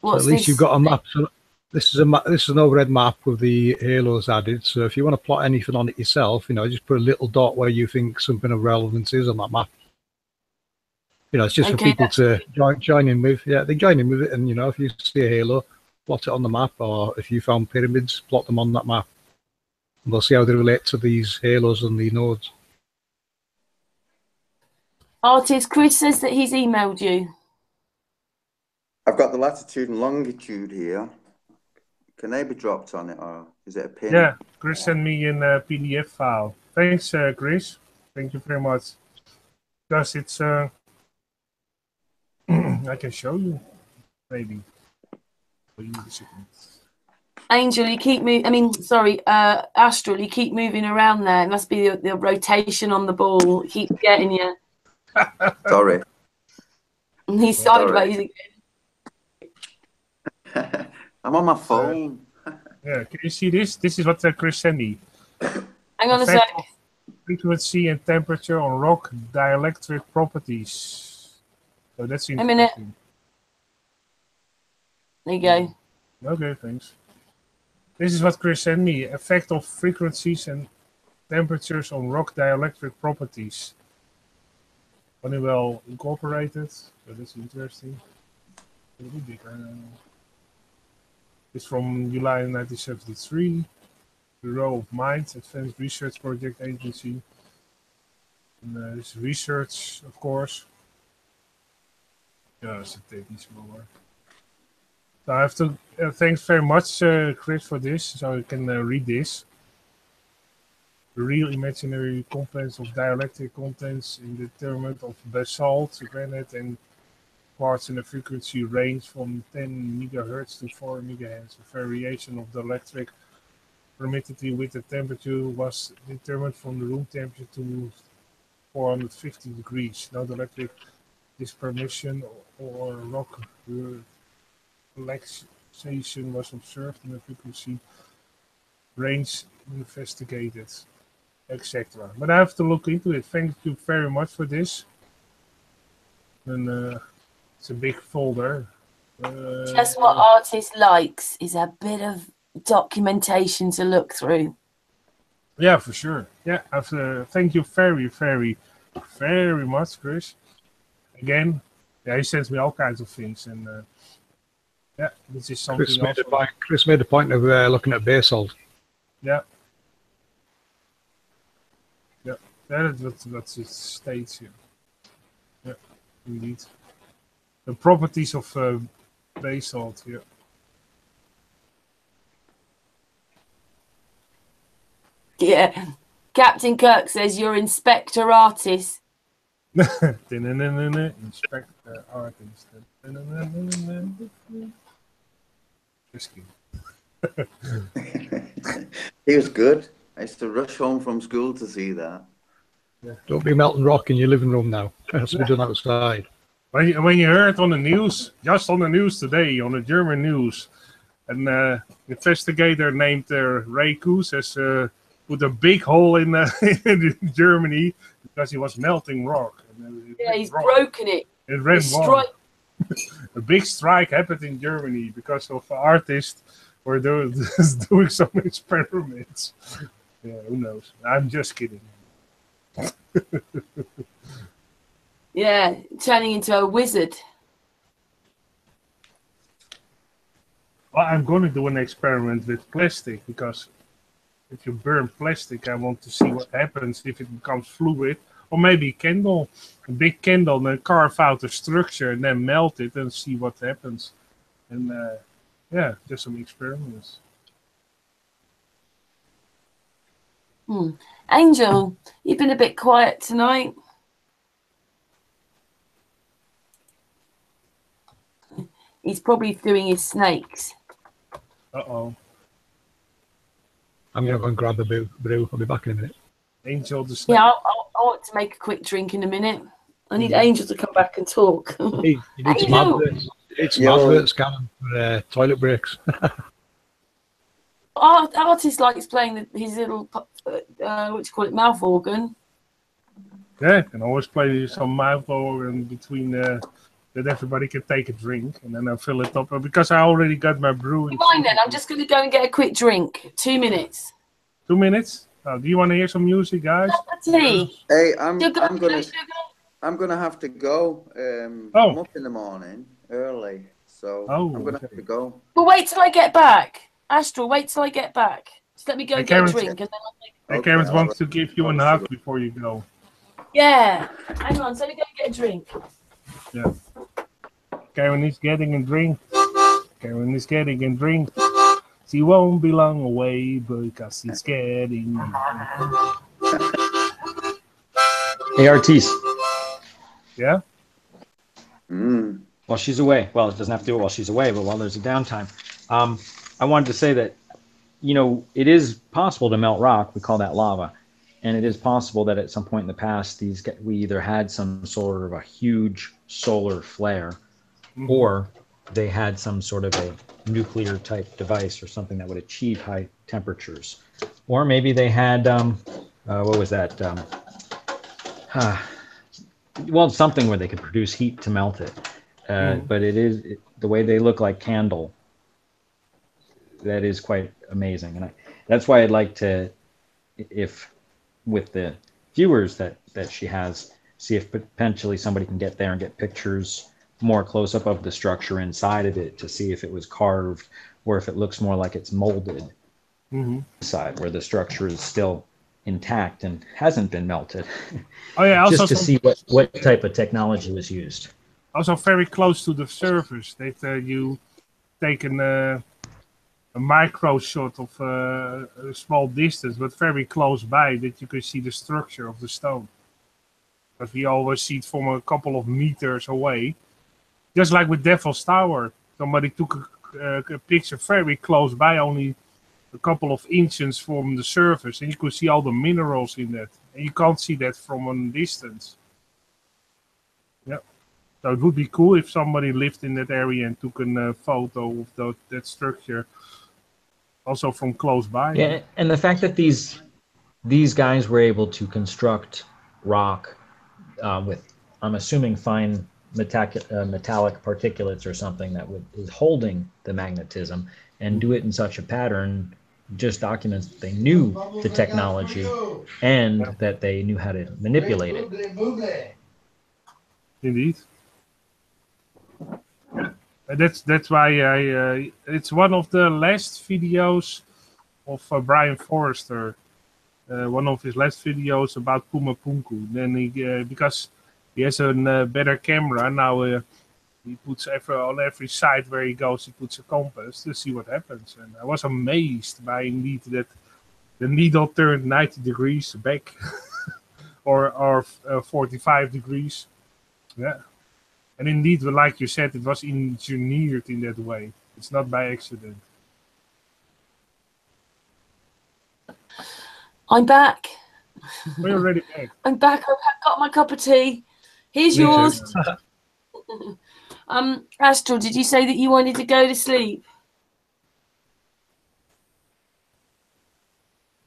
So at least you've got a map. So this is an overhead map with the halos added. So if you want to plot anything on it yourself, you know, just put a little dot where you think something of relevance is on that map. You know, it's just for people to join in with. Yeah, they join in with it, and you know, if you see a halo, plot it on the map, or if you found pyramids, plot them on that map. And we'll see how they relate to these halos and the nodes. Artist Chris says that he's emailed you. I've got the latitude and longitude here. Can they be dropped on it, or is it a pin? Yeah, Chris sent me in a PDF file. Thanks, Chris. Thank you very much. Because it's, I can show you, maybe. Angel, you keep moving. I mean, sorry, Astral, you keep moving around there. It must be the rotation on the ball. It keeps getting you. Sorry. And he's sideways again. I'm on my phone. Yeah, can you see this? This is what Chris sent me. Hang on a sec. Frequency and temperature on rock dielectric properties. So that's interesting. A minute. There you go. Okay, thanks. This is what Chris sent me. Effect of frequencies and temperatures on rock dielectric properties. Honeywell Incorporated. So that's interesting. A little bigger. It's from July 1973. Bureau of Mind, Advanced Research Project Agency. And this research, of course. Yeah, it's a taking smaller. So I have to thanks very much, Chris, for this. So you can read this. The real imaginary components of dielectric contents in the determinant of basalt, granite, and quartz in a frequency range from 10 megahertz to 4 megahertz. The variation of the electric permittivity with the temperature was determined from the room temperature to 450 degrees. No electric dispersion or rock relaxation was observed in the frequency range investigated, etc. But I have to look into it. Thank you very much for this. And it's a big folder. Just what artist likes is a bit of documentation to look through. Yeah, for sure. Yeah, thank you very, very, very much, Chris. Again, yeah, he sends me all kinds of things, and yeah, this is something. Chris made a point of looking at basalt. Yeah. Yeah, that's what it states here. Yeah, indeed. The properties of basalt here. Yeah. Captain Kirk says you're Inspector Artist. Inspector Artist. Just kidding. He was good. I used to rush home from school to see that. Yeah. Don't be melting rock in your living room now. It has to be done outside. When you heard on the news, just on the news today, on the German news, an investigator named Ray Koos has put a big hole in Germany because he was melting rock. Yeah, he's broken it. It ran wrong. A big strike happened in Germany because of artists were doing some experiments. Yeah, who knows? I'm just kidding. Yeah, turning into a wizard. Well, I'm going to do an experiment with plastic because if you burn plastic, I want to see what happens if it becomes fluid. Or maybe a big candle, and then carve out a structure and then melt it and see what happens. And yeah, just some experiments. Angel, you've been a bit quiet tonight. He's probably doing his snakes. Uh-oh. I'm going to go and grab a brew. I'll be back in a minute. Angel the snake. Yeah, I want to make a quick drink in a minute. I need Angel to come back and talk. You need some adverts. It's some adverts, Canon, for toilet breaks. Artist likes playing his little, what do you call it, mouth organ. Yeah, can always play some mouth organ between that everybody can take a drink, and then I fill it up. Because I already got my brew. Fine then, I'm just going to go and get a quick drink. 2 minutes. 2 minutes? Do you want to hear some music, guys? Hey, I'm gonna have to go. I'm up in the morning early, so I'm gonna have to go. But wait till I get back, Astral. Wait till I get back. Just let me go and get a drink, and then I'll take. Karen wants to give you a hug before you go. Yeah, hang on. So let me go and get a drink. Yeah. Karen is getting a drink. Karen is getting a drink. She won't be long away because she's getting. Hey, Artis. Yeah? While she's away, well, it doesn't have to do it while she's away, but while there's a downtime, I wanted to say that, you know, it is possible to melt rock. We call that lava. And it is possible that at some point in the past, we either had some sort of a huge solar flare, or they had some sort of a nuclear type device or something that would achieve high temperatures. Or maybe they had, what was that? Well, something where they could produce heat to melt it. But the way they look like candle, that is quite amazing. And that's why I'd like to, if with the viewers that she has, see if potentially somebody can get there and get pictures more close up of the structure inside of it to see if it was carved or if it looks more like it's molded inside, where the structure is still intact and hasn't been melted. Oh yeah, also just to see what type of technology was used. Also very close to the surface. They've you taken a micro shot of a small distance, but very close by, that you can see the structure of the stone. But we always see it from a couple of meters away. Just like with Devil's Tower. Somebody took a picture very close by, only a couple of inches from the surface, and you could see all the minerals in that. And you can't see that from a distance. Yeah. So it would be cool if somebody lived in that area and took a photo of that structure. Also from close by. Yeah, and the fact that these guys were able to construct rock with, I'm assuming, fine metallic particulates or something that is holding the magnetism, and do it in such a pattern, just documents that they knew the technology and that they knew how to manipulate it. Indeed. That's why it's one of the last videos of Brian Forrester. One of his last videos about Puma Punku. Then because he has a better camera now, he puts on every side where he goes, he puts a compass to see what happens. And I was amazed by indeed that the needle turned 90 degrees back, or 45 degrees. Yeah. And indeed, like you said, it was engineered in that way. It's not by accident. I'm back. We're already back. I'm back. I've got my cup of tea. Here's yours. Astral, did you say that you wanted to go to sleep?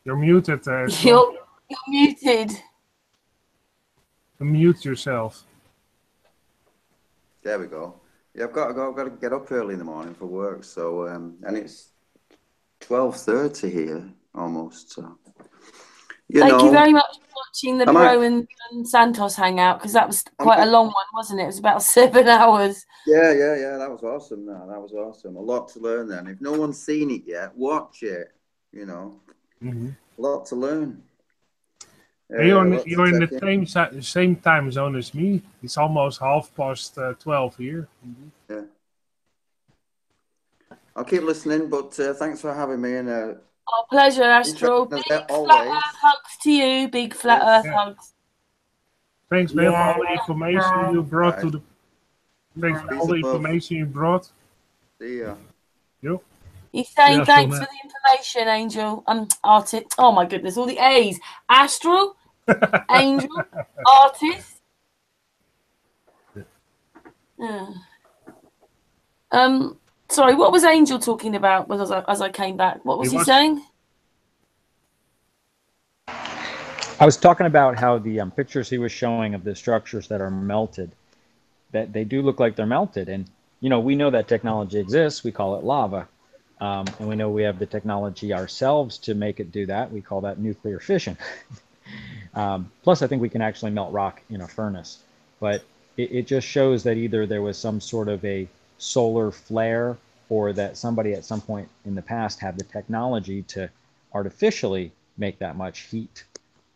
You're muted. You're muted. Mute yourself. There we go. Yeah, I've got to get up early in the morning for work. So and it's 12:30 here almost. So thank you very much for watching the Bro and Santos hangout, because that was quite a long one, wasn't it? It was about 7 hours. Yeah. That was awesome. No, that was awesome. A lot to learn then. If no one's seen it yet, watch it. You know, a lot to learn. You're in the same time zone as me. It's almost 12:30 here. Yeah. I'll keep listening, but thanks for having me. And pleasure, Astral. Big flat earth hugs to you. Big flat earth hugs. Thanks, man, for all the information you brought to the. Thanks for all the information you brought. See ya. You. He's saying Yeah, thanks so for the information, Angel. Artist. Oh my goodness, all the A's. Astral, Angel, artist. Yeah. Sorry, what was Angel talking about as I came back? What was he saying? I was talking about how the pictures he was showing of the structures that are melted, that they do look like they're melted. And, you know, we know that technology exists. We call it lava. And we know we have the technology ourselves to make it do that. We call that nuclear fission. Plus, I think we can actually melt rock in a furnace. But it just shows that either there was some sort of a solar flare or that somebody at some point in the past had the technology to artificially make that much heat.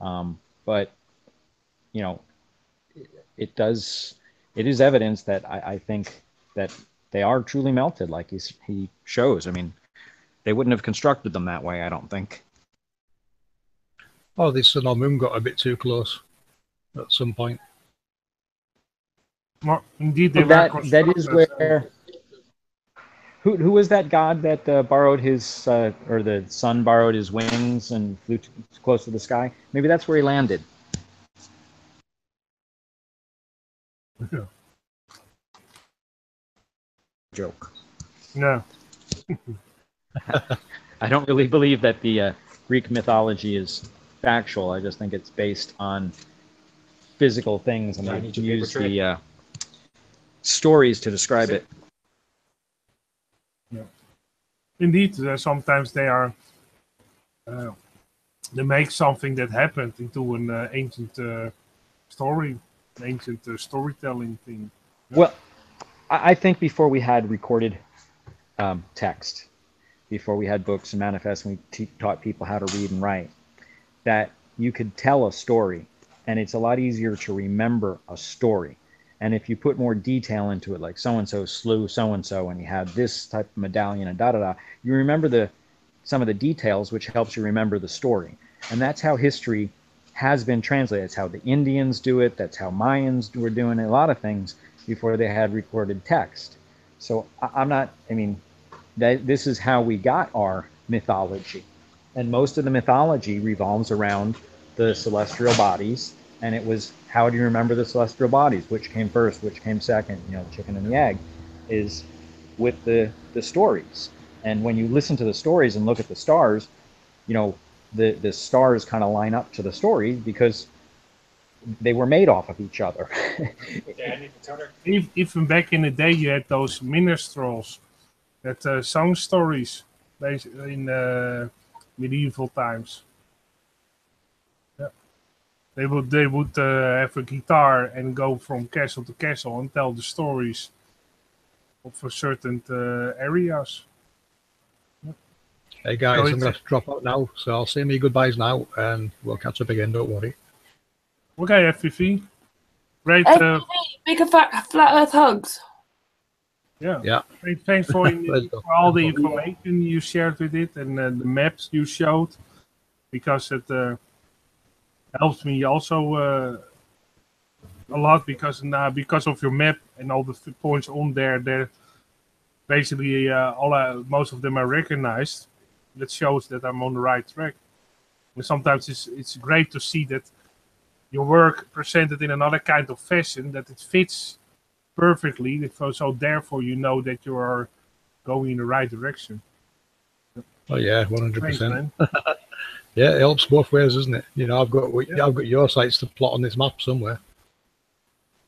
But, you know, it is evidence that I think that they are truly melted like he shows. I mean, they wouldn't have constructed them that way, I don't think. Oh, the sun or moon got a bit too close at some point. Well, indeed, they that is where... Who was that god that borrowed his, or the sun borrowed his wings and flew close to the sky? Maybe that's where he landed. Yeah. Joke. No. I don't really believe that the Greek mythology is factual. I just think it's based on physical things, and they use the stories to describe it. Yeah. Indeed, sometimes they are. They make something that happened into an ancient story, an ancient storytelling thing. Yeah. Well, I think before we had recorded text, before we had books and manifests, and we taught people how to read and write, that you could tell a story, and it's a lot easier to remember a story. And if you put more detail into it, like so-and-so slew so-and-so, and he had this type of medallion and da-da-da, you remember some of the details, which helps you remember the story. And that's how history has been translated. That's how the Indians do it. That's how Mayans were doing a lot of things before they had recorded text. So this is how we got our mythology. And most of the mythology revolves around the celestial bodies. And it was, how do you remember the celestial bodies? Which came first, which came second? You know, the chicken and the egg, is with the stories. And when you listen to the stories and look at the stars, you know, the stars kind of line up to the story because they were made off of each other. Even back in the day, you had those minstrels that sung stories in medieval times. Yeah. They would have a guitar and go from castle to castle and tell the stories of a certain areas. Hey guys, I'm going to have to drop out now, so I'll say me goodbyes now, and we'll catch up again, don't worry. Okay, FPV. Great. FPV, big flat earth hugs. Yeah. Great, thanks for all the information you shared with it and the maps you showed, because it helps me also a lot, because of your map and all the points on there, basically most of them are recognized. That shows that I'm on the right track. And sometimes it's great to see that your work presented in another kind of fashion, that it fits perfectly. So therefore, you know that you are going in the right direction. Oh yeah, 100%. Yeah, it helps both ways, doesn't it? You know, I've got your sites to plot on this map somewhere.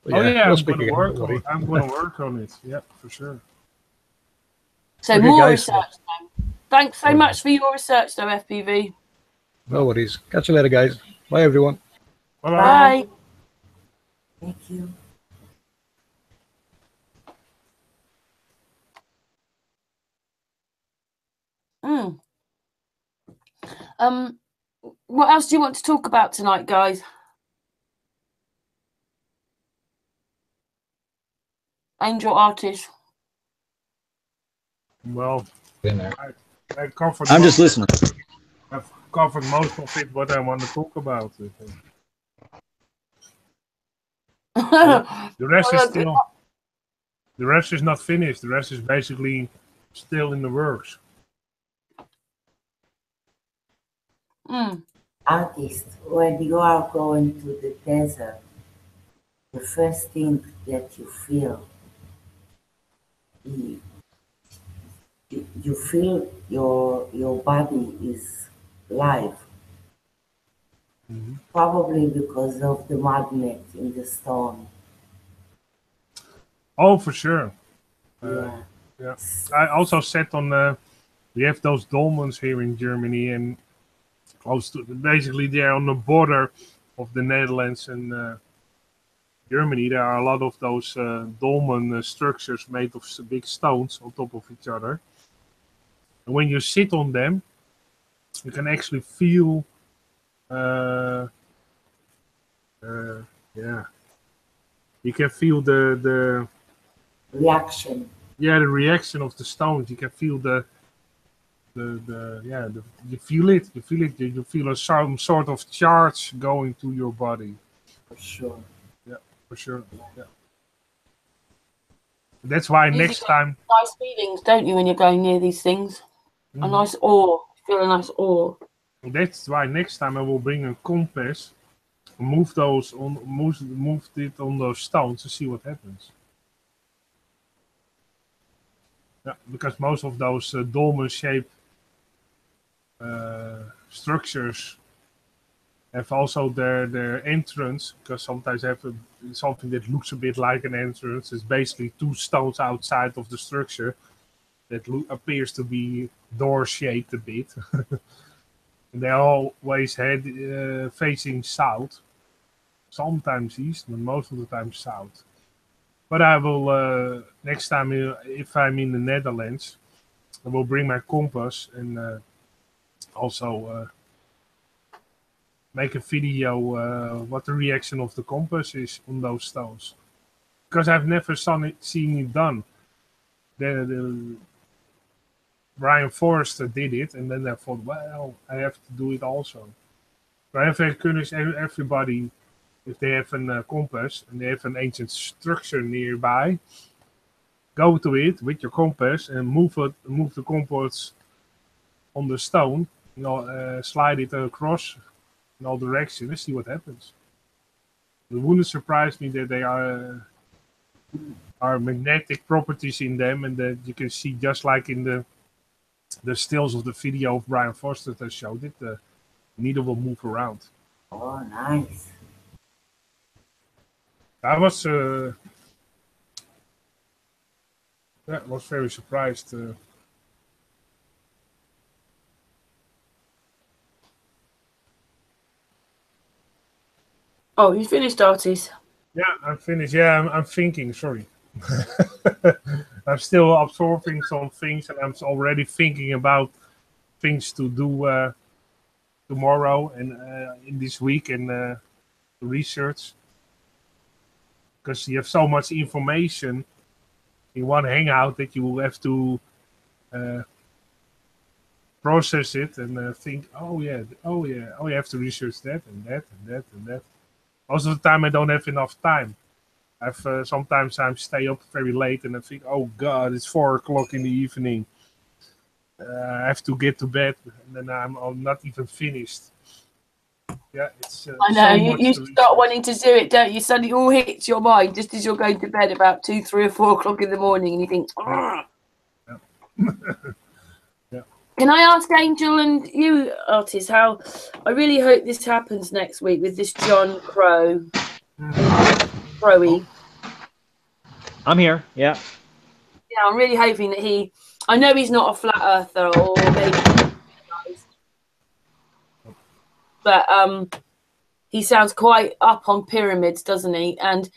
But I'm going to work on it. Yeah, for sure. So okay, more guys, research. Thanks so much for your research, though, FPV. No worries. Catch you later, guys. Bye, everyone. Bye. Thank you. What else do you want to talk about tonight, guys? Angel artist. Well, I covered. I'm just listening. I've covered most of it. What I want to talk about. The rest is still. The rest is not finished. The rest is basically still in the works. Artists, when you are going to the desert, the first thing that you feel, you, you feel your body is live. Probably because of the magnet in the stone. Oh, for sure. Yeah. Yeah. I also sat on. We have those dolmens here in Germany, and close to basically they're on the border of the Netherlands and Germany. There are a lot of those dolmen structures made of big stones on top of each other. And when you sit on them, you can actually feel. Yeah, you can feel the Reaction. yeah, the reaction of the stones. You can feel you feel it. You feel it. You feel some sort of charge going to your body. For sure. Yeah, for sure. Yeah. That's why next time. Nice feelings, don't you, when you're going near these things? A nice awe. You feel a nice awe. That's why next time I will bring a compass, move it on those stones to see what happens. Yeah, because most of those dolmen-shaped structures have also their entrance, because sometimes they have something that looks a bit like an entrance. It's basically two stones outside of the structure that appears to be door-shaped a bit. And they always head facing south, sometimes east, but most of the time south. But I will, next time if I'm in the Netherlands, I will bring my compass and also make a video what the reaction of the compass is on those stones. Because I've never seen it done. Brian Forrester did it, and then I thought, well, I have to do it also. So I have encouraged everybody, if they have a compass and they have an ancient structure nearby, go to it with your compass and move the compass on the stone, slide it across in all directions and see what happens. It wouldn't surprise me that they are magnetic properties in them, and that you can see, just like in the stills of the video of Brian Foster that showed it, the needle will move around. Oh, nice. I was very surprised. Oh, you finished, Artis? Yeah, I'm finished. Yeah, I'm thinking. Sorry. I'm still absorbing some things, and I'm already thinking about things to do tomorrow and in this week and research. Because you have so much information in one hangout that you will have to process it and think, you have to research that and that and that and that. Most of the time, I don't have enough time. Sometimes I stay up very late and I think, oh God, it's 4 o'clock in the evening. I have to get to bed, and then I'm not even finished. Yeah, it's. I know, you start wanting to do it, don't you? Suddenly all hits your mind just as you're going to bed about 2, 3 or 4 o'clock in the morning, and you think, yeah. Yeah. Can I ask Angel and you, Artis, how I really hope this happens next week with this John Crowe. Crowe. I'm here. Yeah. Yeah, I'm really hoping that I know he's not a flat earther, or maybe, but he sounds quite up on pyramids, doesn't he? And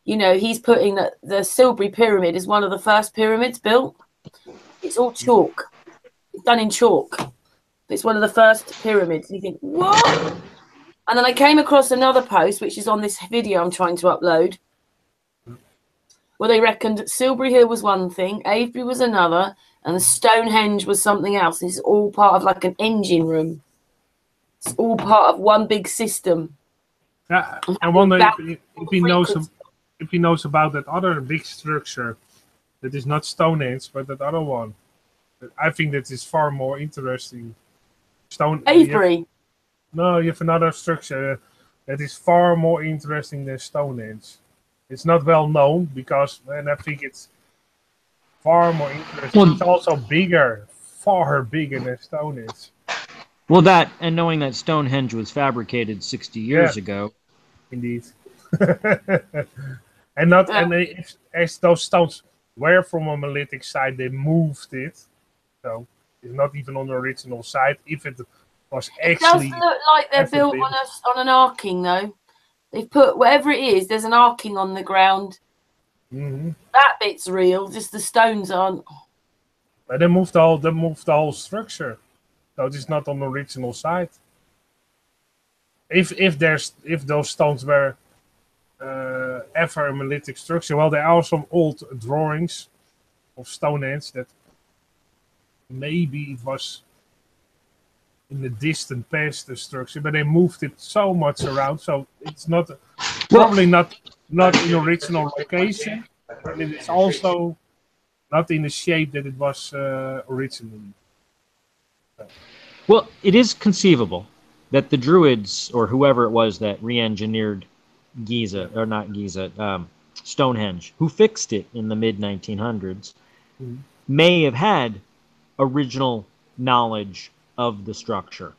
he's putting that the Silbury Pyramid is one of the first pyramids built. It's all chalk. It's done in chalk. It's one of the first pyramids. And you think, what? And then I came across another post, which is on this video I'm trying to upload, where they reckoned Silbury Hill was one thing, Avebury was another, and the Stonehenge was something else. It's all part of like an engine room. It's all part of one big system. Yeah, I wonder if he knows about that other big structure that is not Stonehenge, but that other one. I think that is far more interesting. Stone. Avebury. You have another structure that is far more interesting than Stonehenge. It's not well known because, and I think it's far more interesting. Well, it's also bigger, far bigger than Stonehenge. Well, that and knowing that Stonehenge was fabricated 60 years ago. Indeed. And as those stones were from a monolithic site, they moved it. So it's not even on the original site. If it was actually, it does look like they're built on an arcing, though. They've put whatever it is. There's an arcing on the ground. Mm-hmm. That bit's real. Just the stones aren't. But they moved the whole structure. So it's not on the original site. If those stones were ever a monolithic structure, well, there are some old drawings of Stonehenge that maybe it was in the distant past the structure, but they moved it so much around, so it's probably not in the original location, and it's also not in the shape that it was originally. Well, it is conceivable that the Druids or whoever it was that re-engineered Giza, or not Giza, Stonehenge, who fixed it in the mid-1900s, may have had original knowledge of the structure.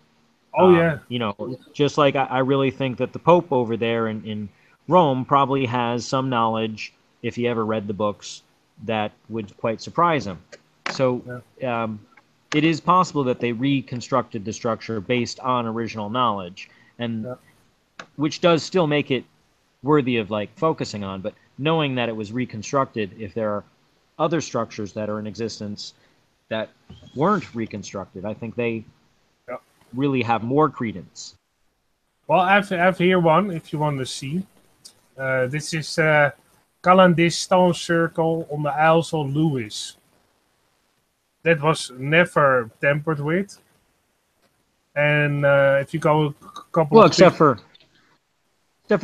Just like I really think that the Pope over there in Rome probably has some knowledge, if he ever read the books, that would quite surprise him. So it is possible that they reconstructed the structure based on original knowledge, and which does still make it worthy of focusing on. But knowing that it was reconstructed, if there are other structures that are in existence that weren't reconstructed, I think they really have more credence. Well, I have here one if you want to see. This is Calendish stone circle on the Isles of Lewis. That was never tampered with. And if you go a couple except for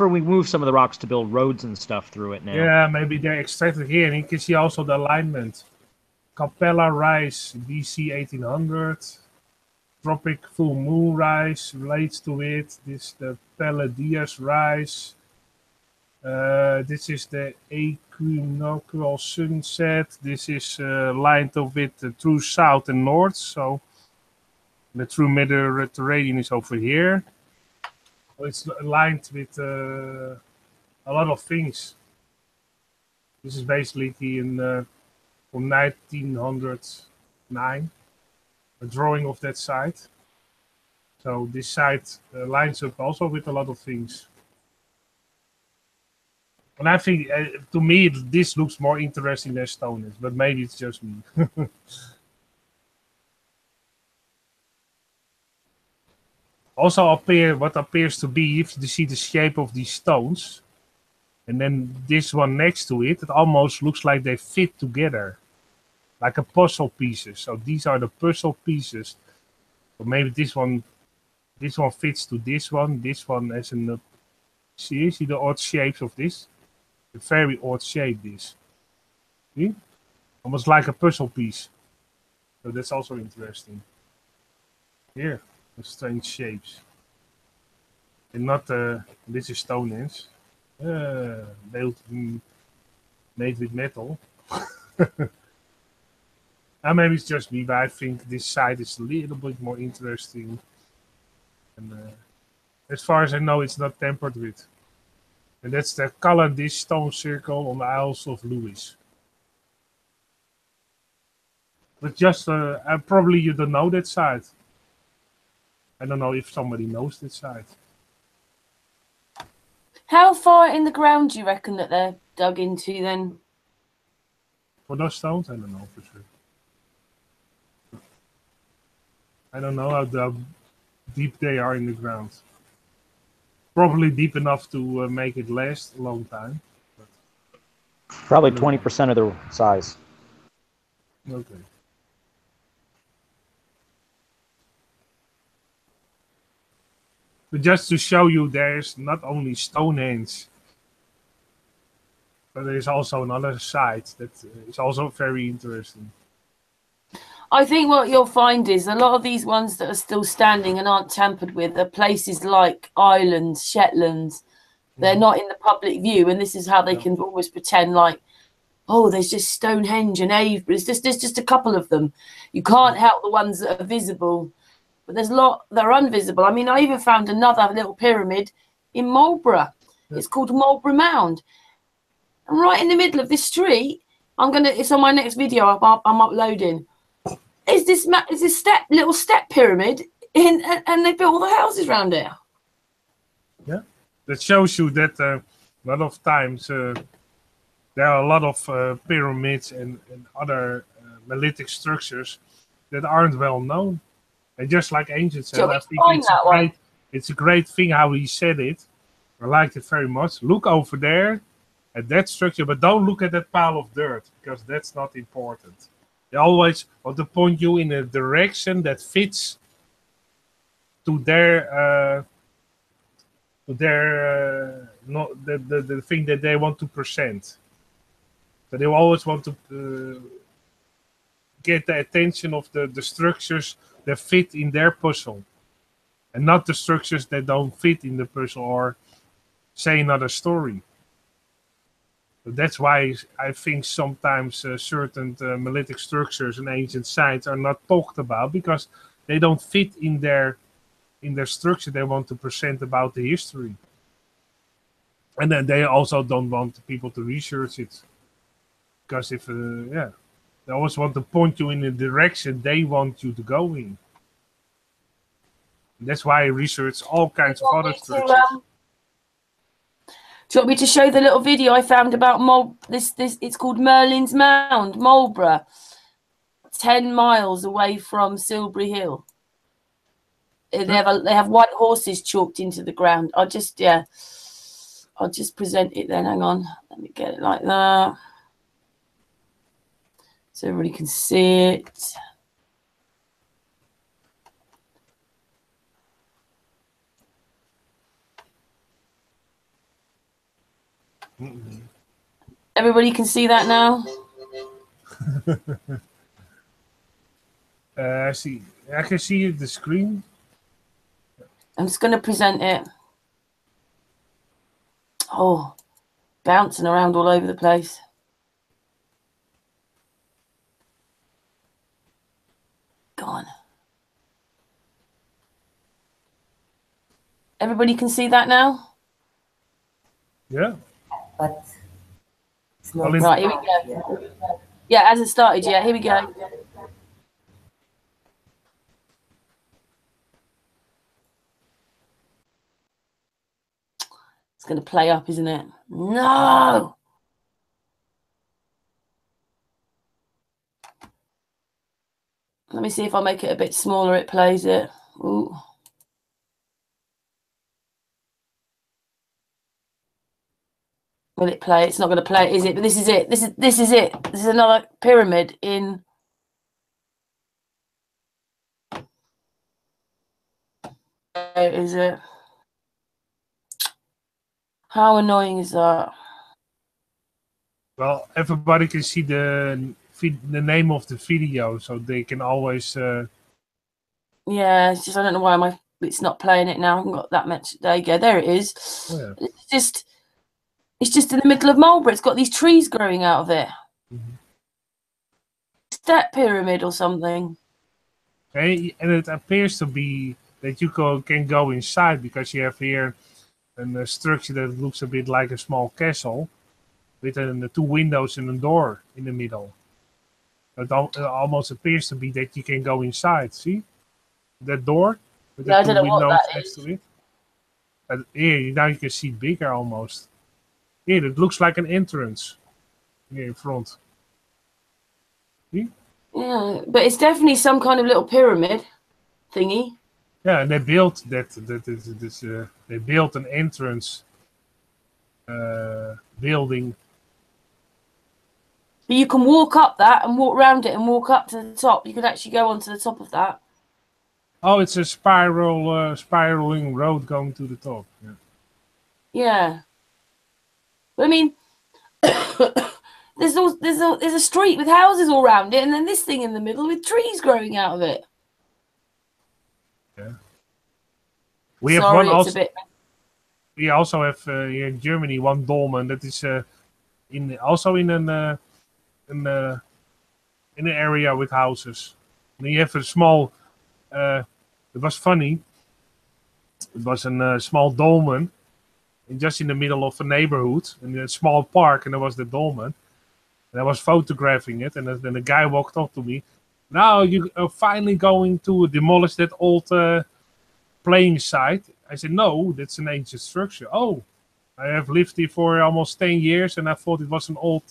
we moved some of the rocks to build roads and stuff through it now. Yeah, maybe they extracted here. And you can see also the alignment. Capella Rise, BC 1800. Tropic Full Moon Rise relates to it. This is the Palladius Rise. This is the equinoctial sunset. This is lined up with the true south and north. So the true Mediterranean is over here. It's lined with a lot of things. This is basically from 1909, a drawing of that site. So this site lines up also with a lot of things. And I think, to me, this looks more interesting than Stonehenge, but maybe it's just me. Also, what appears to be, if you see the shape of these stones, and then this one next to it, it almost looks like they fit together, like a puzzle pieces. So these are the puzzle pieces. Or maybe this one fits to this one as in see the odd shapes of this? A very odd shape, this. See? Almost like a puzzle piece. So that's also interesting. Here, the strange shapes. And not, this is Stonehenge. Made with metal. And maybe it's just me, but I think this side is a little bit more interesting. And as far as I know, it's not tampered with. And that's the Calendish stone circle on the Isles of Lewis. But just, probably you don't know that side. I don't know if somebody knows that side. How far in the ground do you reckon that they're dug into then? For those stones? I don't know for sure. I don't know how deep they are in the ground. Probably deep enough to make it last a long time. Probably 20% of their size. Okay. But just to show you, there's not only Stonehenge, but there's also another side that is also very interesting. I think what you'll find is a lot of these ones that are still standing and aren't tampered with are places like Ireland, Shetland. They're not in the public view, and this is how they can always pretend like, oh, there's just Stonehenge and Avebury. There's just a couple of them. You can't help the ones that are visible, but there's a lot that are invisible. I mean, I even found another little pyramid in Marlborough. It's called Marlborough Mound. And right in the middle of this street, it's on my next video I'm uploading. Is this little step pyramid and they built all the houses around it. Yeah, that shows you that a lot of times there are a lot of pyramids and other melodic structures that aren't well known. And just like Ancient said, I think it's a great thing how he said it. I liked it very much. Look over there at that structure, but don't look at that pile of dirt, because that's not important. They always want to point you in a direction that fits to their the thing that they want to present. So they always want to get the attention of the structures that fit in their puzzle, and not the structures that don't fit in the puzzle or say another story. So that's why I think sometimes certain melodic structures and ancient sites are not talked about, because they don't fit in their structure they want to present about the history. And then they also don't want people to research it, because if they always want to point you in the direction they want you to go in. And that's why I research all kinds of other structures. Do you want me to show the little video I found about this? It's called Merlin's Mound, Marlborough, 10 miles away from Silbury Hill. They have white horses chalked into the ground. I'll just present it then. Hang on, let me get it like that so everybody can see it. Everybody can see that now? I see. I can see the screen. I'm just going to present it. Oh, bouncing around all over the place. Go on. Everybody can see that now? Yeah. But it's not right, here we go. Yeah, it hasn't started yet. Here we go. It's going to play up, isn't it? No! Let me see if I make it a bit smaller, it plays it. Ooh. Will it play? It's not going to play, is it? But this is it. This is it. This is another pyramid in. Where is it? How annoying is that? Well, everybody can see the name of the video, so they can always. Yeah, it's just I don't know why it's not playing it now. I haven't got that much. There you go. There it is. Oh, yeah. It's just in the middle of Marlborough. It's got these trees growing out of it. Mm-hmm. Step pyramid or something. And it appears to be that you can go inside, because you have here a structure that looks a bit like a small castle with 2 windows and a door in the middle. It almost appears to be that you can go inside. See that door with the 2 windows next to it? And here now you can see bigger almost. Here it looks like an entrance here in front. See? Yeah, but it's definitely some kind of little pyramid thingy. Yeah, and they built they built an entrance building. But you can walk up that and walk around it and walk up to the top. You could actually go onto the top of that. Oh, it's a spiraling road going to the top. Yeah. Yeah. But I mean, there's a street with houses all around it, and then this thing in the middle with trees growing out of it. Yeah. We have Sorry, one it's also. a bit. We also have here in Germany one dolmen that is in an area with houses. And you have a small. It was funny. It was a small dolmen, just in the middle of a neighborhood, in a small park, and there was the dolmen. And I was photographing it, and then the guy walked up to me. Now you are finally going to demolish that old playing site. I said, no, that's an ancient structure. Oh, I have lived here for almost 10 years, and I thought it was an old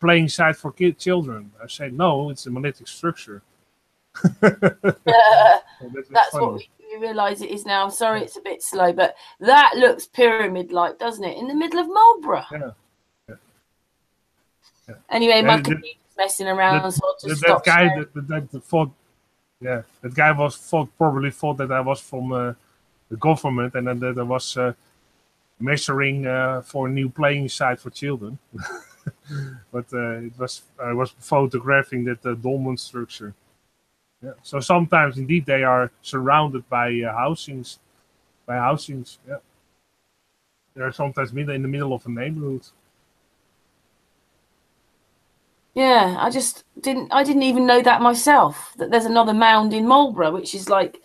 playing site for children. I said, no, it's a monolithic structure. That's what we realise it is now. I'm sorry, it's a bit slow, but that looks pyramid-like, doesn't it? In the middle of Marlborough. Yeah. Anyway, my computer's messing around, so I'll just stop. That guy probably thought that I was from the government, and then that I was measuring for a new playing site for children. But I was photographing that dolmen structure. Yeah. So sometimes indeed they are surrounded by housings. Yeah. They are sometimes in the middle of a neighborhood. Yeah, I didn't even know that myself, that there's another mound in Marlborough, which is like,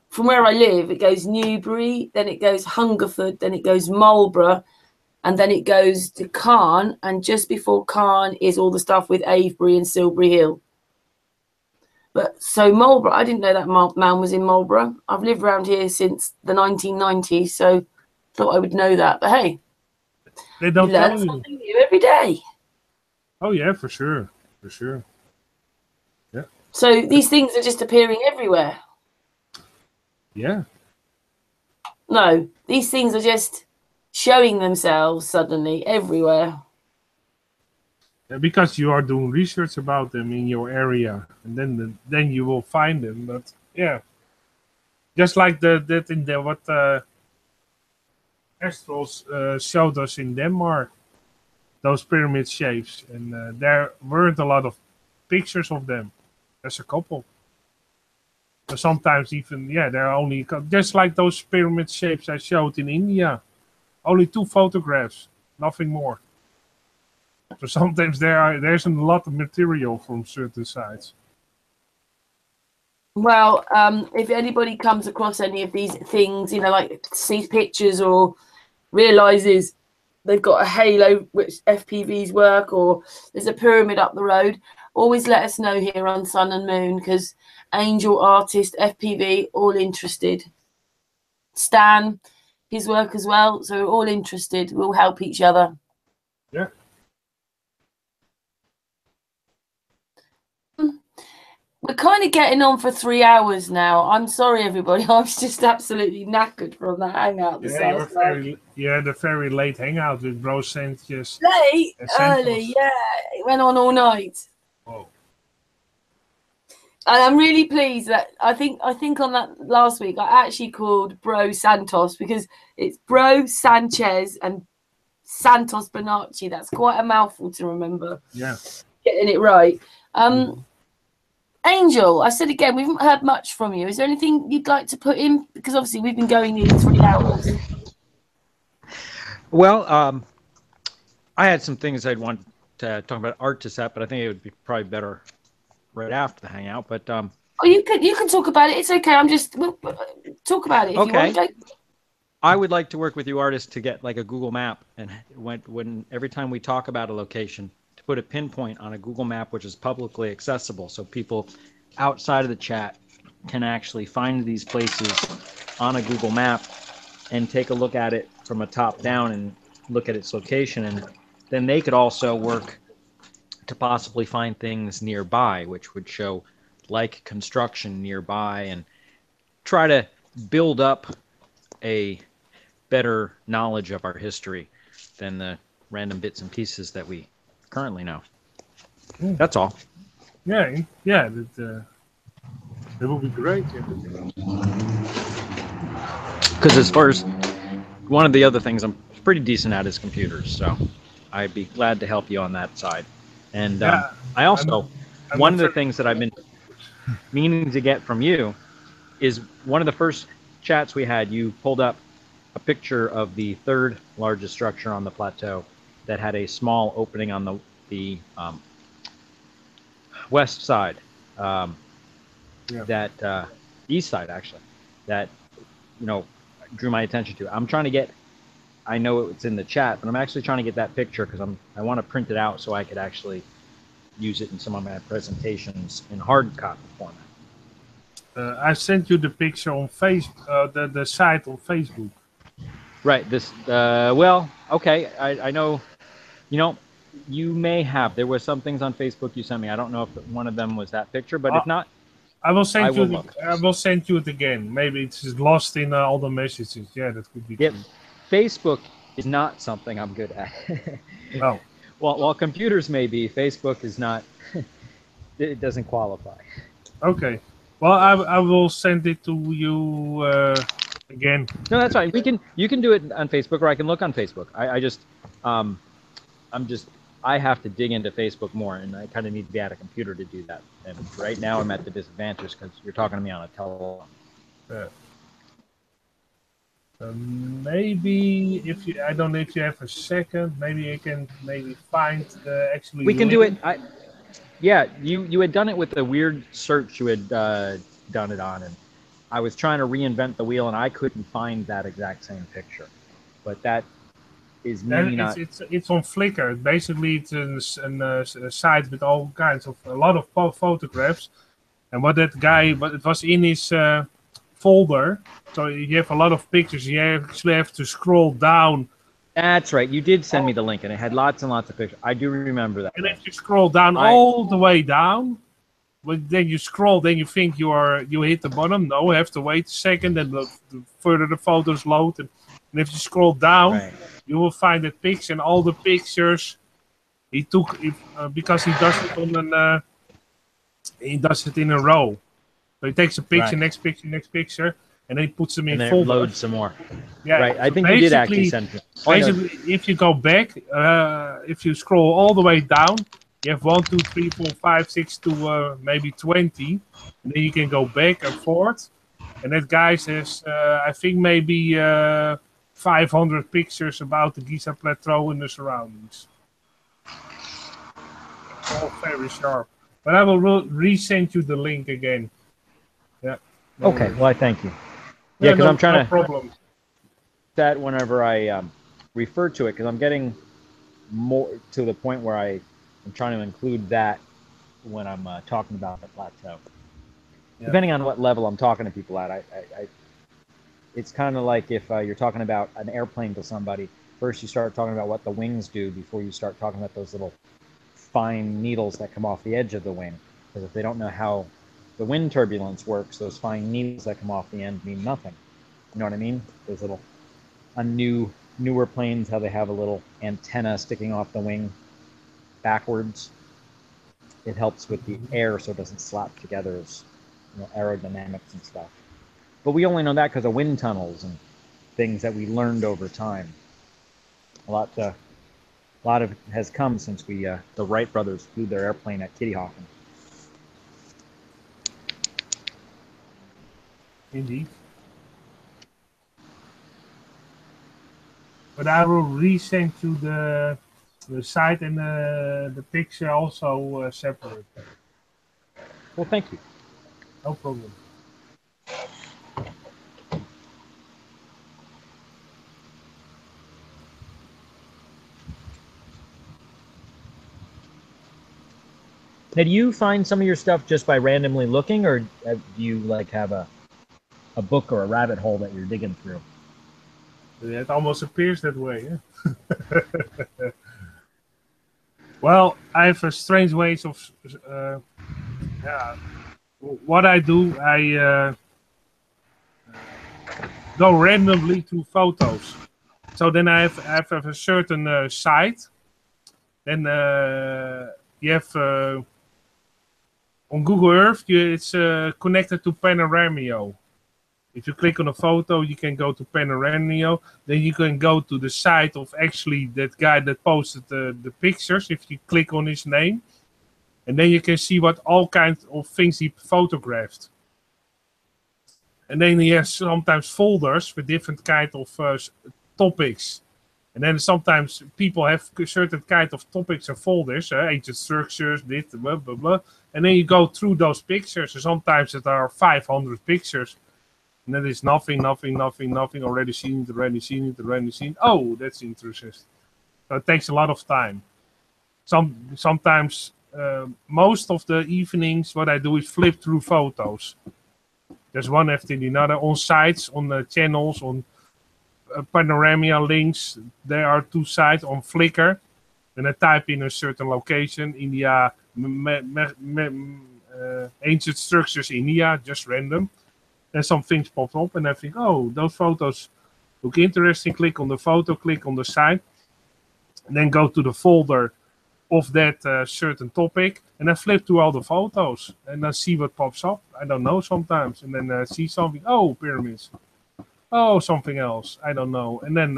from where I live, it goes Newbury, then it goes Hungerford, then it goes Marlborough, and then it goes to Caen, and just before Caen is all the stuff with Avebury and Silbury Hill. But so Marlborough, I didn't know that mound was in Marlborough. I've lived around here since the 1990s, so thought I would know that. But hey, they don't you learn tell you something new every day. Oh yeah, for sure. Yeah. So these things are just appearing everywhere. Yeah. No, these things are just showing themselves suddenly everywhere. Yeah, because you are doing research about them in your area, and then you will find them. But yeah, just like what Astros showed us in Denmark. Those pyramid shapes, and there weren't a lot of pictures of them. There's a couple. So sometimes even, there are only, just like those pyramid shapes I showed in India, only 2 photographs, nothing more. So sometimes there's a lot of material from certain sites. Well, if anybody comes across any of these things, like sees pictures or realizes they've got a halo which FPVs work, or there's a pyramid up the road, always let us know here on Sun and Moon, because Angel, Artist, FPV, all interested. Stan, his work as well, so we're all interested. We'll help each other. Yeah. We're kind of getting on for 3 hours now. I'm sorry, everybody. I was just absolutely knackered from that hangout this last night. You had a very late hangout with Bro Sanchez. Late? Early, yeah. It went on all night. Whoa. And I'm really pleased that I think on that last week I actually called Bro Santos, because it's Bro Sanchez and Santos Bonacci. That's quite a mouthful to remember. Yeah. Getting it right. Angel, I said again, we haven't heard much from you. Is there anything you'd like to put in? Because obviously we've been going nearly 3 hours. Well, I had some things I'd want to talk about art to set, but I think it would be probably better right after the hangout. But oh, you can talk about it. It's okay. We'll talk about it if you want. I would like to work with you artists to get like a Google map, and when every time we talk about a location, to put a pinpoint on a Google map which is publicly accessible, so people outside of the chat can actually find these places on a Google map and take a look at it from a top down and look at its location, and then they could also work to possibly find things nearby which would show like construction nearby, and try to build up a better knowledge of our history than the random bits and pieces that we currently know. That's all. Yeah, that will be great. Because as far as one of the other things I'm pretty decent at is computers, so I'd be glad to help you on that side. And Yeah, I also, I'm one not of the very things that I've been meaning to get from you is one of the first chats we had, you pulled up a picture of the third largest structure on the plateau that had a small opening on the west side, yeah. that east side actually, that drew my attention to. I'm trying to get. I know it's in the chat, but I'm actually trying to get that picture because I want to print it out so I could actually use it in some of my presentations in hard copy format. I sent you the picture on Facebook, the site on Facebook. Right. This. Well. Okay. I know. You know. You may have. There were some things on Facebook you sent me. I don't know if one of them was that picture, but if not, I will send I will you. look. I will send you it again. Maybe it's just lost in all the messages. Yeah, that could be Yep. true. Facebook is not something I'm good at. Oh. Well, while computers may be, Facebook is not. It doesn't qualify. Okay. Well, I will send it to you again. No, that's fine. You can do it on Facebook, or I can look on Facebook. I have to dig into Facebook more, and I kind of need to be at a computer to do that. And right now, I'm at the disadvantage because you're talking to me on a telephone. Maybe if you, I don't know if you have a second. Maybe you can find the actually. We can link. do it. Yeah, you had done it with a weird search you had done it on, and I was trying to reinvent the wheel, and I couldn't find that exact same picture. But that is maybe not. It's on Flickr. Basically, it's a site with all kinds of a lot of photographs, and what it was in his folder. So you have a lot of pictures. You actually have to scroll down. That's right. You did send me the link, and it had lots and lots of pictures. I do remember that. And if you scroll down all the way down, but then you scroll, then you think you hit the bottom. No, you have to wait a second, and the further the photos load. And if you scroll down, you will find the picture, and all the pictures he took because he does it in a row. So he takes a picture, next picture, next picture, and then he puts them in folders. folders. Loads some more. Yeah, right. So I think you did actually send me. Basically, if you go back, if you scroll all the way down, you have 1, 2, 3, 4, 5, 6 to maybe 20, and then you can go back and forth. And that guy says, I think maybe 500 pictures about the Giza Plateau and the surroundings. All very sharp. But I will resend you the link again. Yeah. Okay. Well, I thank you. Yeah, because I'm trying to. Problem. That whenever I refer to it, because I'm getting more to the point where I'm trying to include that when I'm talking about the plateau. Yeah. Depending on what level I'm talking to people at, it's kind of like if you're talking about an airplane to somebody. First, you start talking about what the wings do before you start talking about those little fine needles that come off the edge of the wing. Because if they don't know how the wind turbulence works, those fine needles that come off the end mean nothing. You know what I mean? Those little, newer planes, how they have a little antenna sticking off the wing backwards. It helps with the air so it doesn't slap together as aerodynamics and stuff. But we only know that because of wind tunnels and things that we learned over time. A lot of it has come since the Wright brothers flew their airplane at Kitty Hawk. Indeed. But I will resend you the site and the picture also separate. Well, thank you. No problem. Now, do you find some of your stuff just by randomly looking, or do you have a book or a rabbit hole that you're digging through? It almost appears that way. Yeah? Well, I have a strange ways of. What I do, I go randomly to photos. So then I have a certain site. Then you have on Google Earth, it's connected to Panoramio. If you click on a photo, you can go to Panorama. Then you can go to the site of actually that guy that posted the pictures. If you click on his name, and then you can see what all kinds of things he photographed. And then he has sometimes folders for different kind of topics. And then sometimes people have certain kind of topics and folders, ancient structures, this, blah, blah, blah. And then you go through those pictures. And sometimes there are 500 pictures. And then it's nothing, already seen it. Oh, that's interesting. So it takes a lot of time. Sometimes, most of the evenings, what I do is flip through photos. There's one after the other on sites, on the channels, on Panorama links. There are 2 sites on Flickr. And I type in a certain location, India, ancient structures, India, just random. Then some things pop up, and I think, oh, those photos look interesting. Click on the photo, click on the site, and then go to the folder of that certain topic, and I flip through all the photos, and I see what pops up. I don't know sometimes, and then I see something. Oh, pyramids. Oh, something else. I don't know. And then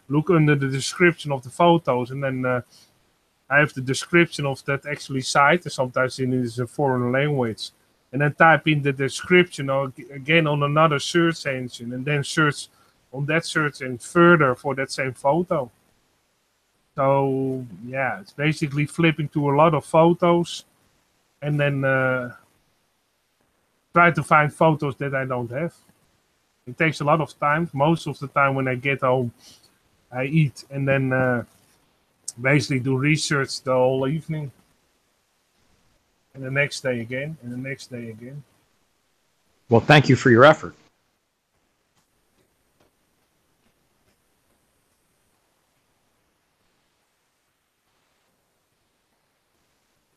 look under the description of the photos, and then I have the description of that actually site, and sometimes it is a foreign language. And then type in the description again on another search engine, and then search on that search engine further for that same photo. So yeah, it's basically flipping to a lot of photos, and then try to find photos that I don't have. It takes a lot of time. Most of the time when I get home, I eat, and then basically do research the whole evening. And the next day again, and the next day again. Well, thank you for your effort.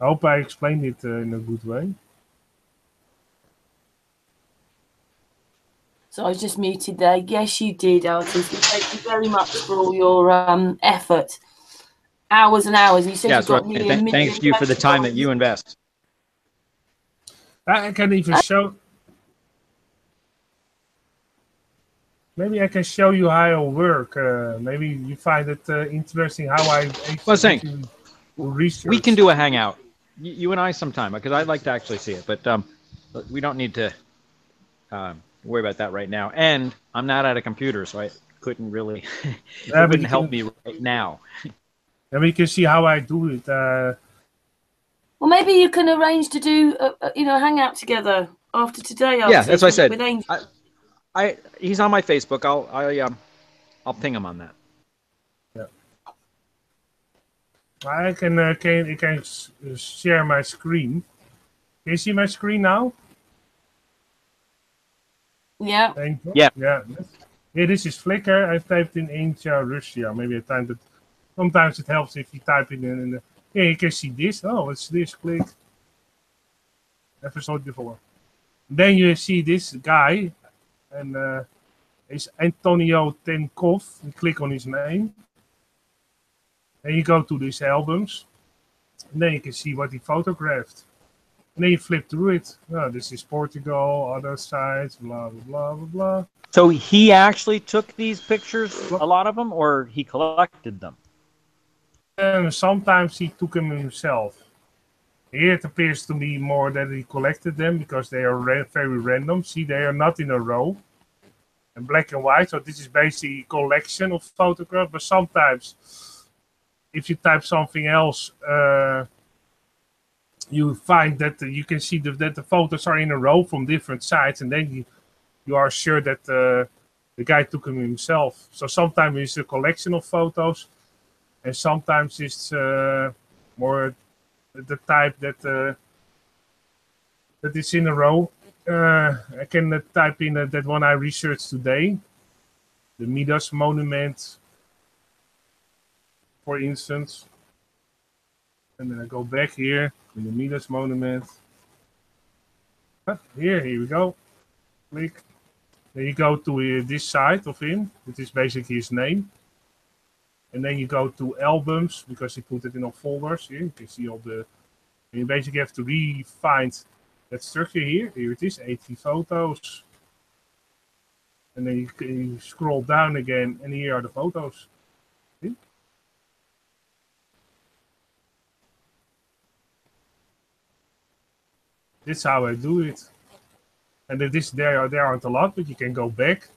I hope I explained it in a good way. So I was just muted there. Yes, you did, Artis. Thank you very much for all your effort. Hours and hours. You said you got me a million. Thanks to you for the time that you invest. I can even show. Maybe I can show you how I work. Maybe you find it interesting how I do research. We can do a hangout, you and I, sometime, because I'd like to actually see it. But we don't need to worry about that right now. And I'm not at a computer, so I couldn't really. It wouldn't help me right now. And we can see how I do it. Well, maybe you can arrange to do a hangout together after today. Yeah, that's what I said. With Angel. He's on my Facebook. I'll ping him on that. Yeah. I can share my screen. Can you see my screen now? Yeah. Yeah. Yeah. Yeah. This is Flickr. I typed in Ancient Russia. Maybe I typed it. Sometimes it helps if you type it in the. Yeah, you can see this. Oh, it's this. Click. Never saw it before. Then you see this guy, and it's Antonio Tenkov. You click on his name, and you go to these albums, and then you can see what he photographed. And then you flip through it. Oh, this is Portugal, other sites, blah blah blah blah blah. So he actually took these pictures, a lot of them, or he collected them? And sometimes he took them himself. Here it appears to me more that he collected them because they are very random. See, they are not in a row. And black and white. So this is basically a collection of photographs. But sometimes, if you type something else, you find that you can see that the photos are in a row from different sites. And then you are sure that the guy took them himself. So sometimes it's a collection of photos. And sometimes it's more the type that is in a row. I can type in that one I researched today, the Midas monument, for instance. And then I go back here to the Midas monument. Here we go. Click. Then you go to this side of him. It is basically his name. And then you go to albums because he put it in all folders. Here you can see all the. And you basically have to find that structure here. Here it is, 80 photos. And then you scroll down again, and here are the photos. See? This is how I do it. And there aren't a lot, but you can go back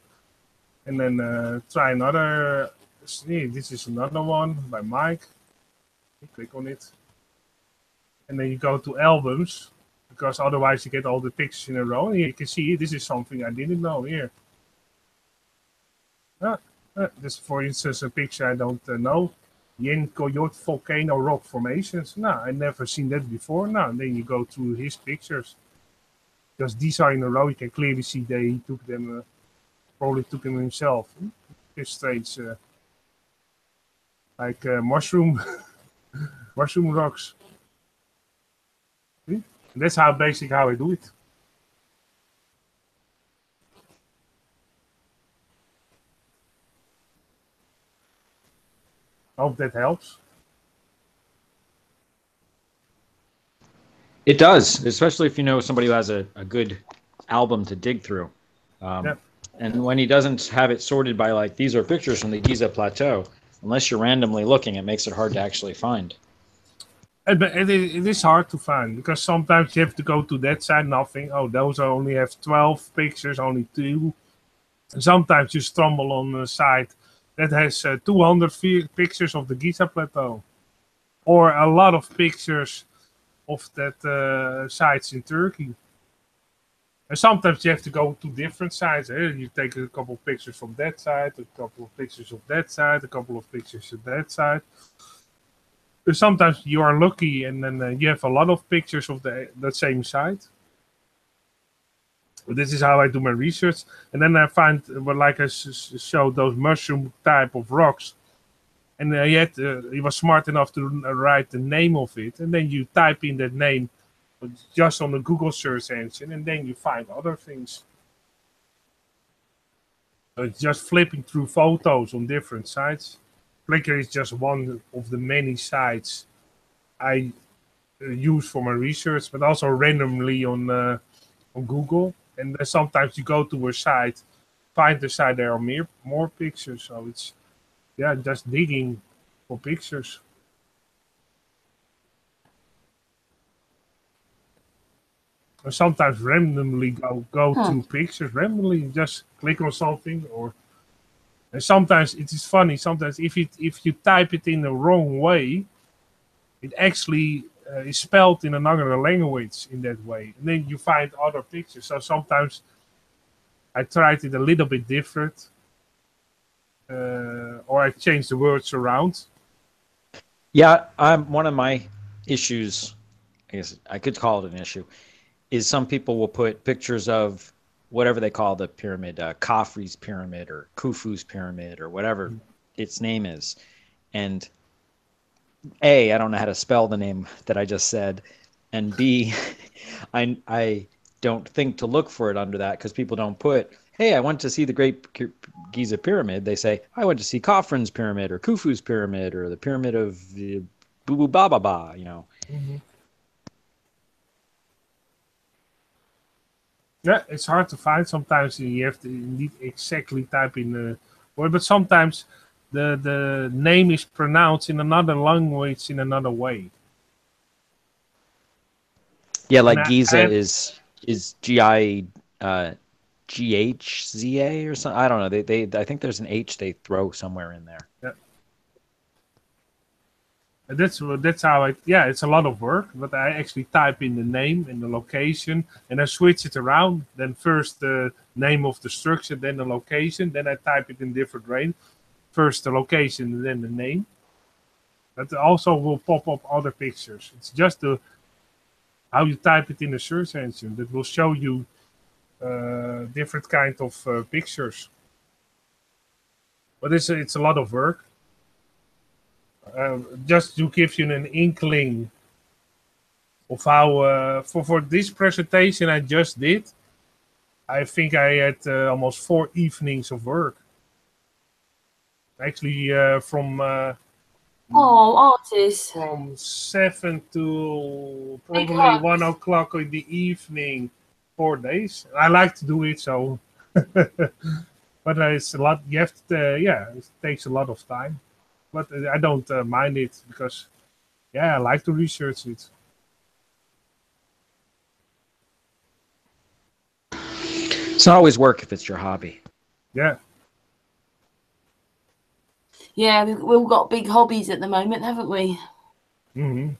and then try another. See, this is another one by Mike. You click on it. And then you go to albums, because otherwise you get all the pictures in a row. And here you can see this is something I didn't know here. This, for instance, a picture I don't know. Yin Coyote Volcano Rock Formations. No, I never seen that before. No, and then you go through his pictures. Because these are in a row, you can clearly see that he took them, probably took them himself. It's strange. Like mushroom rocks. See? And that's how I do it. I hope that helps. It does, especially if you know somebody who has a good album to dig through. Yeah. And when he doesn't have it sorted by like, these are pictures from the Giza Plateau, unless you're randomly looking, it makes it hard to actually find. It is hard to find, because sometimes you have to go to that side, nothing. Oh, those only have 12 pictures, only 2. And sometimes you stumble on a site that has 200 pictures of the Giza Plateau, or a lot of pictures of that sites in Turkey. And sometimes you have to go to different sites. You take a couple of pictures from that side, a couple of pictures of that side, a couple of pictures of that side. But sometimes you are lucky, and then you have a lot of pictures of that same site. But this is how I do my research. And then I find, like I showed, those mushroom type of rocks. And he was smart enough to write the name of it. And then you type in that name just on the Google search engine, and then you find other things. So it's just flipping through photos on different sites. Flickr is just one of the many sites I use for my research, but also randomly on Google. And then sometimes you go to a site, find the site, there are more pictures. So it's, just digging for pictures. Or sometimes randomly go to pictures, randomly just click on something, and sometimes it is funny. Sometimes if you type it in the wrong way, it actually is spelled in another language in that way, and then you find other pictures. So sometimes I tried it a little bit different, or I changed the words around. Yeah, one of my issues, I guess I could call it an issue, is some people will put pictures of whatever they call the pyramid, Khafre's pyramid or Khufu's pyramid or whatever its name is. And A, I don't know how to spell the name that I just said. And B, I don't think to look for it under that, because people don't put, hey, I went to see the Great Giza Pyramid. They say, I went to see Khafre's pyramid or Khufu's pyramid or the pyramid of Boo Ba Ba Ba, you know. Mm-hmm. Yeah, it's hard to find. Sometimes you have to indeed exactly type in the word, but sometimes the name is pronounced in another language in another way. Yeah, like Giza is Gighza or something. I don't know. I think there's an H they throw somewhere in there. Yeah. That's how it's a lot of work, but I actually type in the name and the location, and I switch it around. Then first the name of the structure, then the location, then I type it in different range. First the location, and then the name. But also will pop up other pictures. It's just how you type it in the search engine that will show you different kind of pictures. But it's a lot of work. Just to give you an inkling of how for this presentation I just did, I think I had almost 4 evenings of work. Actually, from artists, from 7 to probably 1 o'clock in the evening, 4 days. I like to do it, so But it's a lot. You have to, yeah, it takes a lot of time. But I don't mind it because, yeah, I like to research it. It's not always work if it's your hobby. Yeah. Yeah, we've all got big hobbies at the moment, haven't we? Mm-hmm.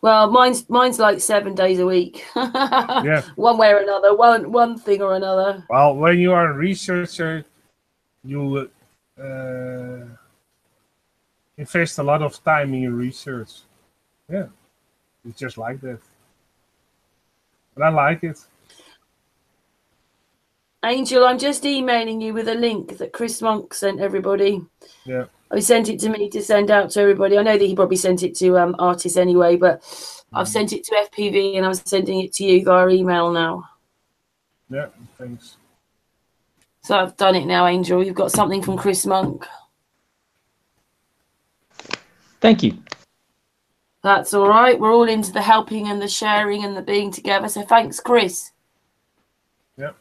Well, mine's like 7 days a week. Yeah. One way or another, one thing or another. Well, when you are a researcher, you invest a lot of time in your research. Yeah, it's just like that. But I like it. Angel, I'm just emailing you with a link that Chris Monk sent everybody. Yeah. He sent it to me to send out to everybody. I know that he probably sent it to artists anyway, but I've sent it to FPV and I'm sending it to you via email now. Yeah, thanks. So I've done it now, Angel. You've got something from Chris Monk. Thank you. That's all right. We're all into the helping and the sharing and the being together. So thanks, Chris. Yeah.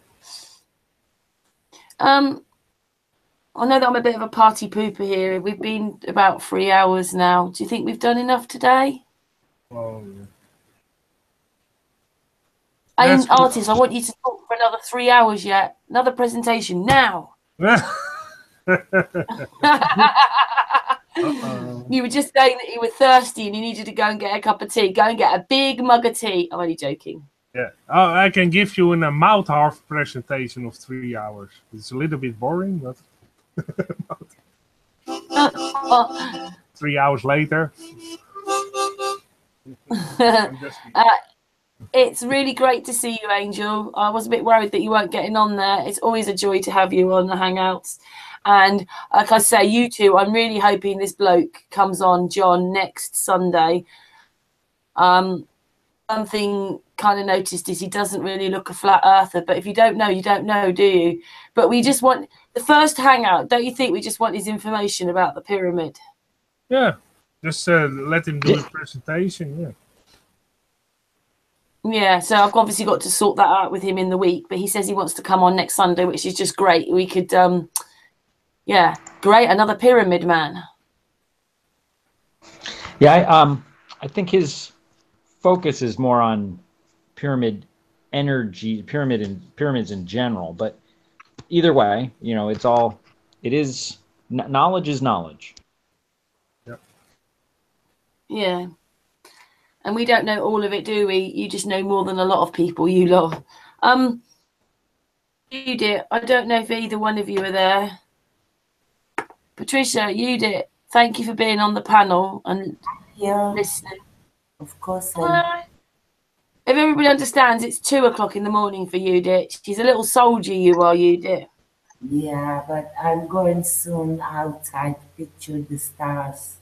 I know that I'm a bit of a party pooper here. We've been about 3 hours now. Do you think we've done enough today? Oh, yeah. Artists, I want you to talk for another 3 hours yet. Another presentation now. You were just saying that you were thirsty and you needed to go and get a cup of tea. Go and get a big mug of tea. I'm only joking. Yeah. Oh, I can give you a mouth half presentation of 3 hours. It's a little bit boring, but 3 hours later. It's really great to see you, Angel. I was a bit worried that you weren't getting on there. It's always a joy to have you on the Hangouts. And like I say, you two, I'm really hoping this bloke comes on, John, next Sunday. One thing kind of noticed is he doesn't really look a flat earther, but if you don't know, you don't know, do you? But we just want the first Hangout, don't you think we just want his information about the pyramid? Yeah, just let him do the presentation, yeah. Yeah, so I've obviously got to sort that out with him in the week, but he says he wants to come on next Sunday, which is just great. We could, yeah, great, another pyramid man. Yeah, I think his focus is more on pyramid energy, pyramids in general. But either way, you know, knowledge is knowledge. Yep. Yeah. And we don't know all of it, do we? You just know more than a lot of people, you lot. Judith, I don't know if either one of you are there. Patricia, Judith, thank you for being on the panel and listening. Of course. If everybody understands, it's 2 o'clock in the morning for Judith. She's a little soldier, you are, Judith. Yeah, but I'm going soon outside to picture the stars.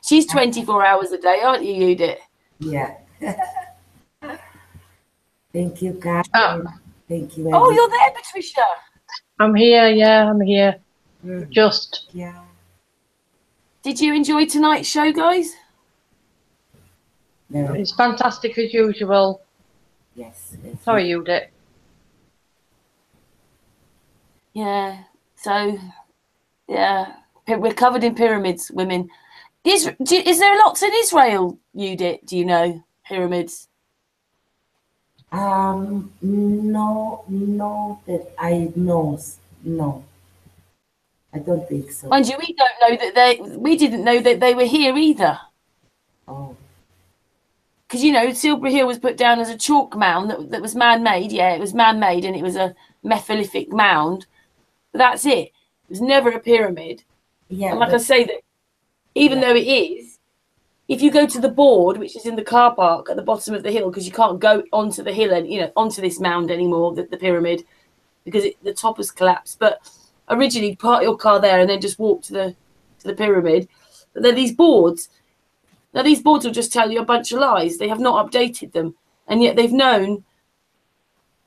She's 24 hours a day, aren't you, Judith? Yeah. Thank you, guys. Thank you. Oh, you're there, Patricia. I'm here. Yeah, I'm here. Just. Yeah. Did you enjoy tonight's show, guys? No. It's fantastic as usual. Yes. Sorry, Judith. Yeah. So, yeah, we're covered in pyramids, women. Is there lots in Israel, Judith? Do you know pyramids? No, that I know. No, I don't think so. Mind you, we don't know that we didn't know that they were here either. Oh. Because, you know, Silbury Hill was put down as a chalk mound that was man-made. Yeah, it was man-made and it was a metholithic mound. But that's it. It was never a pyramid. Yeah. And like I say, that even though it is, if you go to the board, which is in the car park at the bottom of the hill, because you can't go onto the hill and, you know, onto this mound anymore, the pyramid, because the top has collapsed. But originally, park your car there and then just walk to the pyramid. But then these boards. Now, these boards will just tell you a bunch of lies. They have not updated them. And yet they've known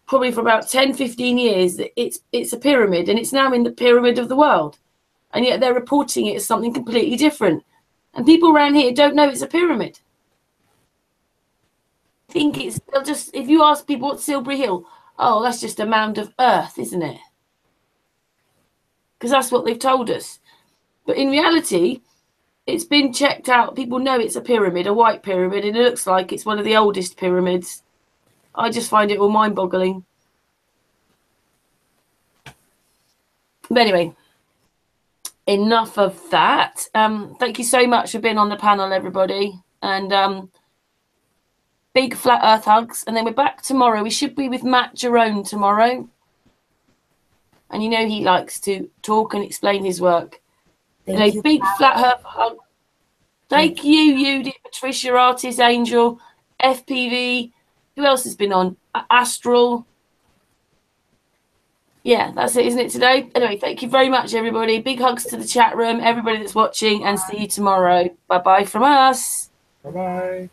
probably for about 10, 15 years that it's a pyramid and it's now in the pyramid of the world. And yet they're reporting it as something completely different. And people around here don't know it's a pyramid. I think it's the they'll just, if you ask people what's Silbury Hill, oh, that's just a mound of earth, isn't it? Because that's what they've told us. But in reality, it's been checked out. People know it's a pyramid, a white pyramid, and it looks like it's one of the oldest pyramids. I just find it all mind-boggling. But anyway, enough of that. Thank you so much for being on the panel, everybody. And big flat earth hugs. And then we're back tomorrow. We should be with Matt Jerome tomorrow. And you know he likes to talk and explain his work. Thank you. Big flat earth hug. Thank you, Judith, Patricia, Artist, Angel, FPV. Who else has been on? Astral. Yeah, that's it, isn't it, today? Anyway, thank you very much, everybody. Big hugs to the chat room, everybody that's watching, and see you tomorrow. Bye-bye from us. Bye-bye.